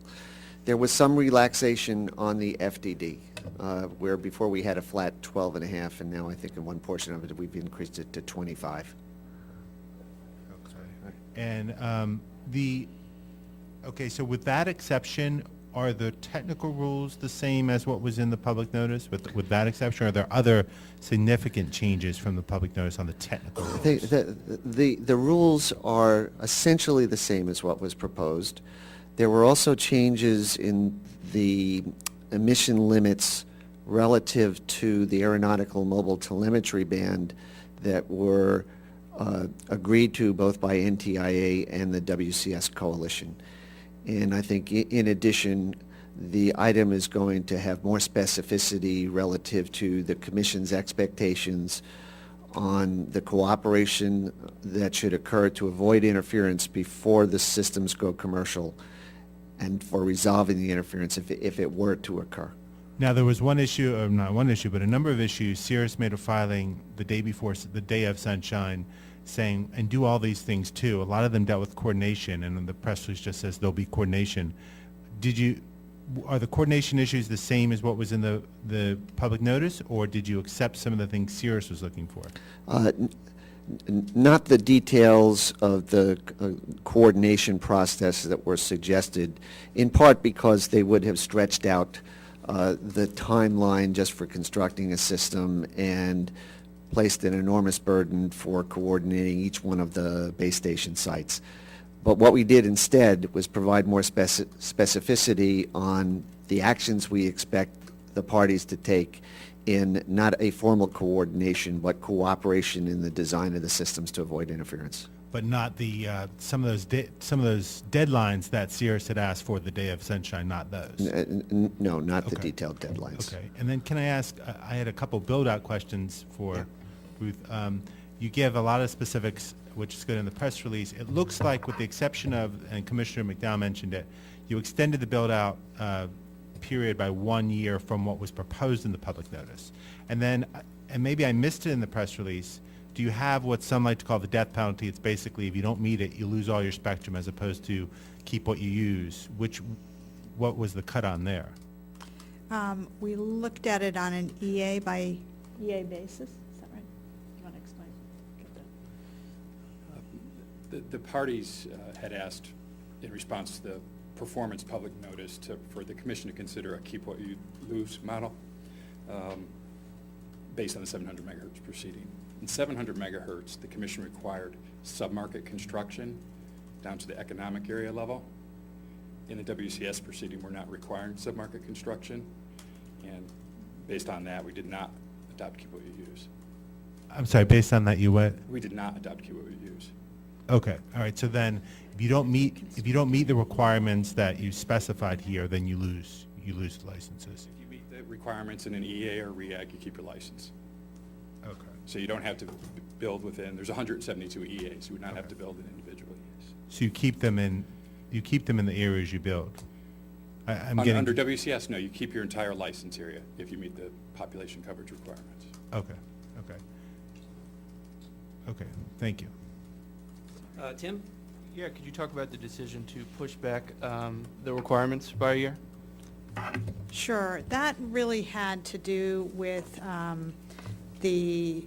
There was some relaxation on the FDD, where before we had a flat 12.5, and now I think in one portion of it we've increased it to 25. And okay, so with that exception, are the technical rules the same as what was in the public notice? With that exception, or are there other significant changes from the public notice on the technical rules? The rules are essentially the same as what was proposed. There were also changes in the emission limits relative to the aeronautical mobile telemetry band that were agreed to both by NTIA and the WCS Coalition. And I think in addition, the item is going to have more specificity relative to the Commission's expectations on the cooperation that should occur to avoid interference before the systems go commercial, and for resolving the interference if it were to occur. Now, there was one issue, or not one issue, but a number of issues. Cirrus made a filing the day before, the day of Sunshine, saying, and do all these things too. A lot of them dealt with coordination, and the press release just says there'll be coordination. Are the coordination issues the same as what was in the public notice, or did you accept some of the things Cirrus was looking for? Not the details of the coordination process that were suggested, in part because they would have stretched out the timeline just for constructing a system and placed an enormous burden for coordinating each one of the base station sites. But what we did instead was provide more specificity on the actions we expect the parties to take in not a formal coordination, but cooperation in the design of the systems to avoid interference. But not the some of those deadlines that Cirrus had asked for the day of Sunshine, not those. No, not the detailed deadlines. Okay. And then can I ask? I had a couple build-out questions for Ruth. You give a lot of specifics, which is good in the press release. It looks like, with the exception of, and Commissioner McDowell mentioned it, you extended the build-out period by 1 year from what was proposed in the public notice. And then, and maybe I missed it in the press release, do you have what some like to call the death penalty? It's basically if you don't meet it, you lose all your spectrum, as opposed to keep what you use. What was the cut on there? We looked at it on an EA by EA basis. Is that right? You want to explain? The parties had asked, in response to the performance public notice, for the Commission to consider a keep what you lose model based on the 700 megahertz proceeding. In 700 megahertz, the Commission required sub-market construction down to the economic area level. In the WCS proceeding, we're not requiring sub-market construction, and based on that, we did not adopt keep what you use. I'm sorry, based on that you what? We did not adopt keep what you use. Okay, all right, so then if you don't meet the requirements that you specified here, then you lose the licenses. If you meet the requirements in an EA or REAC, you keep your license. Okay. So you don't have to build within, there's 172 EAs, you would not have to build an individual EAs. So you keep them in the areas you build. Under WCS, no, you keep your entire license area if you meet the population coverage requirements. Okay, thank you. Tim? Yeah, could you talk about the decision to push back the requirements by a year? Sure. That really had to do with the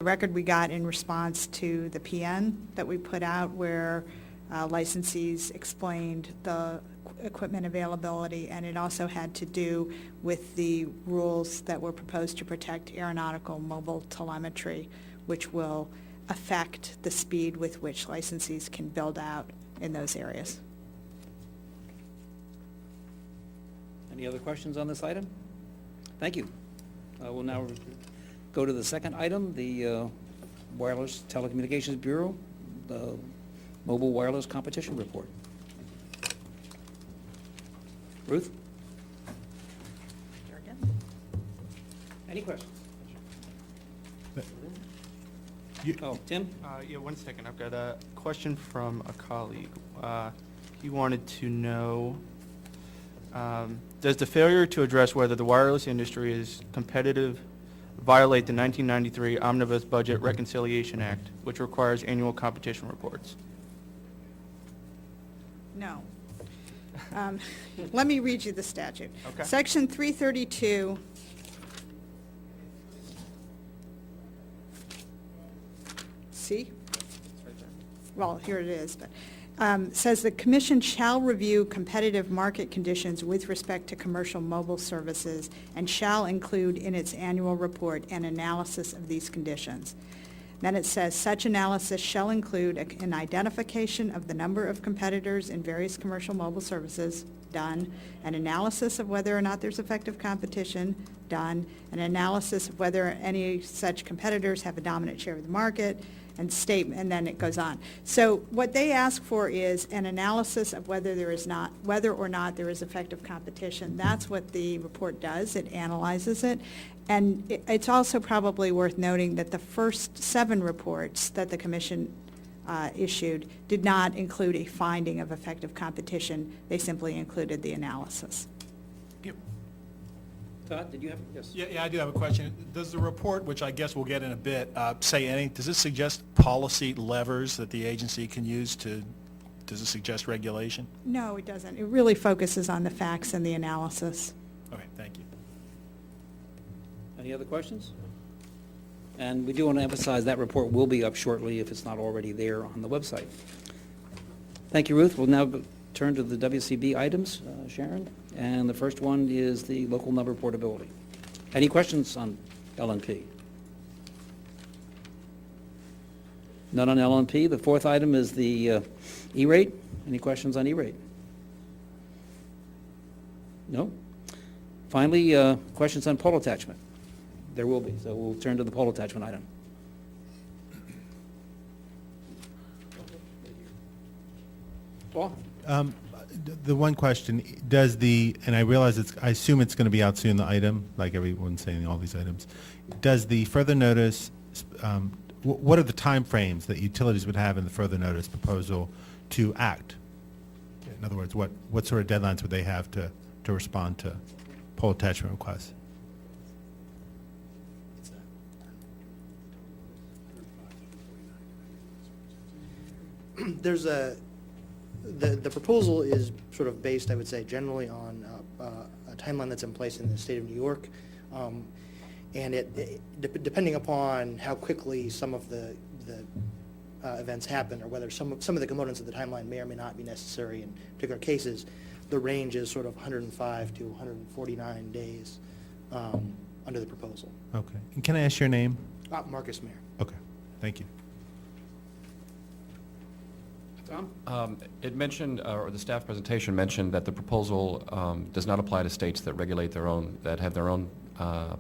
record we got in response to the PN that we put out, where licensees explained the equipment availability, and it also had to do with the rules that were proposed to protect aeronautical mobile telemetry, which will affect the speed with which licensees can build out in those areas. Any other questions on this item? Thank you. We'll now go to the second item, the Wireless Telecommunications Bureau, the Mobile Wireless Competition Report. Ruth? Any questions? Tim? Yeah, 1 second. I've got a question from a colleague. He wanted to know, does the failure to address whether the wireless industry is competitive violate the 1993 Omnibus Budget Reconciliation Act, which requires annual competition reports? No. Let me read you the statute. Okay. Section 332 C? Well, here it is, but says the commission shall review competitive market conditions with respect to commercial mobile services and shall include in its annual report an analysis of these conditions. Then it says such analysis shall include an identification of the number of competitors in various commercial mobile services, done, an analysis of whether or not there's effective competition, done, an analysis of whether any such competitors have a dominant share of the market, and then it goes on. So what they ask for is an analysis of whether or not there is effective competition. That's what the report does. It analyzes it. And it's also probably worth noting that the first 7 reports that the commission issued did not include a finding of effective competition. They simply included the analysis. Todd, did you have? Yes. Yeah, I do have a question. Does the report, which I guess we'll get in a bit, say anything? Does it suggest policy levers that the agency can use to? Does it suggest regulation? No, it doesn't. It really focuses on the facts and the analysis. Okay, thank you. Any other questions? And we do want to emphasize that report will be up shortly if it's not already there on the website. Thank you, Ruth. We'll now turn to the WCB items, Sharon. And the first one is the local number portability. Any questions on LNP? None on LNP. The fourth item is the E-rate. Any questions on E-rate? No? Finally, questions on pole attachment. There will be, so we'll turn to the pole attachment item. Paul? The one question, and I realize I assume it's going to be out soon, the item, like everyone's saying, all these items. Does the further notice, what are the time frames that utilities would have in the further notice proposal to act? In other words, what sort of deadlines would they have to respond to pole attachment requests? There's the proposal is sort of based, I would say, generally on a timeline that's in place in the state of New York, and depending upon how quickly some of the events happen, or whether some of the components of the timeline may or may not be necessary in particular cases, the range is sort of 105 to 149 days under the proposal. Okay. And can I ask your name? Marcus Mayer. Okay. Thank you. Tom? It mentioned, or the staff presentation mentioned, that the proposal does not apply to states that regulate their own, that have their own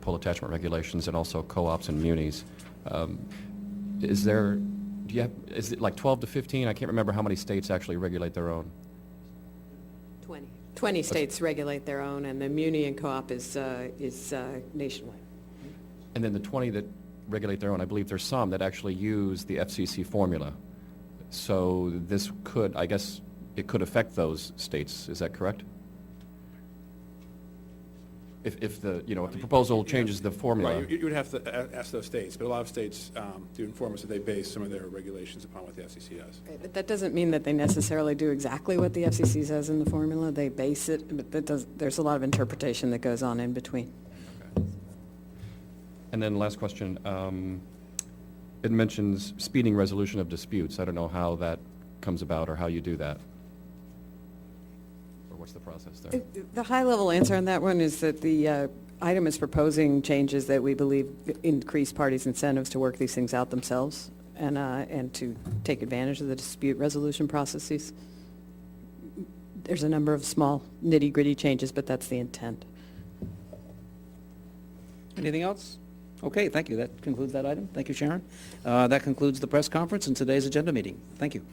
pole attachment regulations, and also co-ops and munis. Is it like 12 to 15? I can't remember how many states actually regulate their own. 20 states regulate their own, and the muni and co-op is nationwide. And then the 20 that regulate their own, I believe there's some that actually use the FCC formula. So this could, I guess, it could affect those states. Is that correct? If the proposal changes the formula. Right, you would have to ask those states, but a lot of states do inform us that they base some of their regulations upon what the FCC does. Okay, but that doesn't mean that they necessarily do exactly what the FCC says in the formula. They base it, but there's a lot of interpretation that goes on in between. Okay. And then last question. It mentions speeding resolution of disputes. I don't know how that comes about or how you do that? Or what's the process there? The high-level answer on that one is that the item is proposing changes that we believe increase parties' incentives to work these things out themselves and to take advantage of the dispute resolution processes. There's a number of small nitty-gritty changes, but that's the intent. Anything else? Okay, thank you. That concludes that item. Thank you, Sharon. That concludes the press conference and today's agenda meeting. Thank you.